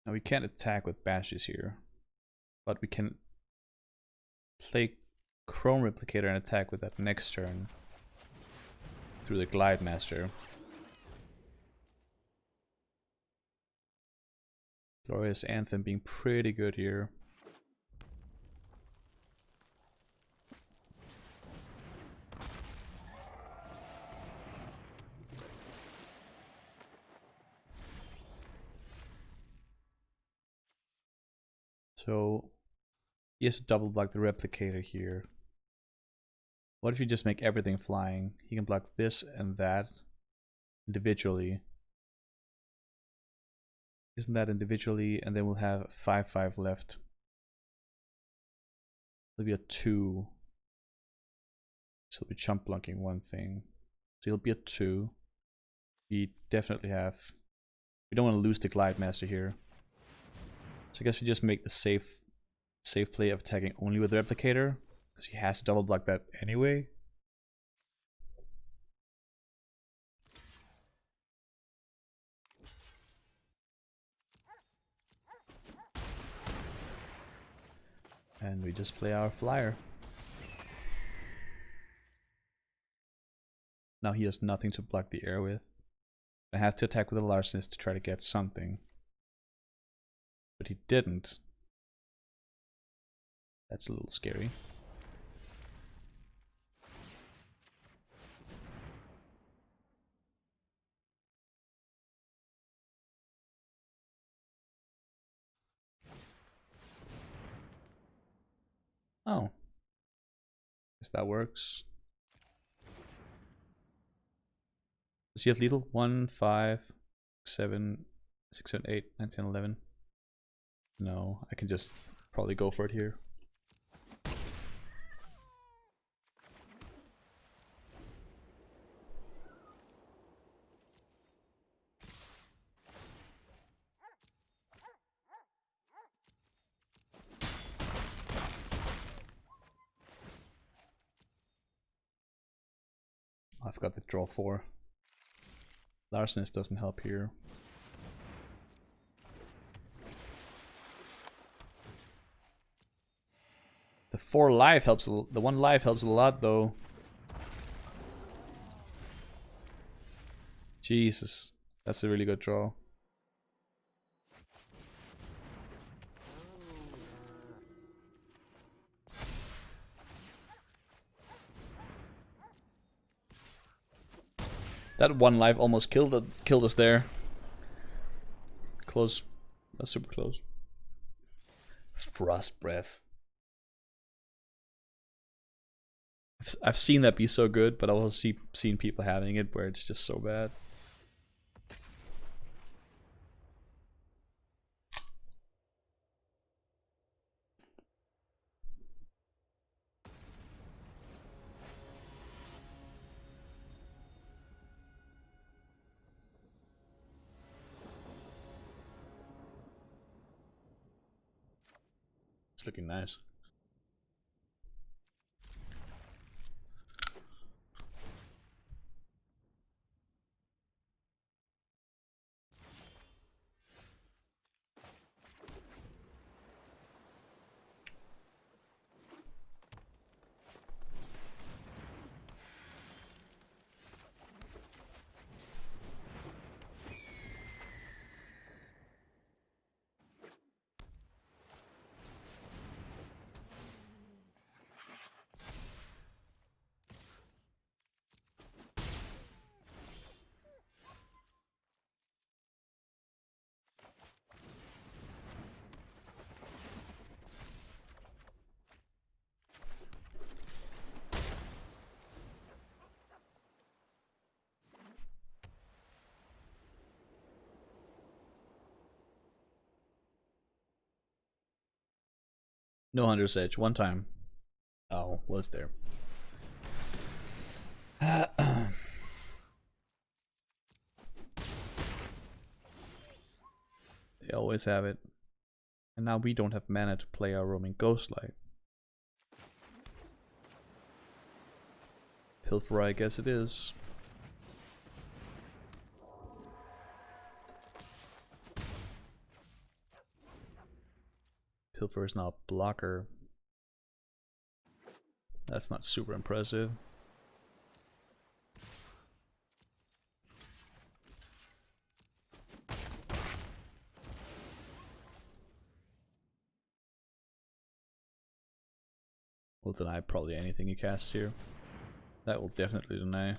Now we can't attack with bashes here, but we can play Chrome Replicator and attack with that next turn through the Glide Master. Glorious Anthem being pretty good here. So he has to double block the Replicator here. What if you just make everything flying? He can block this and that individually. Isn't that individually? And then we'll have 5/5 left. It'll be a 2. So we'll be chump blocking one thing. So he'll be a 2. We definitely have We don't want to lose the Glide Master here. So I guess we just make the safe play of attacking only with the Replicator, because he has to double block that anyway. And we just play our flyer. Now he has nothing to block the air with. I have to attack with a Larcenist to try to get something. But he didn't. That's a little scary. Oh. Guess that works. Does he have lethal? 1, 5, 7, 6, 7, 8, 9, 10, 11. No, I can just probably go for it here. I've got the draw 4. Larcenist doesn't help here. The 4 life helps. The 1 life helps a lot, though. Jesus, that's a really good draw. That 1 life almost killed us there. Close. That's super close. Frost Breath. I've seen that be so good, but I've also seen people having it where it's just so bad. It's looking nice. No Hunter's Edge, one time. Oh, was there? They always have it. And now we don't have mana to play our roaming Ghostlight. Pilferer, I guess it is. Pilferer is now a blocker. That's not super impressive. Will deny probably anything you cast here. That will definitely deny.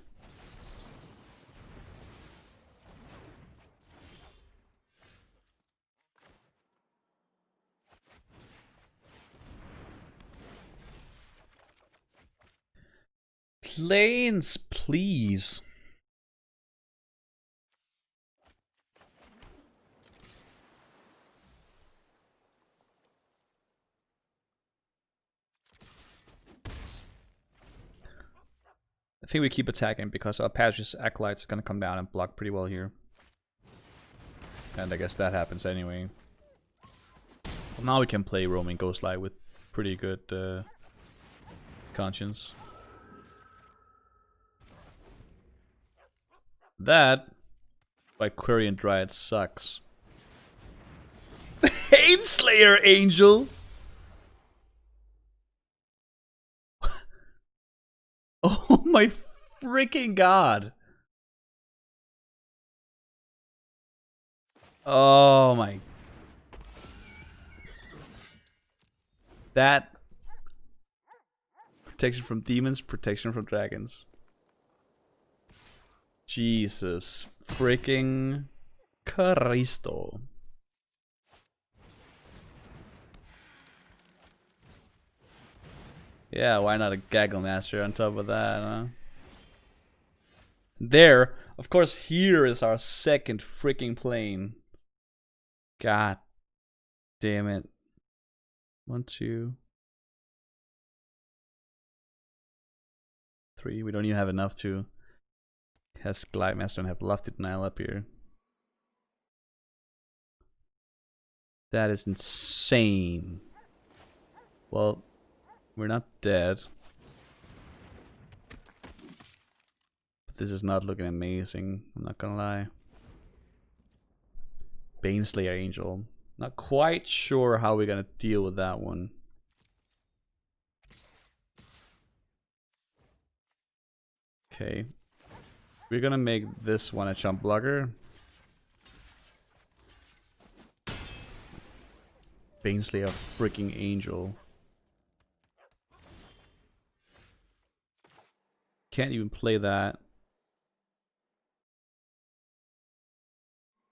Planes, please. I think we keep attacking because our Patch's Acolytes are gonna come down and block pretty well here. And I guess that happens anyway. Well, now we can play Roaming Ghostlight with pretty good conscience. That by Quarian Dryad sucks. Hateslayer Angel! Oh my freaking god! Oh my. That. Protection from demons, protection from dragons. Jesus freaking Christo. Yeah, why not a Gaggle Master on top of that, huh? There, of course, here is our second freaking plane. God damn it. 1, 2, 3. We don't even have enough to cast Glide Master and have Lofty Denial up here. That is insane. Well, we're not dead. But this is not looking amazing, I'm not gonna lie. Baneslayer Angel. Not quite sure how we're gonna deal with that one. Okay. We're gonna make this one a jump blocker. Baneslayer freaking Angel. Can't even play that.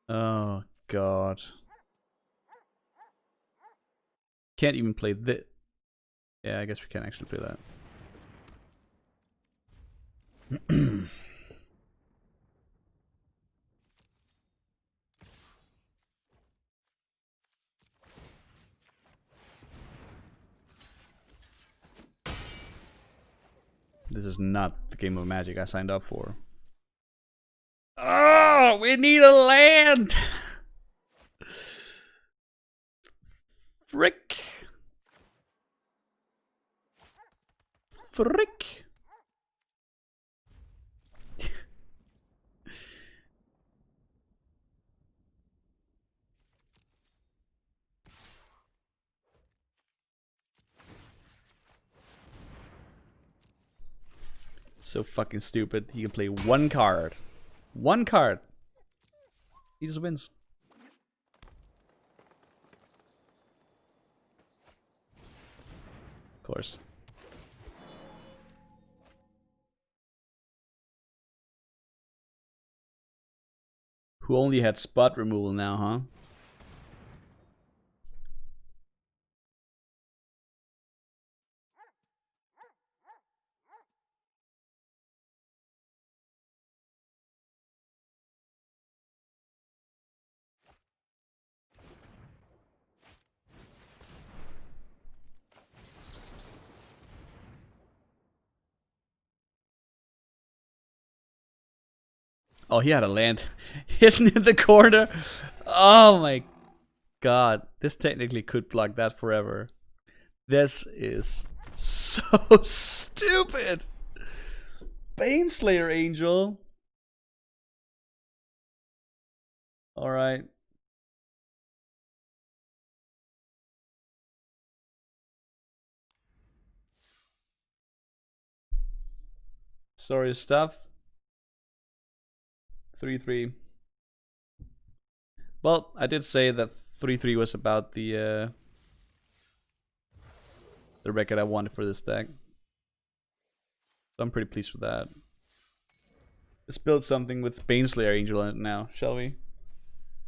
Oh god. Can't even play this. Yeah, I guess we can actually play that. This is not the game of Magic I signed up for. Oh, we need a land! Frick. Frick. So fucking stupid. He can play one card. One card. He just wins. Of course. Who only had spot removal now, huh? Oh, he had a land hidden in the corner. Oh my god. This technically could block that forever. This is so stupid. Baneslayer Angel. Alright. Sorry, stuff. 3-3. Well, I did say that 3-3 was about the record I wanted for this deck. So I'm pretty pleased with that. Let's build something with Baneslayer Angel in it now, shall we?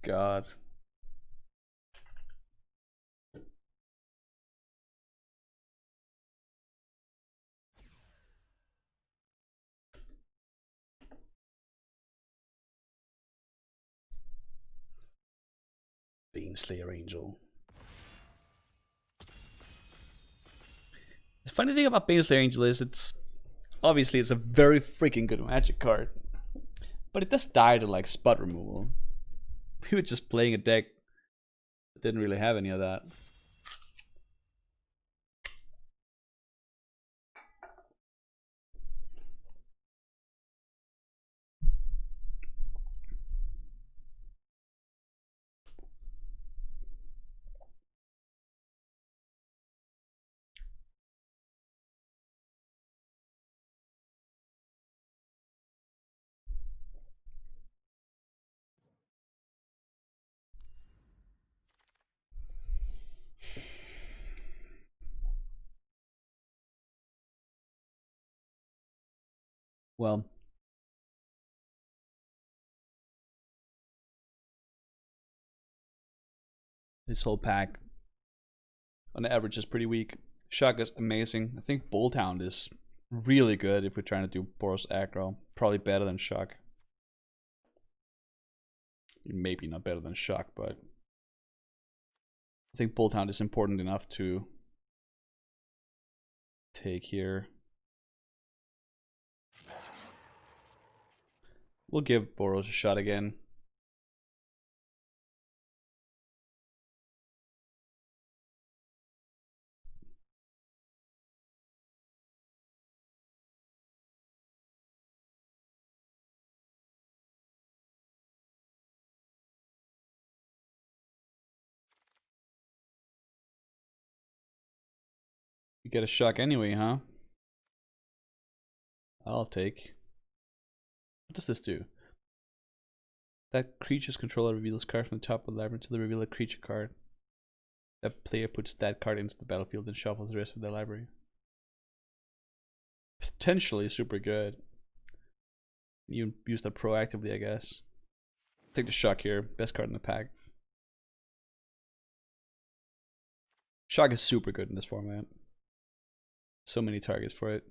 God. Baneslayer Angel. The funny thing about Baneslayer Angel is it's a very freaking good Magic card. But it does die to like spot removal. We were just playing a deck that didn't really have any of that. Well, this whole pack on average is pretty weak. Shock is amazing. I think Bulltown is really good if we're trying to do Boros aggro. Probably better than Shock. Maybe not better than Shock, but I think Bulltown is important enough to take here. We'll give Boros a shot again. You get a shock anyway, huh? I'll take. What does this do? That creature's controller reveals cards from the top of the library until they reveal a creature card. That player puts that card into the battlefield and shuffles the rest of their library. Potentially super good. You use that proactively, I guess. Take the shock here. Best card in the pack. Shock is super good in this format. So many targets for it.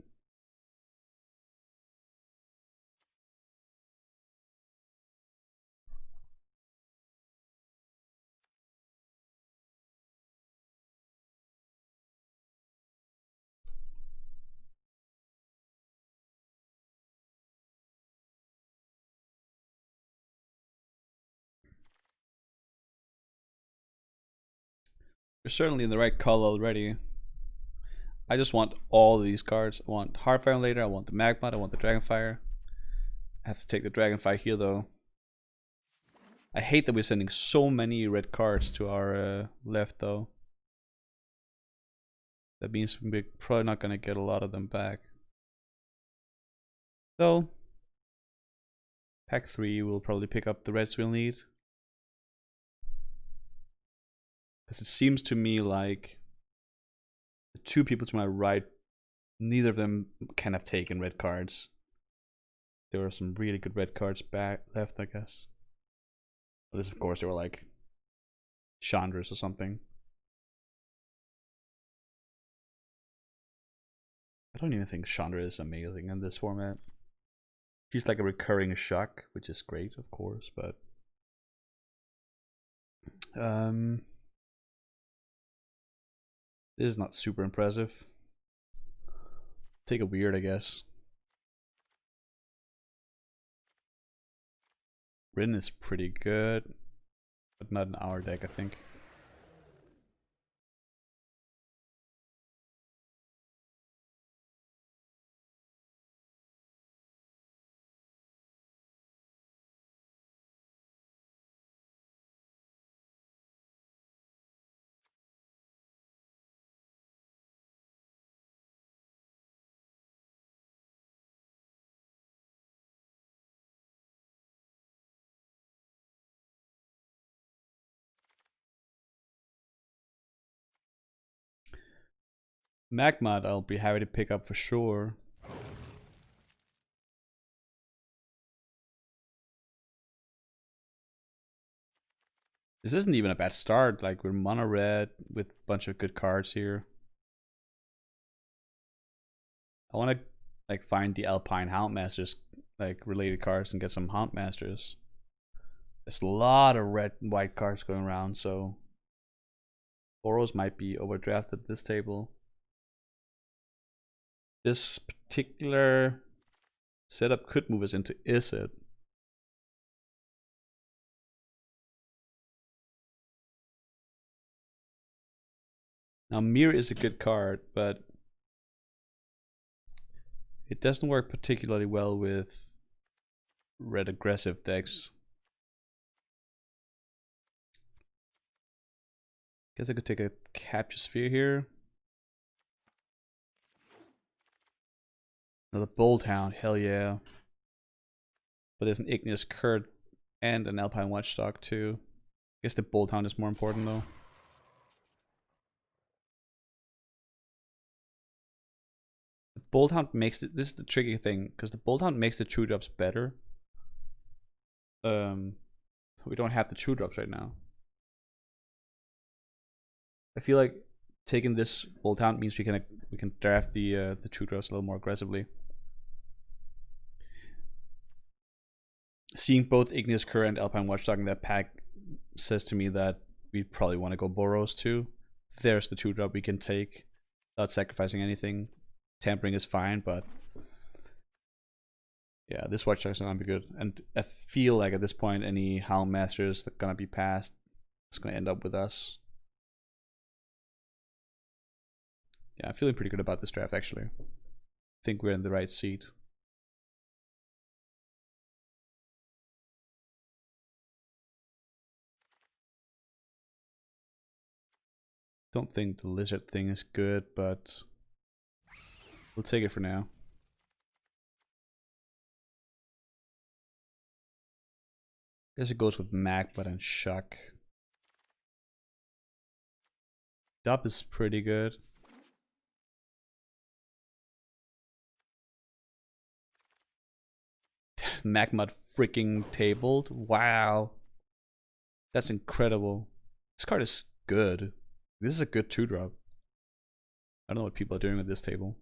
You're certainly in the right call already. I just want all of these cards. I want Heartfire later. I want the Magma. I want the Dragonfire. I have to take the Dragonfire here though. I hate that we're sending so many red cards to our left though. That means we're probably not going to get a lot of them back. So, pack 3 will probably pick up the reds we'll need. Because it seems to me like the two people to my right, neither of them can have taken red cards. There were some really good red cards back left, I guess. But this, of course, they were like Chandras or something. I don't even think Chandra is amazing in this format. She's like a recurring shock, which is great, of course, but this is not super impressive. Take a weird, I guess. Rin is pretty good, but not in our deck, I think. Magma, I'll be happy to pick up for sure. This isn't even a bad start. Like, we're mono red with a bunch of good cards here. I want to like find the Alpine Houndmasters like related cards and get some Houndmasters. There's a lot of red and white cards going around, so Boros might be overdrafted at this table. This particular setup could move us into Is It. Now Mirror is a good card, but it doesn't work particularly well with red aggressive decks. Guess I could take a Capture Sphere here. Another Bolt Hound, hell yeah. But there's an Igneous Curd and an Alpine Watchdog too. I guess the Bolt Hound is more important though. The Bolt Hound makes it, this is the tricky thing, because the Bolt Hound makes the 2-drops better. We don't have the 2-drops right now. I feel like taking this Bolt Hound means we can draft the 2-drops a little more aggressively. Seeing both Igneous Current and Alpine Watchdog in that pack says to me that we probably want to go Boros too. There's the 2-drop we can take without sacrificing anything. Tampering is fine, but yeah, this Watchdog's not gonna be good. And I feel like at this point, any Hound Masters that are gonna be passed is gonna end up with us. Yeah, I'm feeling pretty good about this draft actually. I think we're in the right seat. Don't think the lizard thing is good, but we'll take it for now. Guess it goes with Magma and Shock. Dub is pretty good. Magma freaking tabled. Wow. That's incredible. This card is good. This is a good 2-drop. I don't know what people are doing with this table.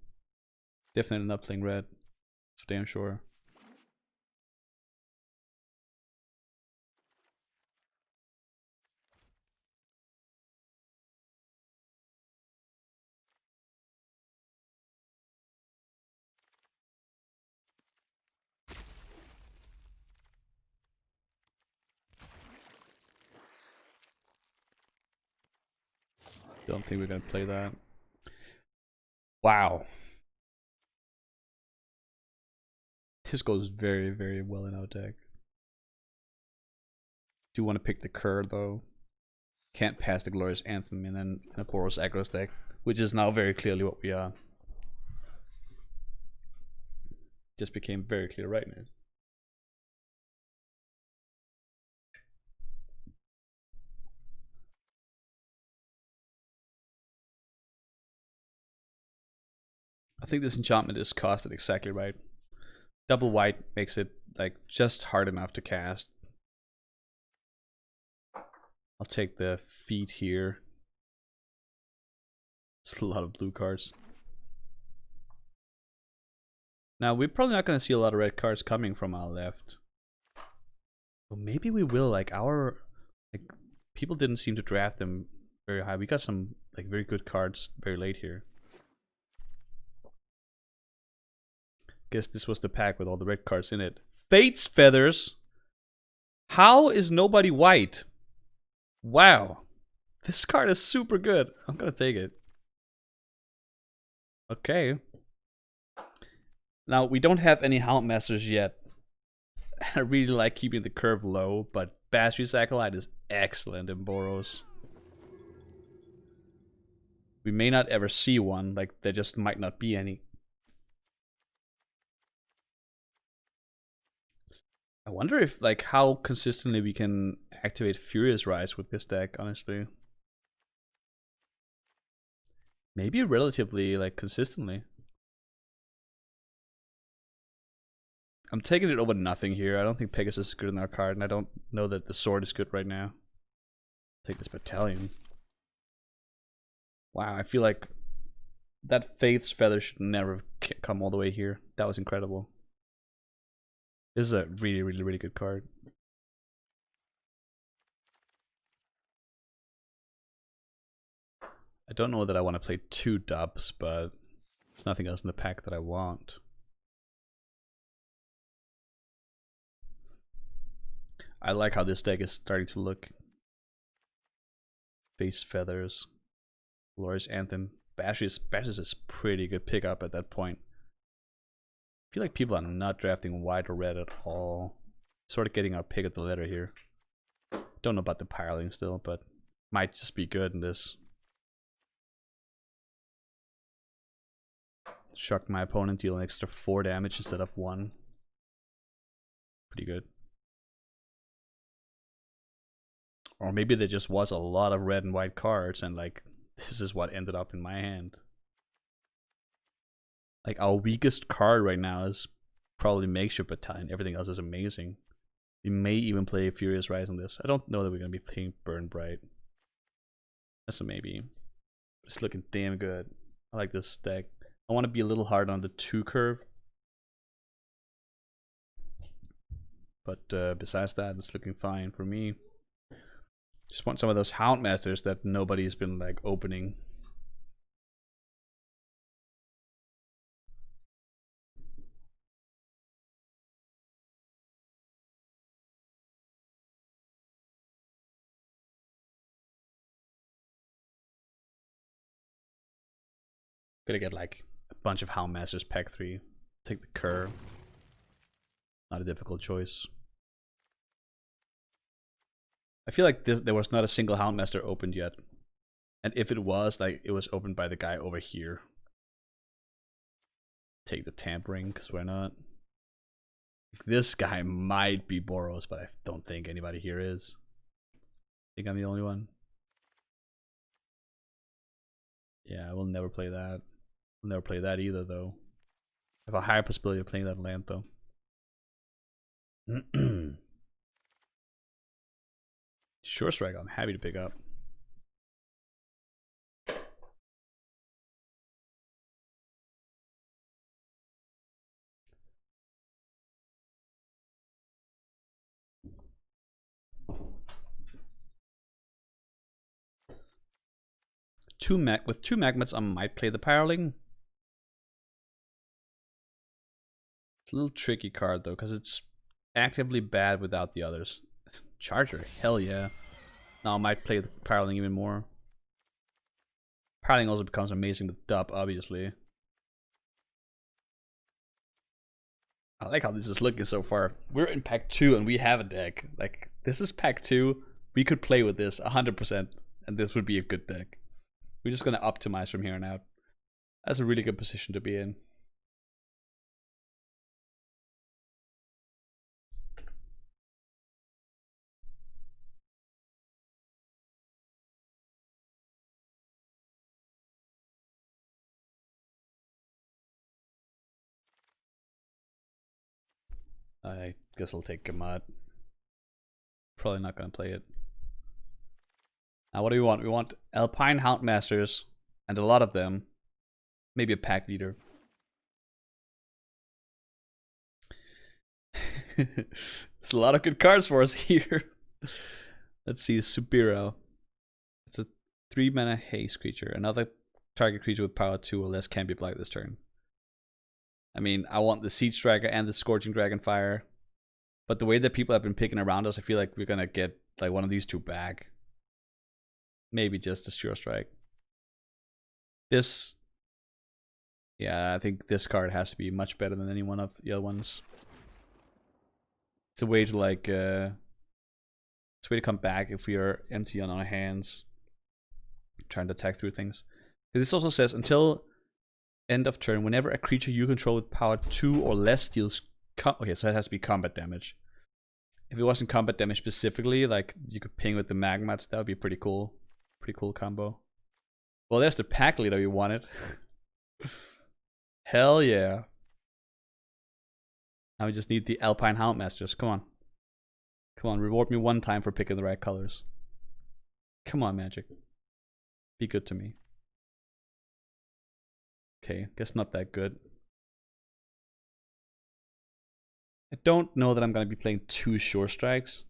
Definitely not playing red. For damn sure. Don't think we're gonna play that. Wow. This goes very, very well in our deck. Do want to pick the Cur though. Can't pass the Glorious Anthem in a Boros Aggros deck, which is now very clearly what we are. Just became very clear right now. I think this enchantment is costed exactly right. Double white makes it like just hard enough to cast. I'll take the feet here. It's a lot of blue cards. Now we're probably not gonna see a lot of red cards coming from our left. Well, maybe we will. Like people didn't seem to draft them very high. We got some like very good cards very late here. Guess this was the pack with all the red cards in it. Fate's Feathers. How is nobody white? Wow. This card is super good. I'm gonna take it. Okay. Now, we don't have any Hound Masters yet. I really like keeping the curve low, but Basri's Acolyte is excellent in Boros. We may not ever see one, like there just might not be any. I wonder if like how consistently we can activate Furious Rise with this deck, honestly. Maybe relatively like consistently. I'm taking it over nothing here. I don't think Pegasus is good in our card, and I don't know that the sword is good right now. Take this battalion. Wow, I feel like that Faith's Feather should never have come all the way here. That was incredible. This is a really, really, really good card. I don't know that I want to play 2 dubs, but there's nothing else in the pack that I want. I like how this deck is starting to look. Face Feathers. Glorious Anthem. Bashes is pretty good pickup at that point. I feel like people are not drafting white or red at all. Sort of getting our pick of the litter here. Don't know about the piling still, but might just be good in this. Shocked my opponent, deal an extra 4 damage instead of 1. Pretty good. Or maybe there just was a lot of red and white cards and like this is what ended up in my hand. Like our weakest card right now is probably Makeshift Battalion. Everything else is amazing. We may even play Furious Rise on this. I don't know that we're gonna be playing Burn Bright. That's a maybe. It's looking damn good. I like this deck. I want to be a little hard on the 2 curve. But besides that, it's looking fine for me. Just want some of those Houndmasters that nobody's been like opening. Gonna get like a bunch of Houndmasters pack 3. Take the curve. Not a difficult choice. I feel like there was not a single Houndmaster opened yet. And if it was, like it was opened by the guy over here. Take the Tampering, because why not? This guy might be Boros, but I don't think anybody here is. I think I'm the only one. Yeah, I will never play that. I'll never play that either, though. I have a higher possibility of playing that land, though. Sure Strike, I'm happy to pick up. With two Magmats, I might play the Pyroling. It's a little tricky card though, because it's actively bad without the others. Charger, hell yeah. Now I might play the Pyroling even more. Pyroling also becomes amazing with Dub, obviously. I like how this is looking so far. We're in pack 2 and we have a deck. Like, this is pack 2. We could play with this 100%, and this would be a good deck. We're just gonna optimize from here on out. That's a really good position to be in. I guess I'll take Gamad. Probably not gonna play it. Now what do we want? We want Alpine Houndmasters, and a lot of them. Maybe a pack leader. It's a lot of good cards for us here. Let's see, Subiro. It's a 3-mana haste creature. Another target creature with power 2 or less can be blocked this turn. I mean, I want the Siege Striker and the Scorching Dragonfire. But the way that people have been picking around us, I feel like we're gonna get like one of these 2 back. Maybe just a Sure Strike. This... Yeah, I think this card has to be much better than any one of the other ones. It's a way to like... it's a way to come back if we are empty on our hands. Trying to attack through things. This also says, until end of turn, whenever a creature you control with power 2 or less deals... Okay, so it has to be combat damage. If it wasn't combat damage specifically, like you could ping with the Magmats, that would be pretty cool. Pretty cool combo. Well, there's the pack leader you wanted. Hell yeah. Now we just need the Alpine Houndmasters. Come on. Come on, reward me one time for picking the right colors. Come on, Magic. Be good to me. Okay, guess not that good. I don't know that I'm going to be playing 2 Sure Strikes.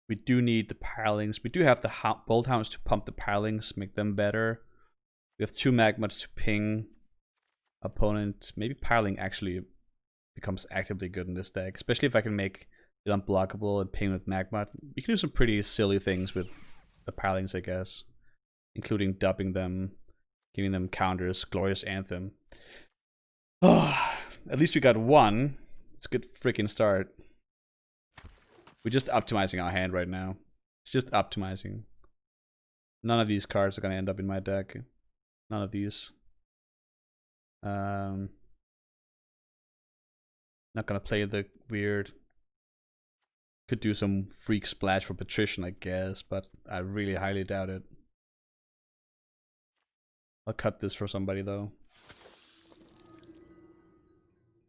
We do need the Pirelings. We do have the Bolt Hounds to pump the Pirelings, make them better. We have 2 Magmats to ping opponent. Maybe Pireling actually becomes actively good in this deck, especially if I can make it unblockable and ping with Magmat. We can do some pretty silly things with the Pirelings, I guess. including dubbing them, giving them counters, Glorious Anthem. Oh, at least we got one. It's a good freaking start. We're just optimizing our hand right now. It's just optimizing. None of these cards are gonna end up in my deck. None of these. Not gonna play the weird. Could do some freak splash for Patrician, I guess, but I really highly doubt it. I'll cut this for somebody though.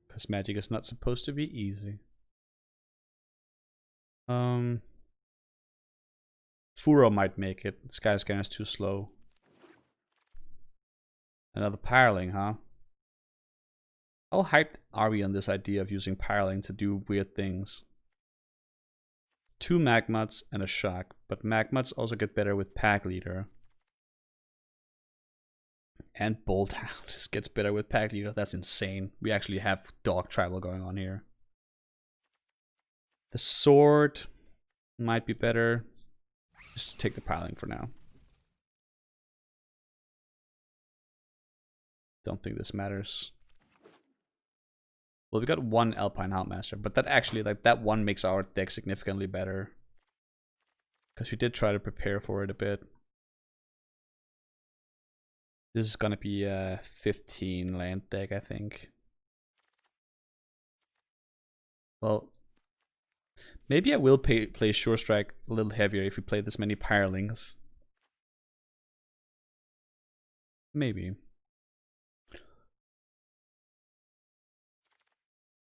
Because Magic is not supposed to be easy. Furo might make it. Skyscanner is too slow. Another Pyroling, huh? How hyped are we on this idea of using Pyroling to do weird things? 2 Magmuts and a Shock, but Magmuts also get better with Pack Leader. And Bolt Hound just gets better with Pack Leader. That's insane. We actually have dog tribal going on here. The Sword might be better. Just take the Pyroling for now. Don't think this matters. Well, we got 1 Alpine Houndmaster, but that actually, like, that one makes our deck significantly better. Because we did try to prepare for it a bit. This is gonna be a 15 land deck, I think. Well, maybe I will play Sure Strike a little heavier if we play this many Pyrelings. Maybe.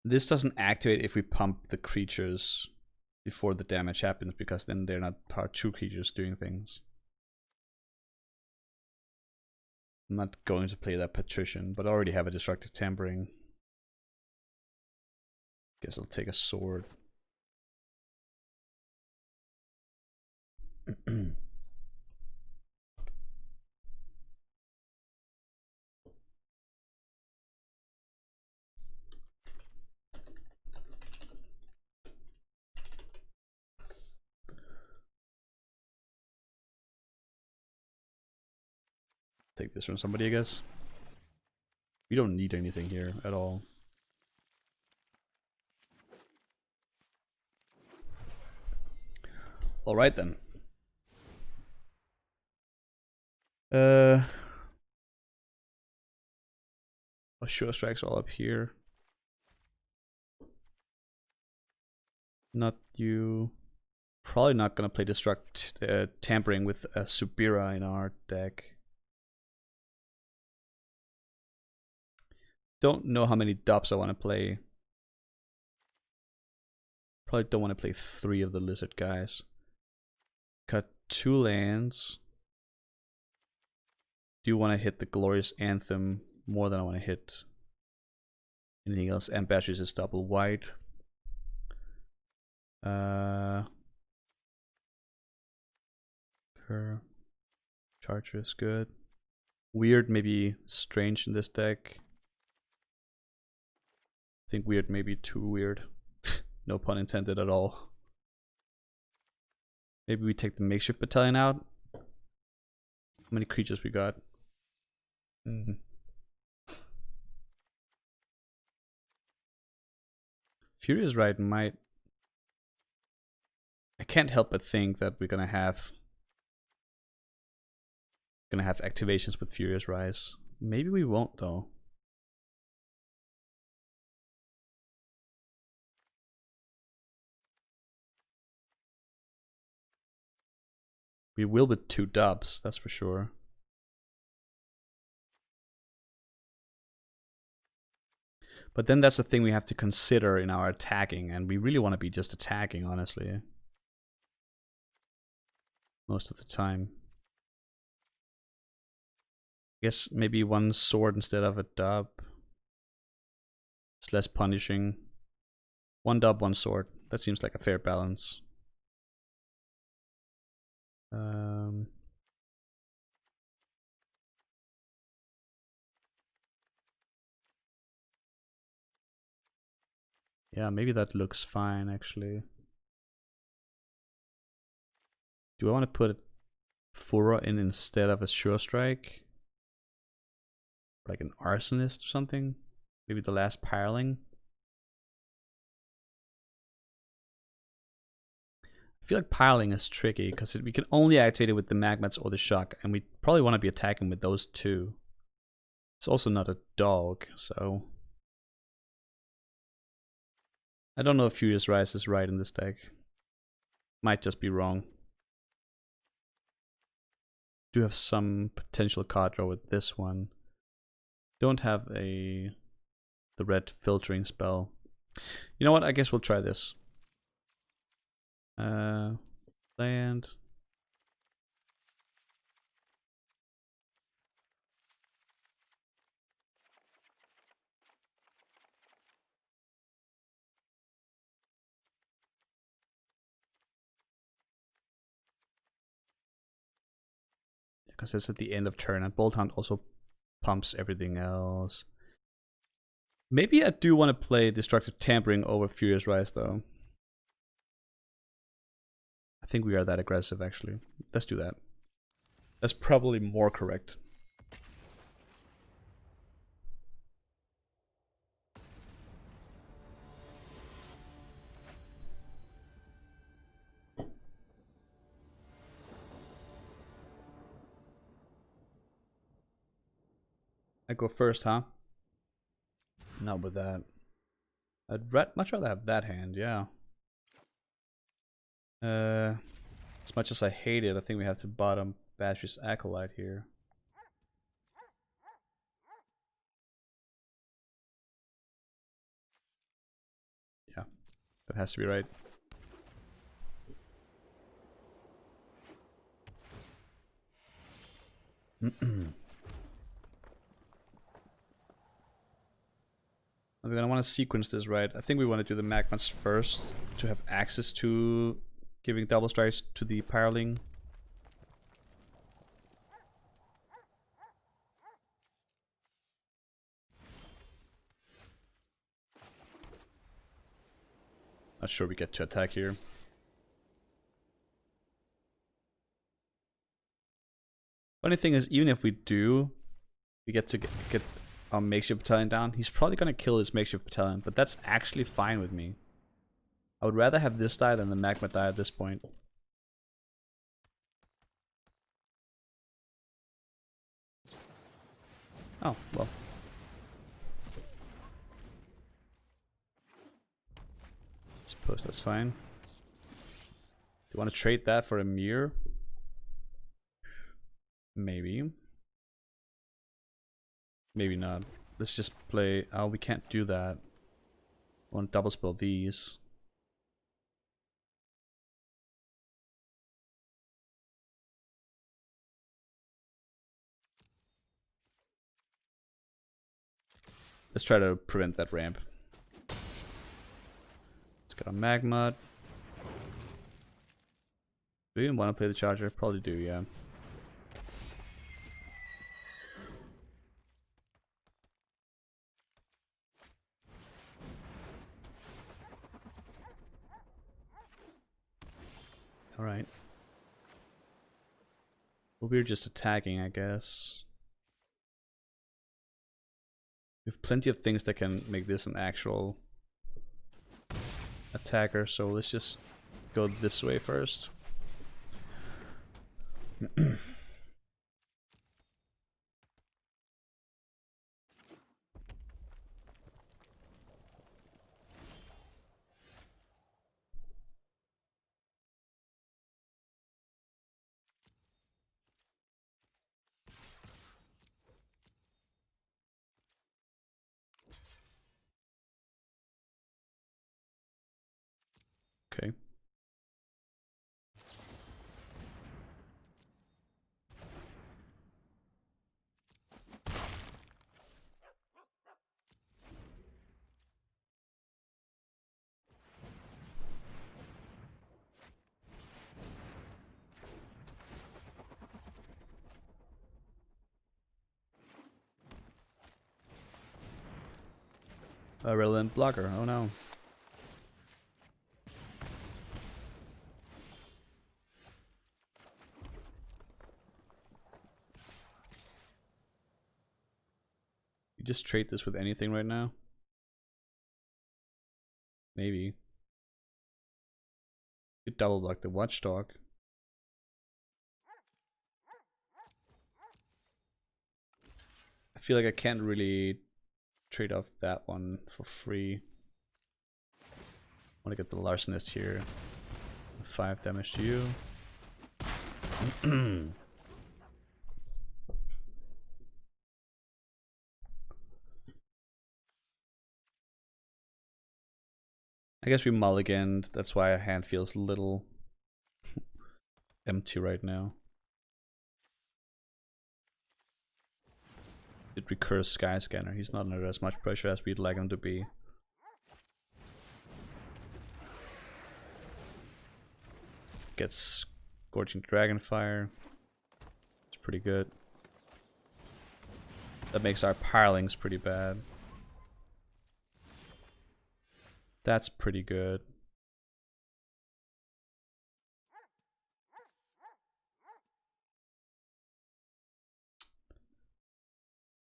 This doesn't activate if we pump the creatures before the damage happens, because then they're not part 2 creatures doing things. I'm not going to play that Patrician, but I already have a Destructive Tampering. Guess I'll take a Sword. Take this from somebody, I guess. We don't need anything here at all. Alright then. Our Sure Strikes all up here. Not you. Probably not gonna play Tampering with Subira in our deck. Don't know how many dubs I want to play. Probably don't want to play 3 of the lizard guys. Cut 2 lands. Do want to hit the Glorious Anthem more than I want to hit anything else. And Bashes is double white. Charger is good. Weird, maybe strange in this deck. I think weird, maybe too weird. No pun intended at all. Maybe we take the Makeshift Battalion out. How many creatures we got? Furious Rite might... I can't help but think that we're gonna have activations with Furious Rise. Maybe we won't though. We will with 2 dubs, that's for sure. But then that's the thing we have to consider in our attacking, and we really want to be just attacking, honestly. Most of the time. I guess maybe 1 sword instead of a dub. It's less punishing. 1 dub, 1 sword. That seems like a fair balance. Yeah, maybe that looks fine actually. Do I want to put Furor in instead of a Sure Strike. Like an Arsonist or something. Maybe the last Pireling. I feel like Pireling is tricky because we can only activate it with the Magmats or the Shock, and we probably want to be attacking with those two. It's also not a dog, so I don't know if Furious Rise is right in this deck. Might just be wrong. Do have some potential card draw with this one. Don't have the red filtering spell. You know what? I guess we'll try this. Land. Because it's at the end of turn, and Bolt Hunt also pumps everything else. Maybe I do want to play Destructive Tampering over Furious Rise, though. I think we are that aggressive, actually. Let's do that. That's probably more correct. I go first, huh? Not with that. I'd much rather have that hand, yeah. As much as I hate it, I think we have to bottom Bash's Acolyte here. Yeah, that has to be right. We're gonna want to sequence this, right? I think we want to do the Magmats first to have access to giving double strikes to the Pireling. Not sure we get to attack here. Funny thing is, even if we do, we get to get our makeshift battalion down. He's probably gonna kill his makeshift battalion, but that's actually fine with me. I would rather have this die than the Magma die at this point. Oh, well. Suppose that's fine. Do you want to trade that for a mirror? Maybe. Maybe not. Let's just play... Oh, we can't do that. I want to double spell these. Let's try to prevent that ramp. Let's get a Magma. Do you even want to play the Charger? Probably do, yeah. Alright. Well, we're just attacking, I guess. We have plenty of things that can make this an actual attacker, so let's just go this way first. Okay. A relevant blocker, oh no. You just trade this with anything right now? Maybe. You double block the Watchdog. I feel like I can't really trade off that one for free. I want to get the Larcenist here. 5 damage to you. I guess we mulliganed. That's why our hand feels a little empty right now. It recurs Sky Scanner. He's not under as much pressure as we'd like him to be. Gets Scorching Dragonfire. It's pretty good. That makes our Pirelings pretty bad. That's pretty good.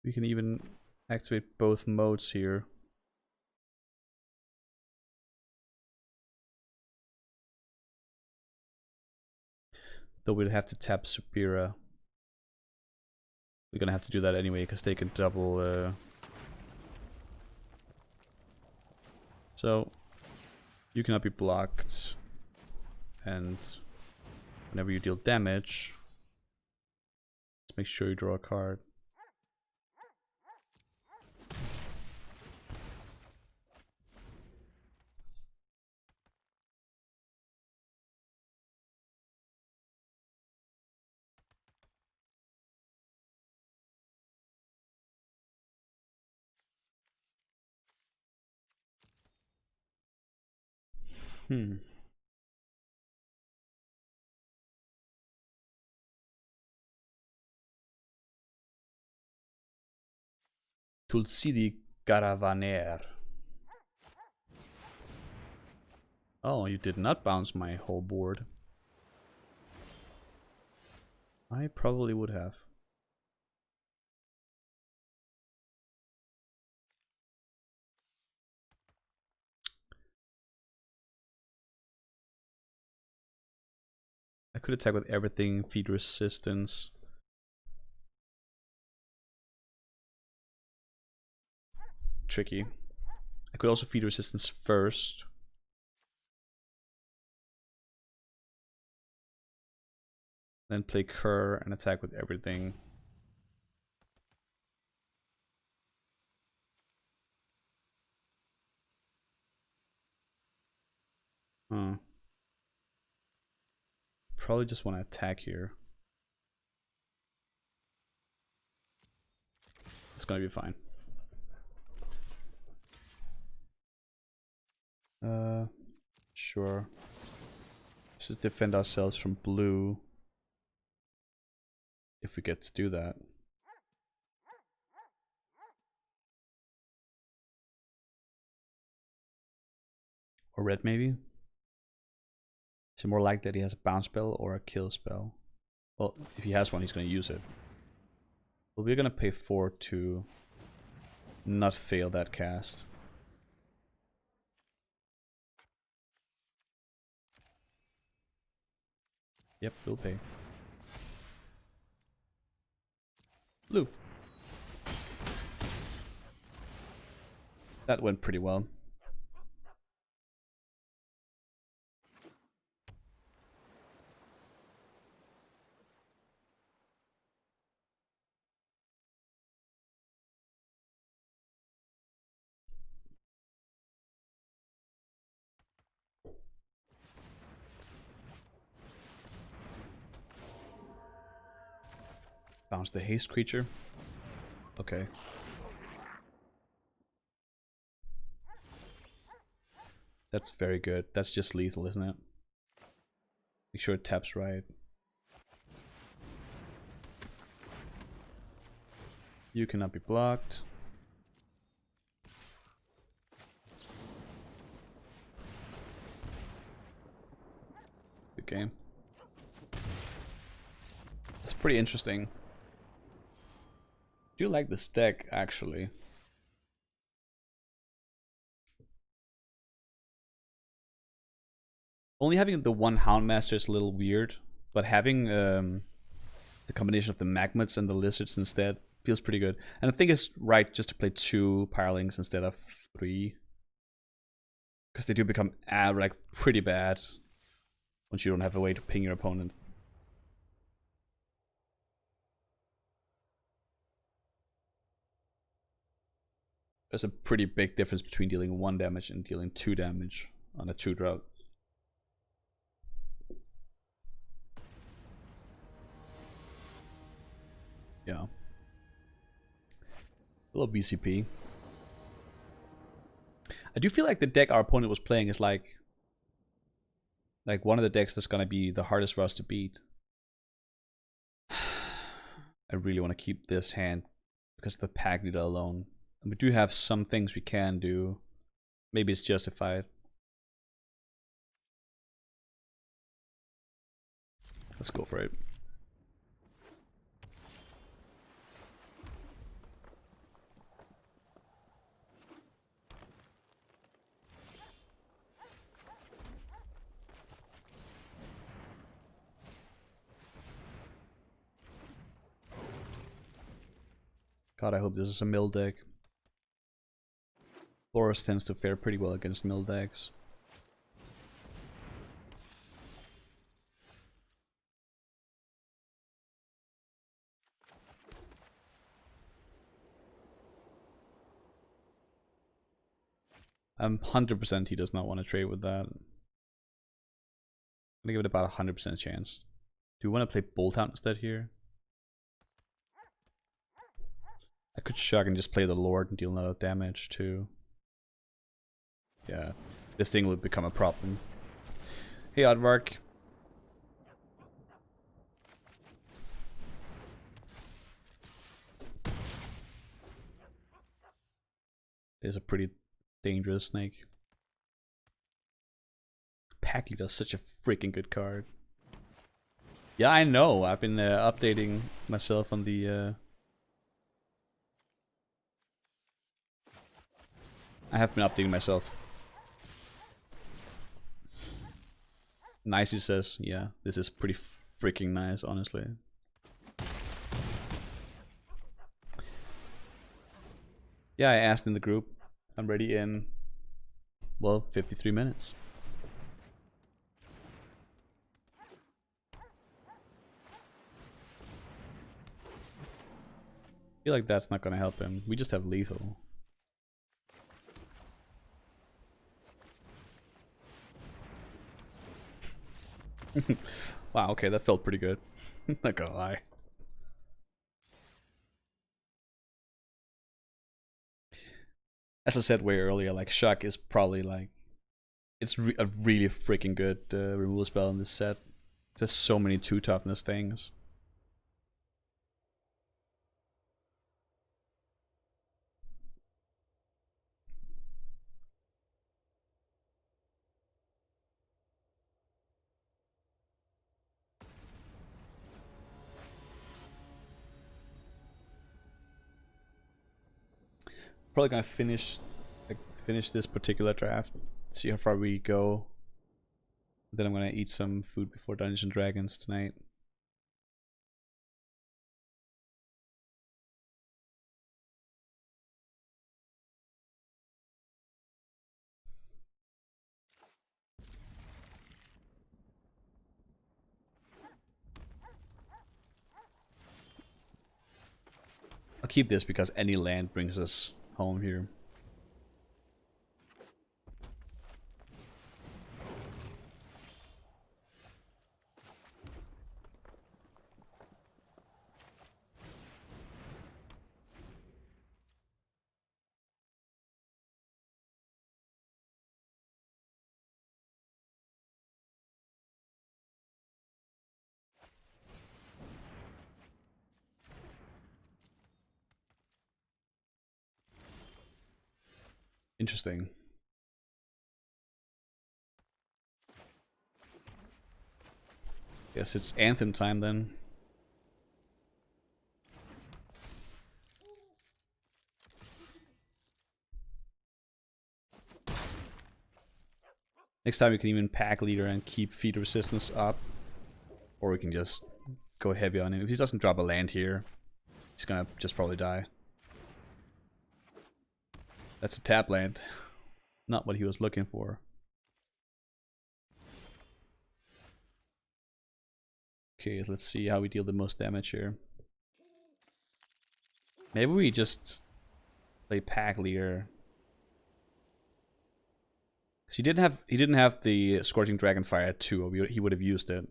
We can even activate both modes here. Though we'll have to tap Supira. We're gonna have to do that anyway, because they can double... So, you cannot be blocked. And whenever you deal damage, let's make sure you draw a card. Tulsidi Caravaner. Oh, you did not bounce my whole board. I probably would have. I could attack with everything, feed resistance. Tricky. I could also feed resistance first. Then play Cur and attack with everything. Probably just want to attack here. It's gonna be fine. Sure. Let's just defend ourselves from blue. If we get to do that. Or red maybe? Is it more likely that he has a bounce spell or a kill spell? Well, if he has one, he's going to use it. Well, we're going to pay 4 to not fail that cast. Yep, we'll pay. Blue. That went pretty well. Bounce the haste creature. Okay. That's very good. That's just lethal, isn't it? Make sure it taps right. You cannot be blocked. Good game. It's pretty interesting. Do like this deck actually. Only having the one Houndmaster is a little weird, but having the combination of the Magmats and the Lizards instead feels pretty good. And I think it's right just to play 2 Firelings instead of 3. Because they do become like pretty bad once you don't have a way to ping your opponent. There's a pretty big difference between dealing 1 damage and dealing 2 damage on a 2-drop. Yeah. A little BCP. I do feel like the deck our opponent was playing is like one of the decks that's gonna be the hardest for us to beat. I really want to keep this hand because of the pack leader alone. And we do have some things we can do. Maybe it's justified. Let's go for it. God, I hope this is a mill deck. Boros tends to fare pretty well against mill decks. I'm 100% he does not want to trade with that. I'm gonna give it about 100% chance. Do we want to play Bolt Out instead here? I could shock and just play the Lord and deal a lot of damage too. Yeah, this thing would become a problem. Hey Oddvark. It's a pretty dangerous snake. Pack Leader is such a freaking good card. Yeah, I know. I've been updating myself on the... I have been updating myself. Nicey says, yeah, this is pretty freaking nice, honestly. Yeah, I asked in the group. I'm ready in, well, 53 minutes. I feel like that's not gonna help him. We just have lethal. Wow, okay, that felt pretty good. Not gonna lie. As I said way earlier, like Shock is probably like it's a really freaking good removal spell in this set. There's so many 2-toughness things. Probably gonna finish this particular draft. See how far we go. Then I'm gonna eat some food before Dungeons and Dragons tonight. I'll keep this because any land brings us home here. Interesting. Guess it's Anthem time then. Next time we can even pack leader and keep feed resistance up. Or we can just go heavy on him. If he doesn't drop a land here, he's gonna just probably die. That's a tap land. Not what he was looking for. Okay, let's see how we deal the most damage here. Maybe we just play pack leader. Cause he didn't have the Scorching Dragonfire at 2, or he would have used it.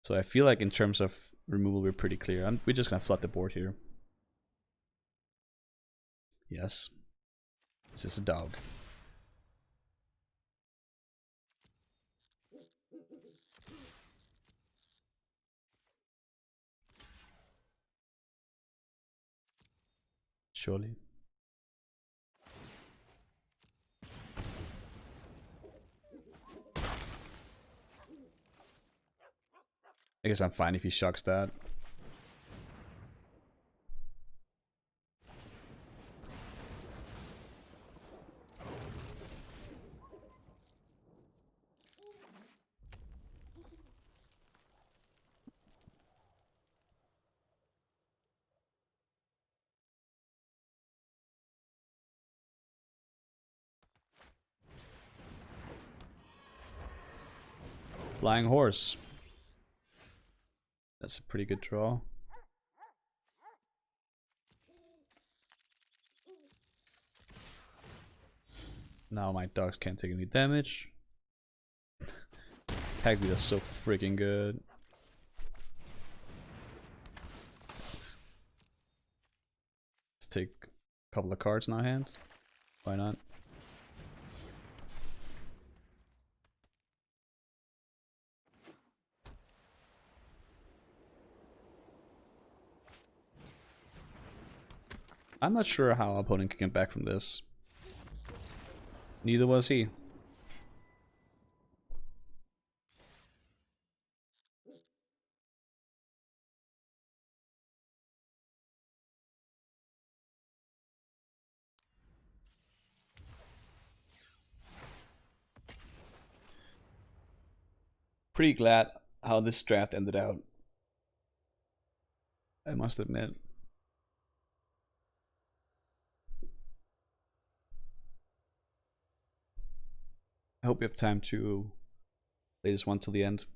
So I feel like in terms of removal we're pretty clear. We're just gonna flood the board here. Yes. This is a dog. Surely. I guess I'm fine if he shocks that. Flying Horse. That's a pretty good draw. Now my dogs can't take any damage. Pack leader is so freaking good. Let's take a couple of cards in our hands. Why not? I'm not sure how our opponent can get back from this. Neither was he. Pretty glad how this draft ended out, I must admit. I hope we have time to play this one till the end.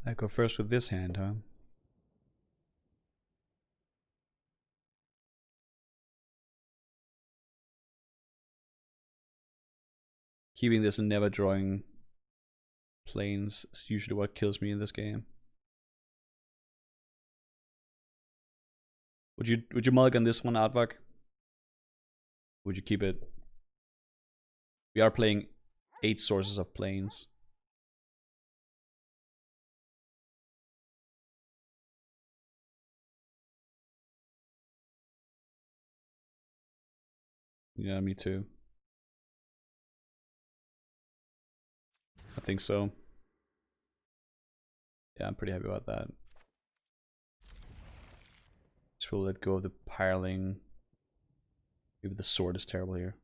I go first with this hand, huh? Keeping this and never drawing planes is usually what kills me in this game. Would you mulligan this one, Artvak? Would you keep it? We are playing 8 sources of planes. Yeah, me too. I think so. Yeah, I'm pretty happy about that. Just will let go of the piling. Maybe the sword is terrible here.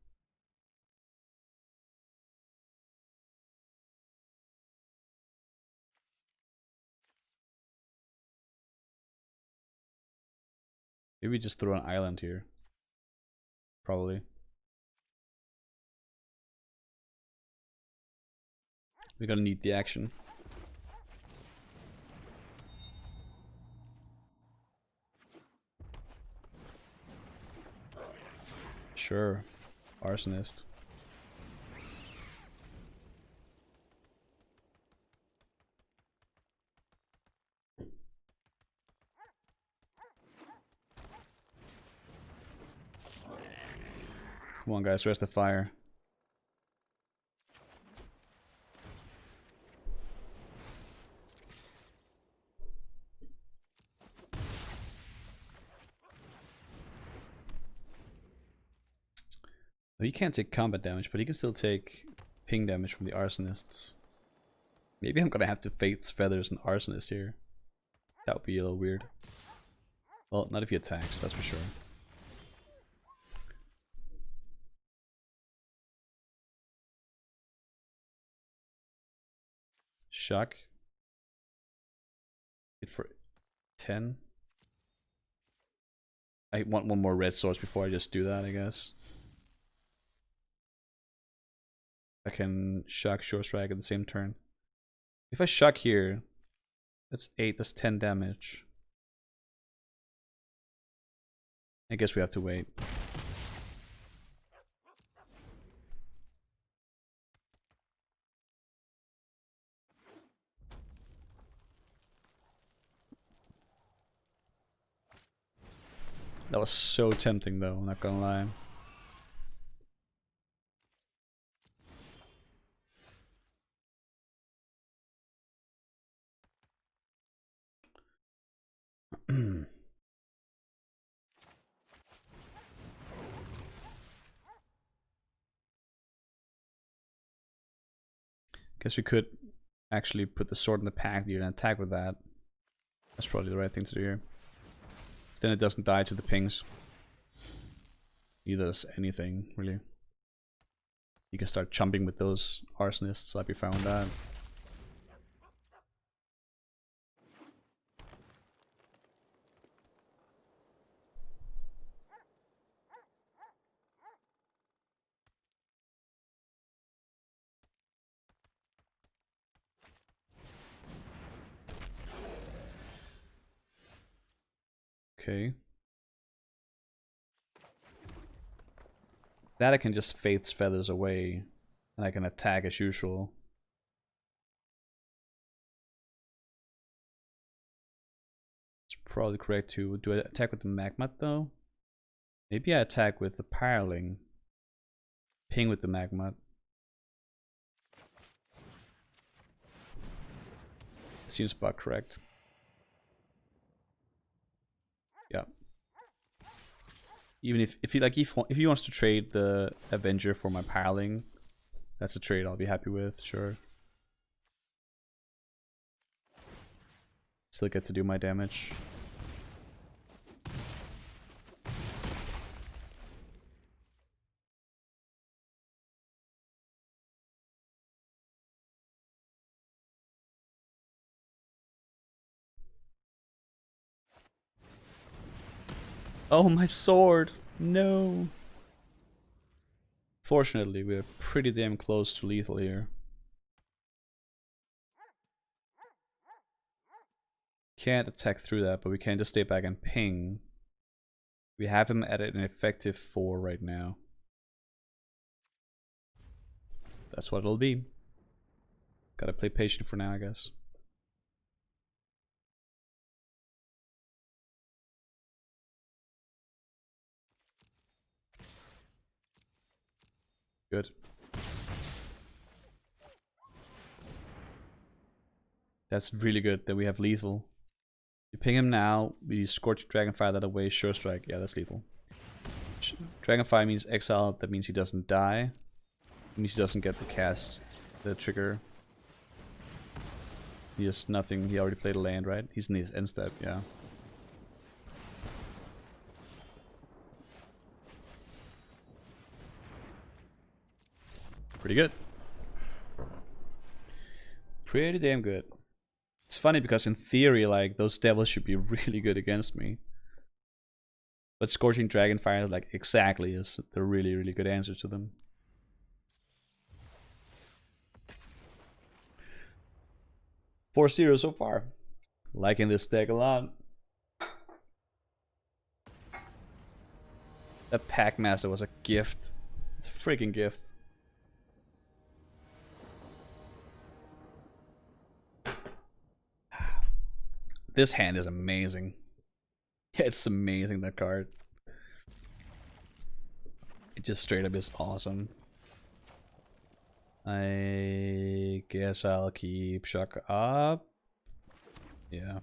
Maybe just throw an island here. Probably. We're gonna need the action. Sure. Arsonist. Come on, guys, rest the fire. He can't take combat damage, but he can still take ping damage from the arsonists. Maybe I'm gonna have to Faith's Feathers and Arsonist here. That would be a little weird. Well, not if he attacks, that's for sure. Shock. Hit for 10. I want one more red source before I just do that, I guess. I can shock Short Strike at the same turn. If I shock here, that's 8, that's 10 damage. I guess we have to wait. That was so tempting though, I'm not gonna lie. Guess we could actually put the sword in the pack here and attack with that. That's probably the right thing to do here. Then it doesn't die to the pings. Either does anything, really. You can start jumping with those arsonists, I'd be fine with that. Okay. That I can just Faith's Feathers away, and I can attack as usual. It's probably correct to do I attack with the Magmat though? Maybe I attack with the Pyroling. Ping with the Magmat. Seems about correct. Yeah. Even if he wants to trade the Avenger for my Pyroling, that's a trade I'll be happy with, sure. Still get to do my damage. Oh, my sword! No! Fortunately, we're pretty damn close to lethal here. Can't attack through that, but we can just stay back and ping. We have him at an effective 4 right now. That's what it'll be. Gotta play patient for now, I guess. Good. That's really good that we have lethal. You ping him now, we Scorch Dragonfire that away, Sure Strike. Yeah, that's lethal. Dragonfire means exile, that means he doesn't die. It means he doesn't get the cast, the trigger. He has nothing, he already played a land, right? He's in his end step, yeah. Pretty good. Pretty damn good. It's funny because in theory, like, those devils should be really good against me. But Scorching Dragonfire is like exactly is the really, really good answer to them. Four 0 so far. Liking this deck a lot. That Packmaster was a gift. It's a freaking gift. This hand is amazing. Yeah, it's amazing, that card. It just straight up is awesome. I guess I'll keep Shock up. Yeah.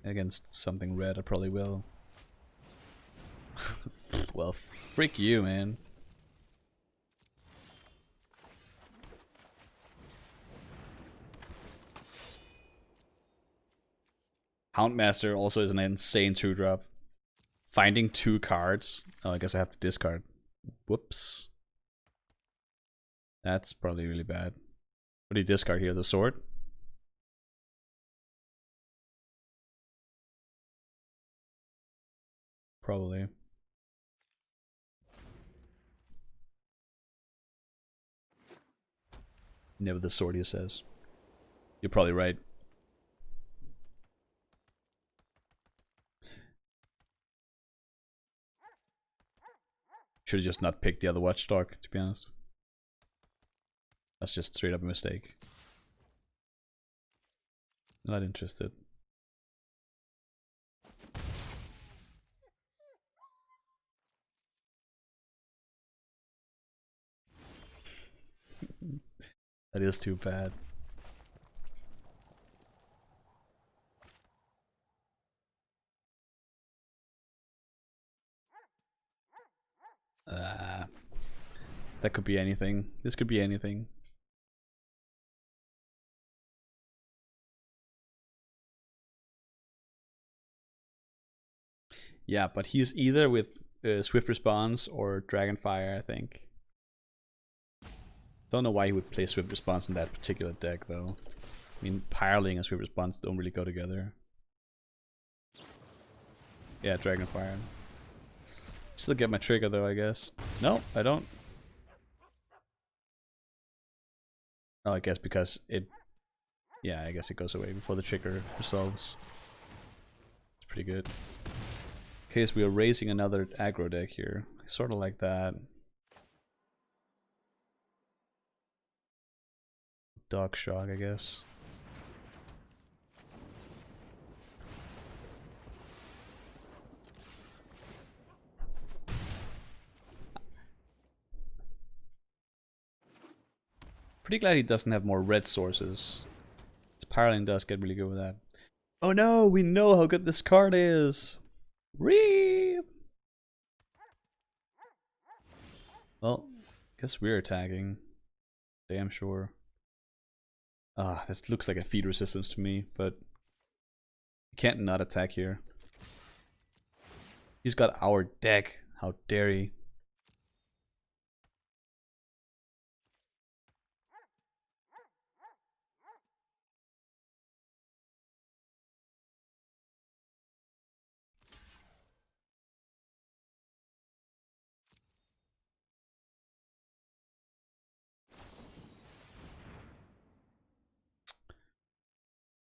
Against something red, I probably will. Well, frick you, man. Houndmaster also is an insane 2-drop. Finding 2 cards. Oh, I guess I have to discard. Whoops. That's probably really bad. What do you discard here? The sword? Probably. Never the sword, he says. You're probably right. Should have just not picked the other watchdog, to be honest. That's just straight up a mistake. Not interested. That is too bad. That could be anything. This could be anything. Yeah, but he's either with Swift Response or Dragonfire, I think. Don't know why he would play Swift Response in that particular deck, though. I mean, Pyroling and Swift Response don't really go together. Yeah, Dragonfire. Still get my trigger, though, I guess. No, I don't. Oh, I guess because it... Yeah, I guess it goes away before the trigger resolves. It's pretty good. Okay, so we are raising another aggro deck here. Sort of like that. Dog Shock, I guess. Pretty glad he doesn't have more red sources. His Pyroling does get really good with that. Oh no, we know how good this card is! Reep! Well, guess we're attacking. Damn sure. Ah, this looks like a feed resistance to me, but you can't not attack here. He's got our deck. How dare he?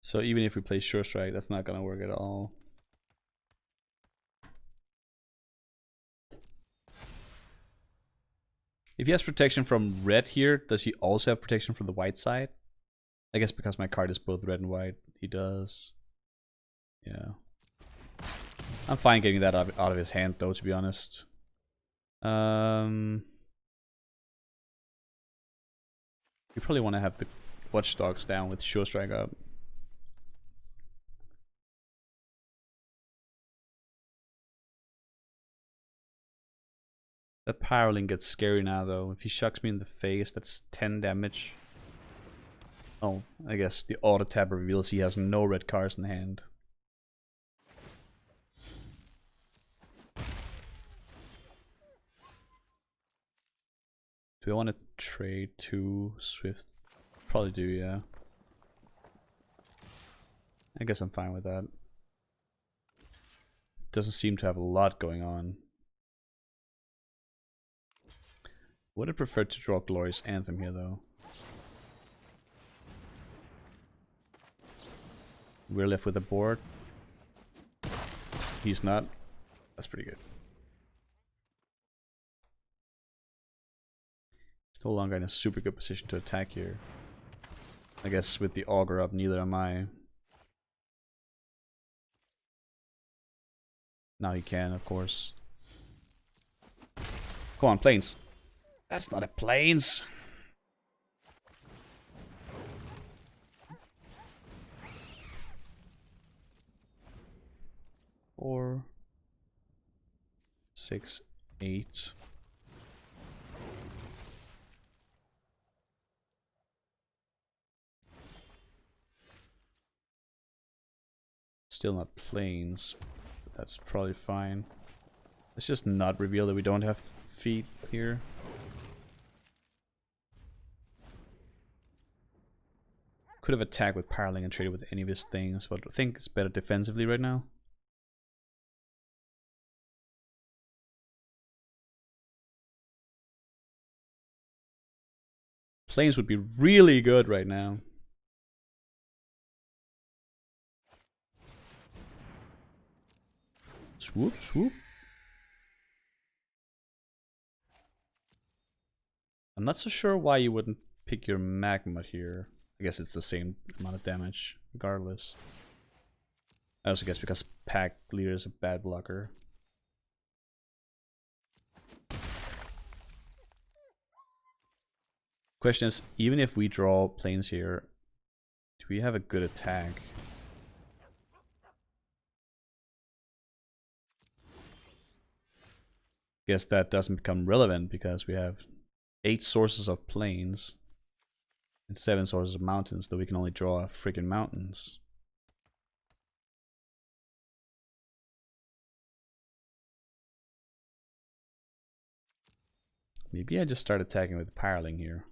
So even if we play Sure Strike, that's not gonna work at all. If he has protection from red here, does he also have protection from the white side? I guess because my card is both red and white, he does. Yeah. I'm fine getting that out of his hand though, to be honest. You probably want to have the Watchdogs down with Sure Strike up. That Pyroling gets scary now though. If he shocks me in the face, that's 10 damage. Oh, I guess the auto tab reveals he has no red cards in hand. Do I want to trade to Swift? Probably do, yeah. I guess I'm fine with that. Doesn't seem to have a lot going on. Would have preferred to draw Glorious Anthem here though. We're left with a board. He's not. That's pretty good. He's no longer in a super good position to attack here. I guess with the Augur up, neither am I. Now he can, of course. Come on, planes. That's not a planes. Four, 6, 8. Still not planes, but that's probably fine. Let's just not reveal that we don't have feet here. Could have attacked with Paraling and traded with any of his things, but I think it's better defensively right now. Planes would be really good right now. Swoop, swoop. I'm not so sure why you wouldn't pick your magma here. I guess it's the same amount of damage, regardless. I also guess because Pack Leader is a bad blocker. Question is, even if we draw planes here, do we have a good attack? Guess that doesn't become relevant because we have 8 sources of plains and 7 sources of mountains, though we can only draw freaking mountains. Maybe I just start attacking with Paraling here.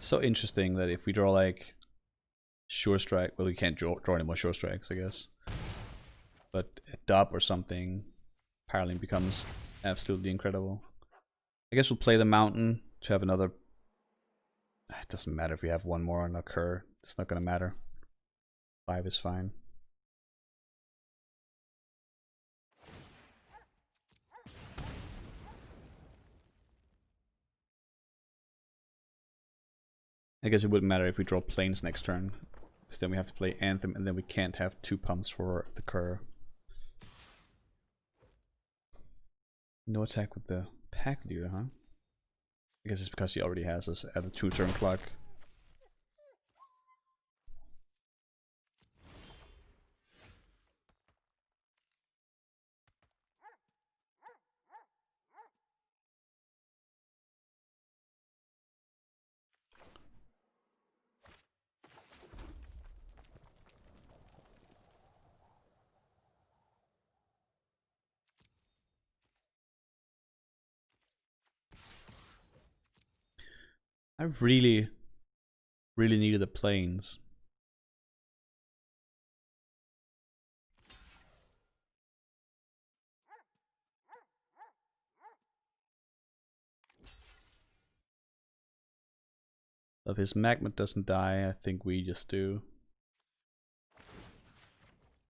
So interesting that if we draw like Sure Strike, well, we can't draw any more Sure Strikes, I guess. But a dub or something, Paraling becomes absolutely incredible. I guess we'll play the mountain to have another. It doesn't matter if we have one more on occur. It's not gonna matter. 5 is fine. I guess it wouldn't matter if we draw planes next turn, because then we have to play Anthem, and then we can't have 2 pumps for the Cur. No attack with the Pack Leader, huh? I guess it's because he already has us at the 2-turn clock. I really needed the planes. If his magma doesn't die, I think we just do.